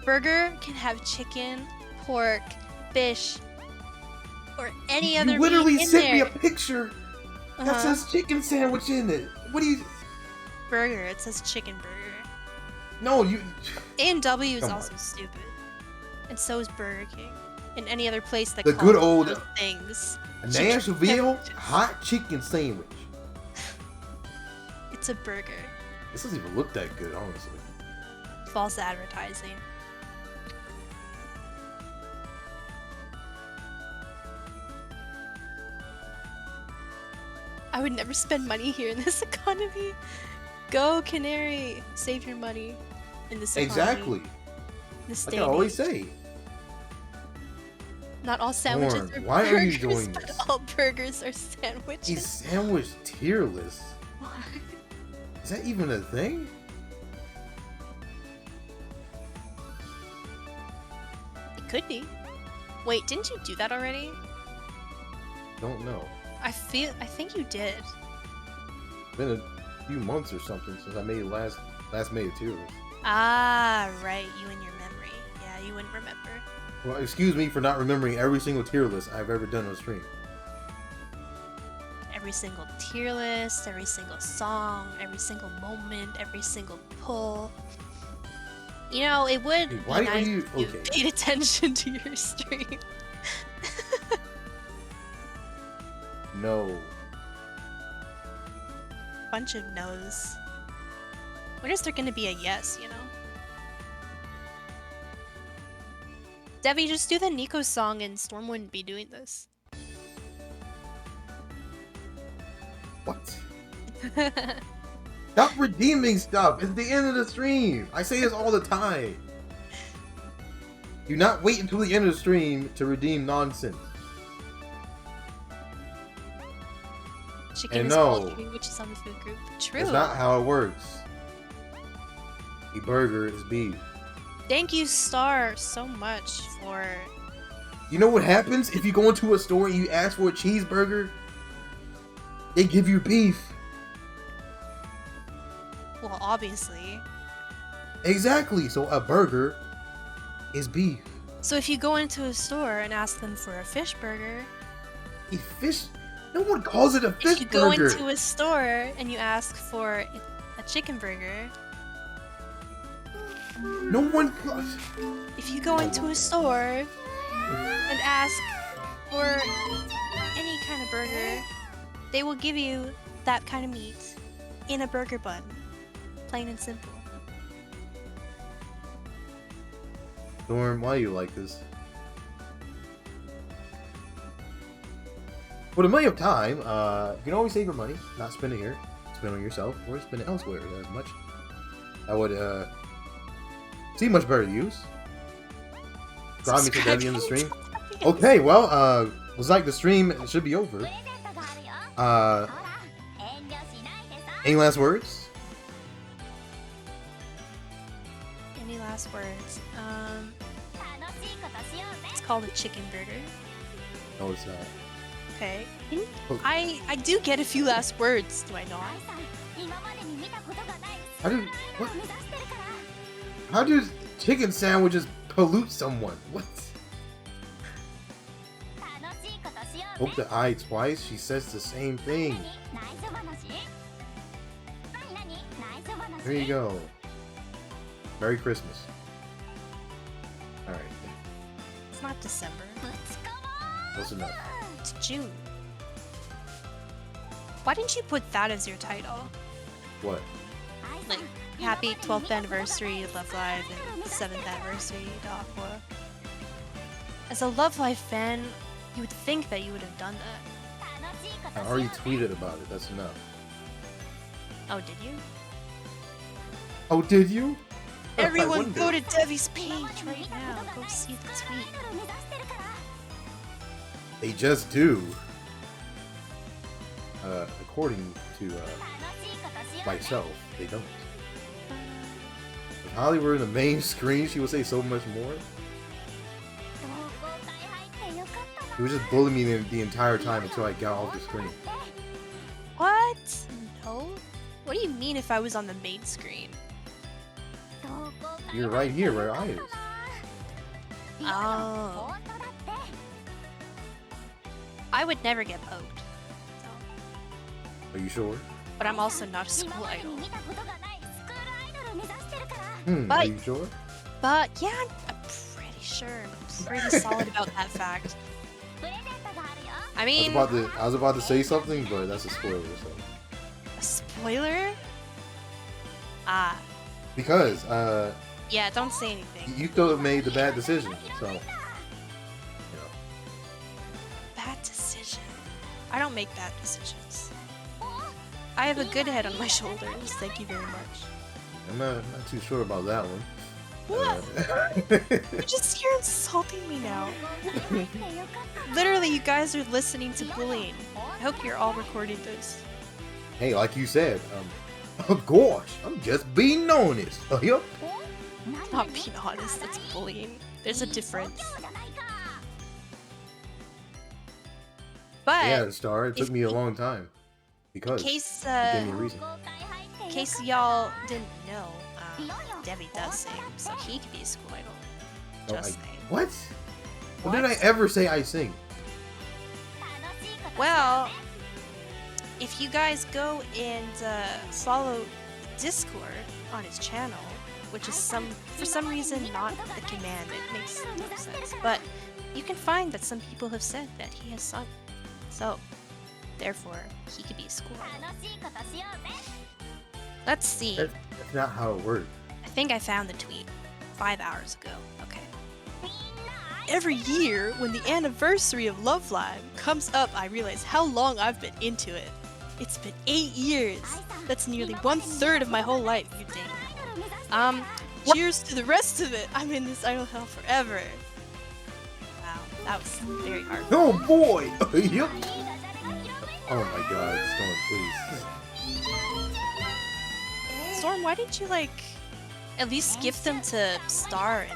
Burger can have chicken, pork, fish, or any other You literally meat in sent there. me a picture that says chicken sandwich in it. What do you... Burger, it says chicken burger. No, you... A&W is Come also on. stupid. And so is Burger King. And any other place that The calls good old those things. Nashville sandwiches. hot chicken sandwich. It's a burger. This doesn't even look that good, honestly. False advertising. I would never spend money here in this economy. Go Canary, save your money in this economy. Exactly. This Like I always say. Not all sandwiches Lauren, are why burgers, are you doing but this? all burgers are sandwiches. A sandwich tier list. What? Is that even a thing? It could be. Wait, didn't you do that already? Don't know. I think you did. It's been a few months or something since I made last made a tier list. Ah, right. You and your memory. Yeah, you wouldn't remember. Well, excuse me for not remembering every single tier list I've ever done on stream. Every single tier list, every single song, every single moment, every single pull. You know, it would Hey, be why are nice you- if you okay. paid attention to your stream. No. Bunch of no's. When is there gonna be a yes, you know? Devi, just do the Nico song and Storm wouldn't be doing this. What? Stop redeeming stuff. It's the end of the stream. I say this all the time. Do not wait until the end of the stream to redeem nonsense. Chicken And is no. poultry, which is on the food group. True. That's not how it works. A burger is beef. Thank you, Star, so much for... You know what happens if you go into a store and you ask for a cheeseburger? They give you beef. Well, obviously. Exactly. So a burger is beef. So if you go into a store and ask them for a fish burger... A fish? No one calls it a fish If you go burger. into a store and you ask for a chicken burger... No one. If you go into a store and ask for any kind of burger, they will give you that kind of meat in a burger bun. Plain and simple. Storm, why do you like this? For the millionth time, you can always save your money, not spend it here, spend it on yourself, or spend it elsewhere as much. That would seem much better to use. Drive me to the end of the stream. Okay, well, looks like the stream should be over. Any last words? Any last words? It's called a chicken burger. No, it's not. Okay. Oh. I do get a few last words, do I not? How do chicken sandwiches pollute someone? What? Poke the eye twice, she says the same thing. There you go. Merry Christmas. Alright. It's not December. Close enough. It's June. Why didn't you put that as your title? What? Like, happy 12th anniversary Love Live and 7th anniversary to Aqua. As a Love Live fan, you would think that you would have done that. I already tweeted about it, that's enough. Oh, did you? Oh, did you? I Everyone wonder. go to Devi's page right now. Go see the tweet. They just do. According to myself, they don't. If Holly were in the main screen, she would say so much more. He was just bullying me the entire time until I got off the screen. What? No? What do you mean if I was on the main screen? You're right here where I is. Oh. I would never get poked. So. Are you sure? But I'm also not a school idol. Are But- you sure? But yeah, I'm pretty sure. I'm pretty solid about that fact. I mean, I was about to say something, but that's a spoiler. So. a spoiler? Ah. Because Yeah, don't say anything. you could have made the bad decision. So. Bad decision. I don't make bad decisions. I have a good head on my shoulders. Thank you very much. I'm not too sure about that one. What? You're insulting me now. Literally, you guys are listening to bullying. I hope you're all recording this. Hey, like you said, of course, I'm just being honest. Yup. Not being honest, that's bullying. There's a difference. But Yeah, Star. It took me a long time because in case you gave me a reason. in case y'all didn't know, Debbie does sing, so he could be a school idol. Oh, Just saying. What? When did I ever say I sing? Well, if you guys go and follow Discord on his channel, which is for some reason not the command, it makes no sense. But you can find that some people have said that he has sung. So, therefore, he could be a school idol. Let's see. That's not how it works. I think I found the tweet 5 hours ago. Okay. Every year, when the anniversary of Love Live comes up, I realize how long I've been into it. It's been 8 years. That's nearly 1/3 of my whole life, you dang. Cheers to the rest of it. I'm in this idol hell forever. Wow, that was very hard. Oh boy! Yup. Oh my God, Storm, please. Storm, why didn't you at least give them to Star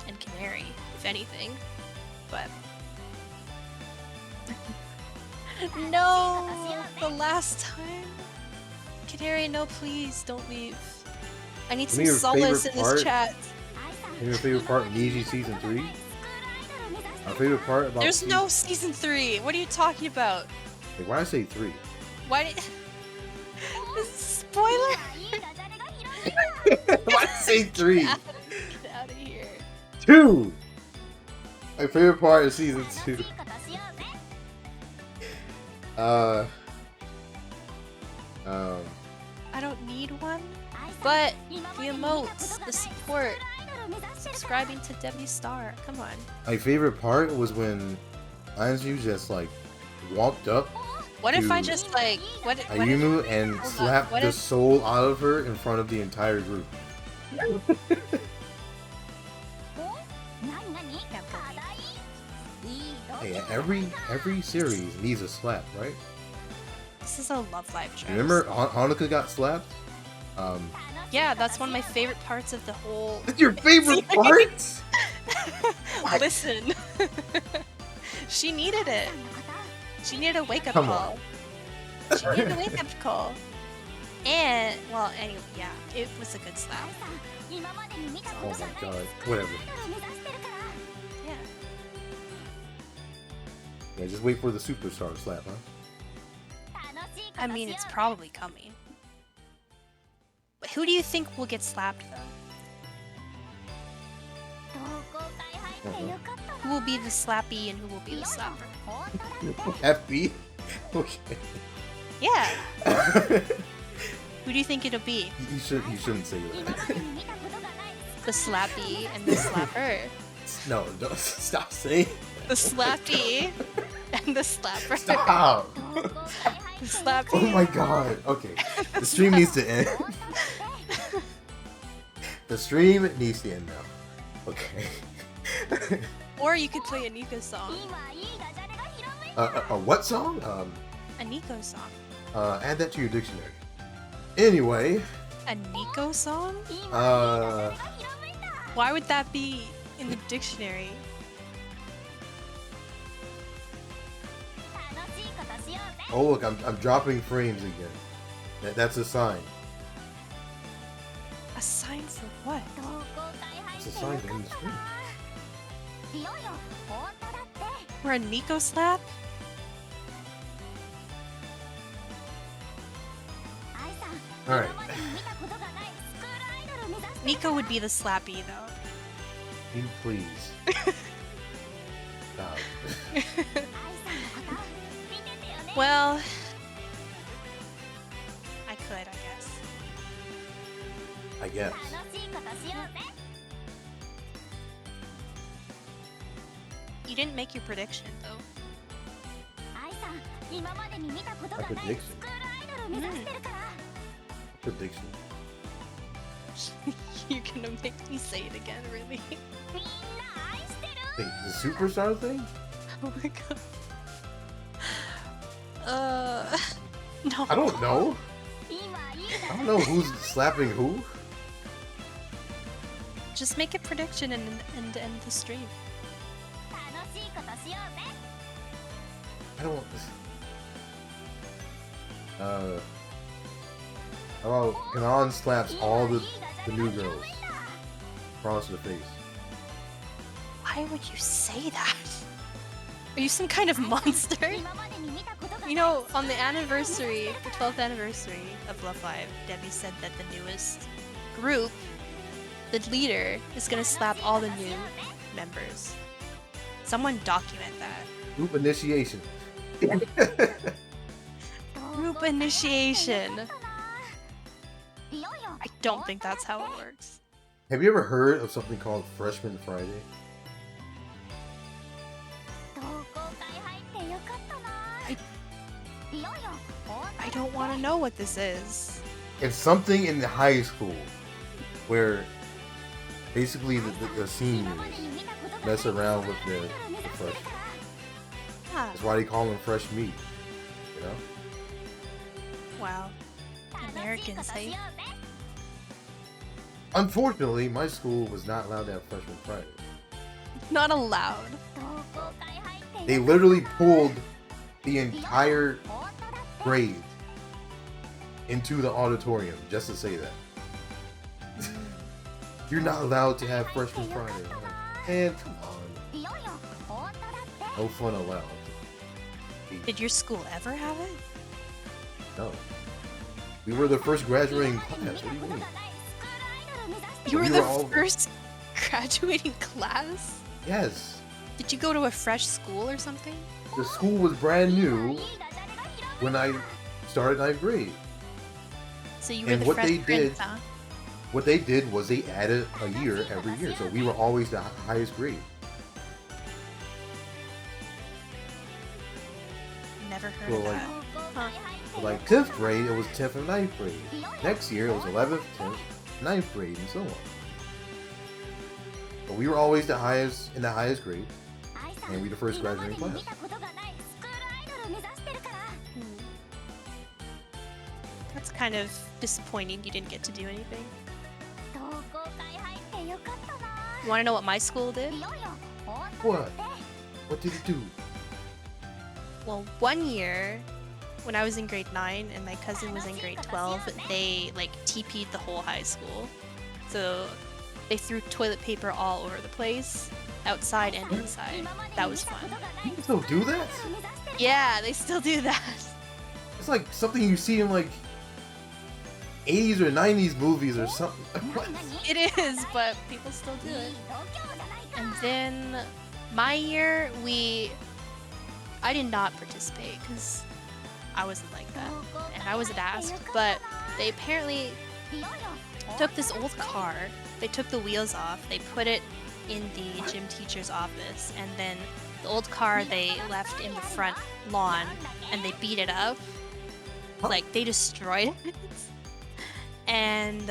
and Canary, if anything? But no, the last time. Canary, no, please don't leave. I need some solace in this chat. Your favorite part in Easy Season 3? My favorite part about There's no Season 3. What are you talking about? Wait, why did I say 3? Why did... This is a spoiler? Why did I say 3? Get out of here. 2! My favorite part is Season 2. I don't need one, but the emotes, the support, subscribing to Debbie Star, come on. My favorite part was when Anju just walked up What if I just what Ayumu and slapped the soul out of her in front of the entire group. Hey, every series needs a slap, right? This is a Love Live show. Remember Hanukkah got slapped? Yeah, that's one of my favorite parts of the whole... Your favorite parts? Listen. She needed it. She needed a wake-up Come call. on. She needed a wake-up call. And, well, anyway, yeah, it was a good slap. Oh my God. Whatever. Yeah. Yeah, just wait for the superstar slap, huh? I mean, it's probably coming. But who do you think will get slapped, though? Who will be the slappy and who will be the slapper? FB? Okay. Yeah. Who do you think it'll be? You shouldn't say that. The slappy and the slapper. No, don't stop saying The slappy and the slapper. Stop! The slappy. Oh my God. Okay. The stream needs to end. The stream needs to end now. Okay. Or you could play a Nico song. A what song? A Nico song. Add that to your dictionary. Anyway. A Nico song? Uh. Why would that be in the dictionary? Oh look, I'm dropping frames again. That's a sign. A sign for what? It's a sign to end the stream. For a Nico slap? Alright. Nico would be the slappy though. Please. Stop. Well, I could, I guess. I guess. You didn't make your prediction, though. My prediction. Prediction. You're gonna make me say it again, really? Wait, the superstar thing? Oh my god. No. I don't know. I don't know who's slapping who. Just make a prediction and end the stream. I don't. How about Kanan slaps all the new girls across the face? Why would you say that? Are you some kind of monster? You know, on the anniversary, the 12th anniversary of Love Live, Debbie said that the newest group, the leader, is gonna slap all the new members. Someone document that. Group initiation. Group initiation. I don't think that's how it works. Have you ever heard of something called Freshman Friday? I don't want to know what this is. It's something in the high school where basically the seniors mess around with the freshmen. Ah, That's why they call them fresh meat. You know? wow. Americans, hey? Unfortunately, my school was not allowed to have Freshman Friday. Not allowed. They literally pulled the entire grade into the auditorium just to say that. You're not allowed to have Freshman Friday. I'm like, man, come on. No fun allowed. Did your school ever have it? No. We were the first graduating class. What do you mean? You were We the were all- first graduating class? Yes. Did you go to a fresh school or something? The school was brand new when I started 9th grade. So you were And the what fresh they prince, did- huh? What they did was they added a year every year, so we were always the highest grade. Never heard Well, of like- that. Huh. So like 10th grade, it was 10th and 9th grade. Next year, it was 11th, 10th, 9th grade, and so on. But we were always the highest in the highest grade, and we the first graduating class. That's kind of disappointing you didn't get to do anything. You want to know what my school did? What? What did it do? Well, one year, when I was in grade 9 and my cousin was in grade 12, they like TP'd the whole high school. So they threw toilet paper all over the place, outside and inside. That was fun. People still do that? Yeah, they still do that. It's like something you see in like 80s or 90s movies or something. What? It is, but people still do it. And then my year, I did not participate because I wasn't like that, and I wasn't asked. But they apparently took this old car. They took the wheels off. They put it in the gym teacher's office, and then the old car they left in the front lawn, and they beat it up. Like they destroyed it. And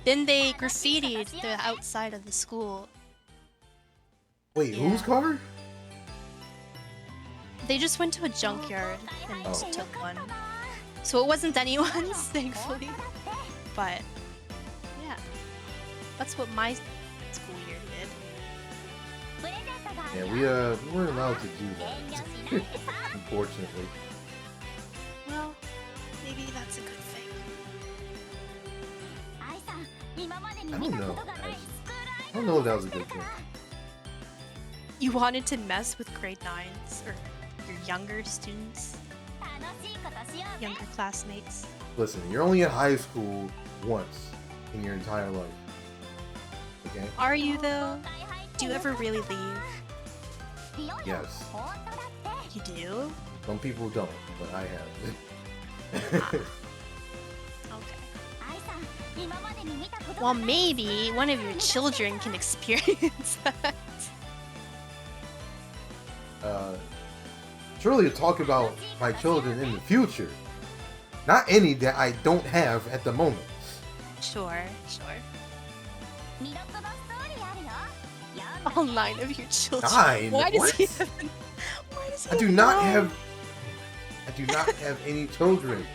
then they graffitied the outside of the school. Wait, Yeah. whose car? They just went to a junkyard and Oh. took one. So it wasn't anyone's, thankfully. But yeah, that's what my school year did. Yeah, we weren't allowed to do that. Unfortunately. Well, maybe that's a good thing. I don't know. Actually. I don't know if that was a good thing. You wanted to mess with grade 9s or your younger students, younger classmates. Listen, you're only in high school once in your entire life. Okay? Are you though? Do you ever really leave? Yes. You do? Some people don't, but I have. Okay. Well, maybe one of your children can experience that. Surely to talk about my children in the future. Not any that I don't have at the moment. Sure. All 9 of your children. 9? Why does What? he have? Why does he I do have not 9? have. I do not have any children.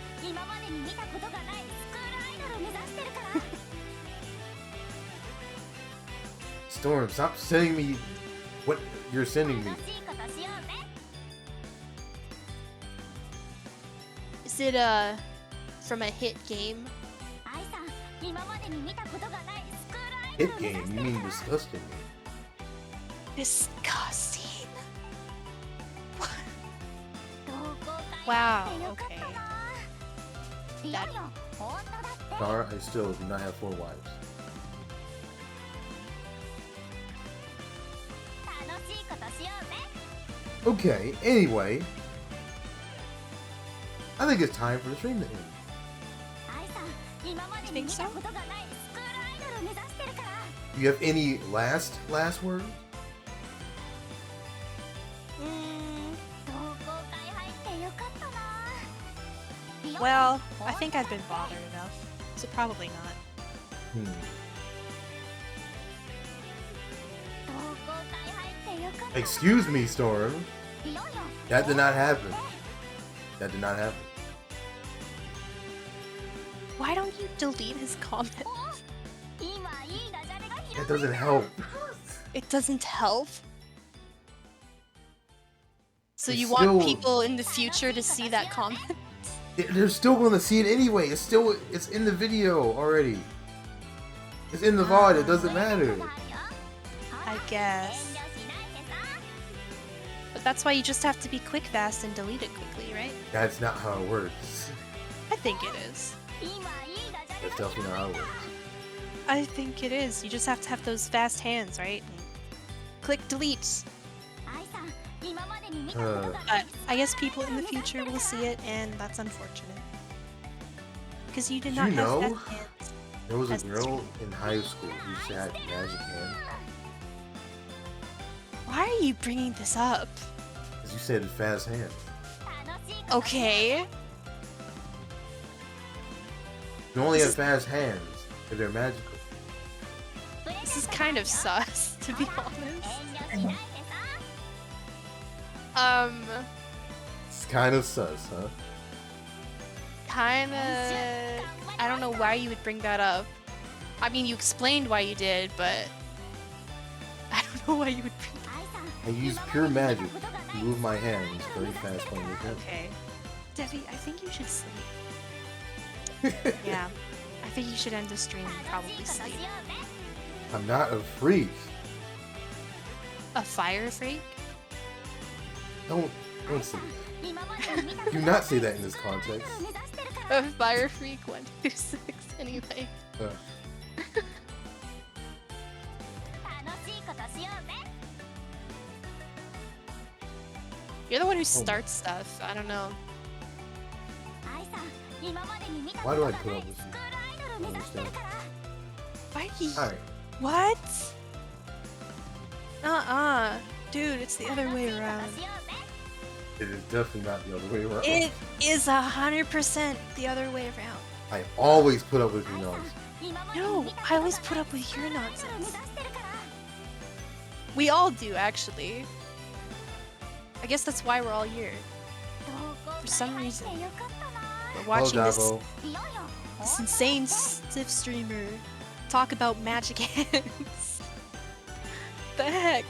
Storm, stop sending me what you're sending me. Is it from a hit game? Hit game? You mean disgusting? Disgusting. Wow. Okay. That, Tara, I still do not have 4 wives. Okay, anyway. I think it's time for the stream to end. you think so? You have any last words? Well, I think I've been bothered enough, so probably not. Excuse me, Storm. That did not happen. That did not happen. Why don't you delete his comment? That doesn't help. It doesn't help? So It's you still- want people in the future to see that comment? They're still going to see it anyway. It's in the video already. It's in the VOD. It doesn't matter. I guess. But that's why you just have to be quick, fast, and delete it quickly, right? That's not how it works. I think it is. That's definitely not how it works. I think it is. You just have to have those fast hands, right? And click delete. But I guess people in the future will see it, and that's unfortunate. Because you did Did not you have know fast hands. there was a That's girl in high school who had magic hands? Why are you bringing this up? As you said, fast hands. Okay. You only have fast hands if they're magical. This is kind of sus, to be honest. It's kind of sus, huh? Kinda... I don't know why you would bring that up. I mean, you explained why you did, but... I don't know why you would bring that I use pure magic to move my hands very fast playing with them. Okay. Debbie, I think you should sleep. Yeah. I think you should end the stream and probably sleep. I'm not a freak. A fire freak? Don't say that. Do not say that in this context. A fire freak 126 anyway. You're the one who starts stuff. I don't know. Why do I put up with you? I don't understand. Why do you... Alright. What? Dude, it's the other way around. It is definitely not the other way around. It is 100% the other way around. I always put up with you nonsense. No, I always put up with your nonsense. We all do, actually. I guess that's why we're all here. For some reason. We're watching this insane SIF streamer talk about magic hands. The heck?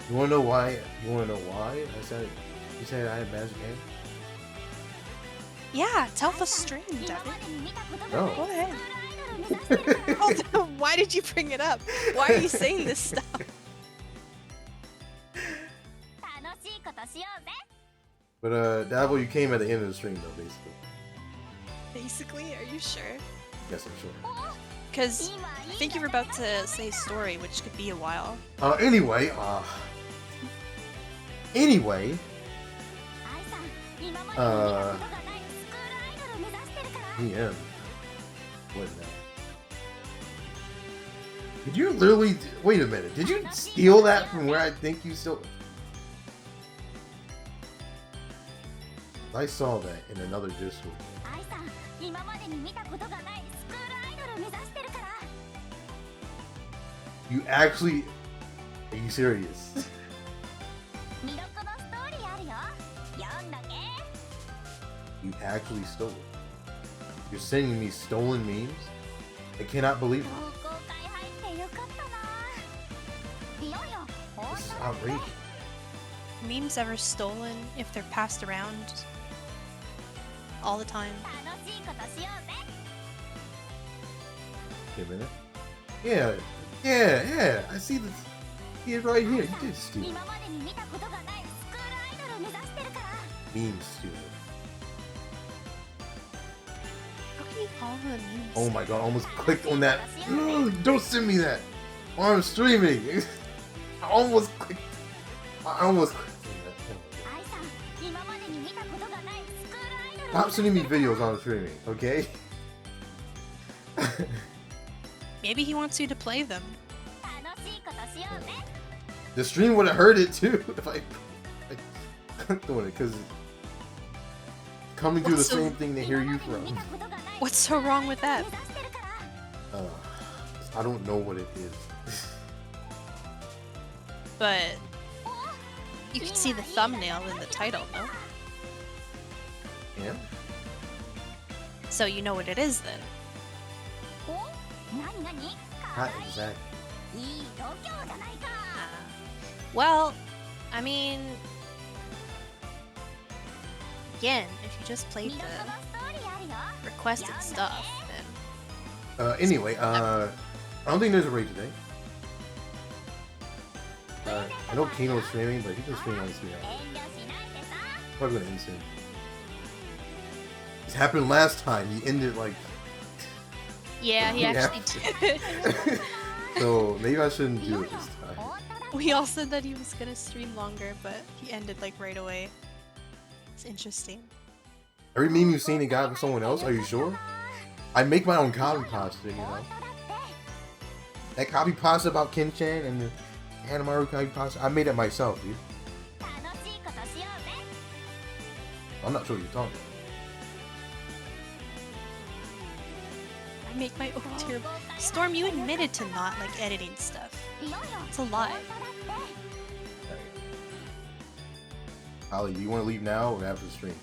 You wanna know why? You wanna know why I said you said I had magic hands? Yeah, tell the stream, Devin. No. Go ahead. Why did you bring it up? Why are you saying this stuff? But Davo, you came at the end of the stream though, basically. Basically, are you sure? Yes, I'm sure. Because I think you were about to say story, which could be a while. Anyway, PM. What now? Did you literally... Wait a minute. Did you steal that from where I think you still... I saw that in another Discord. You actually... Are you serious? You actually stole it. You're sending me stolen memes? I cannot believe it. This is outrageous. Memes ever stolen if they're passed around all the time? Wait a minute. Yeah. I see this. See it right here. You did steal it. Meme stealer. How can you follow the memes? Oh my god, I almost clicked on that. Don't send me that. While I'm streaming. I almost clicked on that. Stop sending me videos on streaming, okay? Maybe he wants you to play them. The stream would have heard it too if I clicked on it, because it's coming through the same thing they hear you from. What's so wrong with that? I don't know what it is. But you can see the thumbnail in the title, no? Yeah? So you know what it is then. Not exactly. Well, I mean, again, if you just played the requested stuff, then... Anyway, I don't think there's a raid today. I know Kano's streaming, but he can stream on his stream. Probably gonna end soon. This happened last time. He ended like... Yeah, he actually did. So maybe I shouldn't do it this time. We all said that he was gonna stream longer, but he ended like right away. It's interesting. Every meme you've seen, it got from someone else. Are you sure? I make my own copy pasta, you know. That copy pasta about Ken-chan and the Hanamaru copy pasta, I made it myself, dude. I'm not sure what you're talking about. I make my own tier. Storm, you admitted to not like editing stuff. It's a lie. Holly, do you want to leave now or after the stream?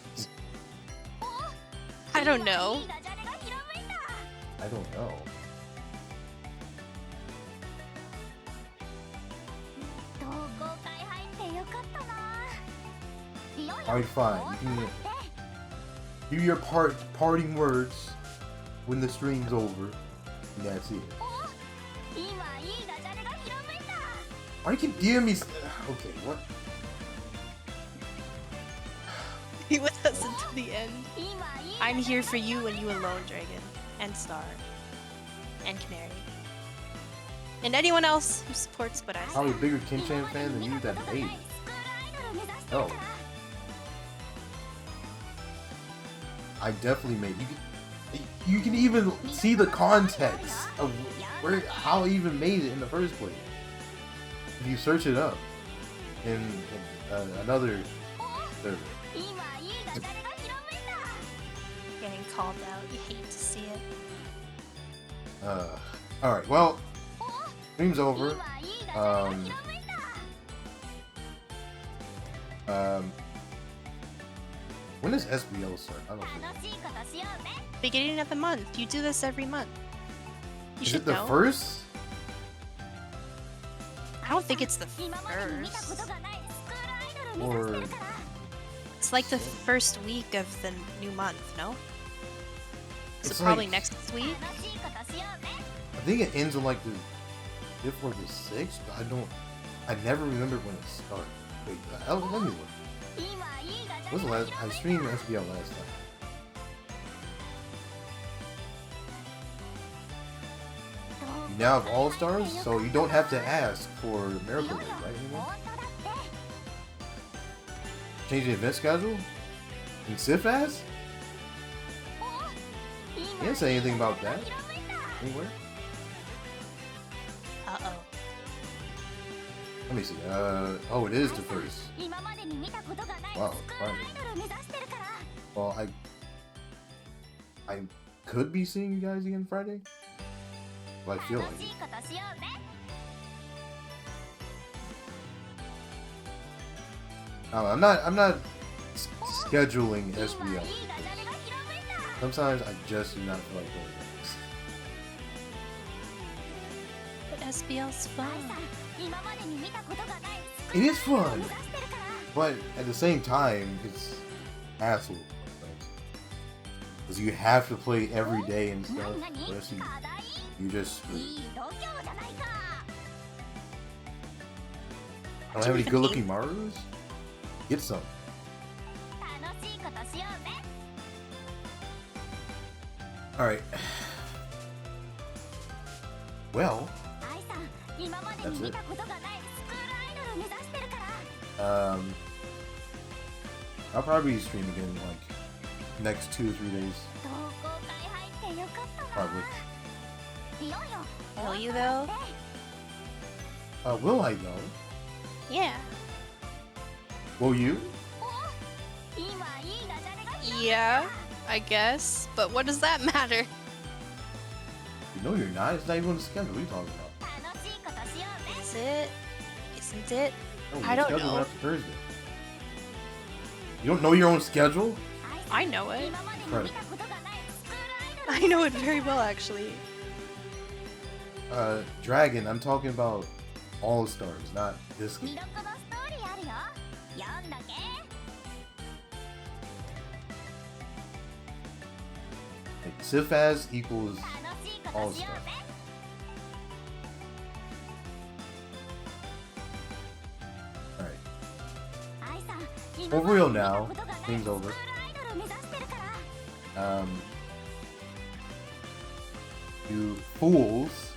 I don't know. I don't know. Alright, fine. You can do your parting words when the stream's over, and that's it. Why do you keep giving me? Okay, what? Be with us until the end. I'm here for you and you alone, Dragon. And Star. And Canary. And anyone else who supports what I say. I'm a bigger Ken-chan fan than you that age. Oh. I definitely made you can even see the context of how I even made it in the first place. If you search it up in another server. Getting called out. You hate to see it. Alright, well, stream's over. When does SBL start? I don't know. Beginning of the month. You do this every month. You Is should it the know. first? I don't think it's the first. Or It's like the first week of the new month, no? So It's probably like- next week? I think it ends on like the 5th or the 6th, but I never remember when it started. Wait, let me look. What's the last? I streamed SBL last time. now have All Stars, so you don't have to ask for Miracle League, right? Anymore? Change the event schedule? And SIF has? He didn't say anything about that. Anywhere? Uh-oh. Let me see. Oh, it is the first. Wow, Friday. Well, I could be seeing you guys again Friday. Well, I feel like it. I'm not scheduling SBL. Sometimes I just do not feel like going But SBL's fun. It is fun, but at the same time, it's hassle. Because you have to play every day and stuff. Unless you just screwed. I don't have any good-looking Marus? Get some. Alright. Well, that's it. I'll probably stream again like next 2 or 3 days. Probably. Will you though? Will I though? Yeah. Will you? Yeah, I guess. But what does that matter? You know you're not. It's not even on the schedule. What are you talking about? Is it? Isn't it? No, I your don't schedule know. went up to Thursday. You don't know your own schedule? I know it. Right. I know it very well, actually. Dragon, I'm talking about All Stars, not this game. Like, SIF as equals All Stars. Alright. For real now, thing's over. You fools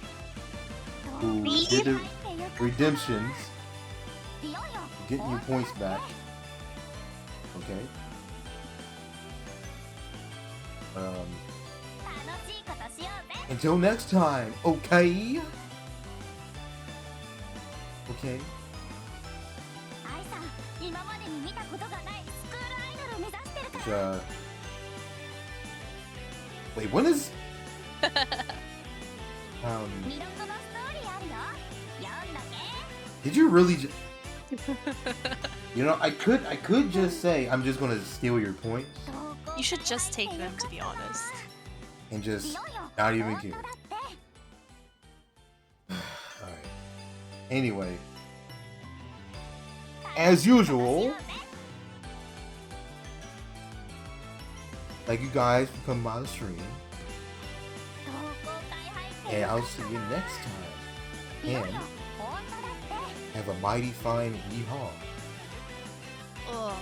who did the redemptions, getting your points back. Okay. Until next time, okay? Okay. Which, wait, when is... Did you really just... You know, I could just say, I'm just gonna steal your points. You should just take them, to be honest. And just not even care. Alright. Anyway. As usual, thank you guys for coming by the stream. And I'll see you next time. And have a mighty fine yeehaw. Ugh.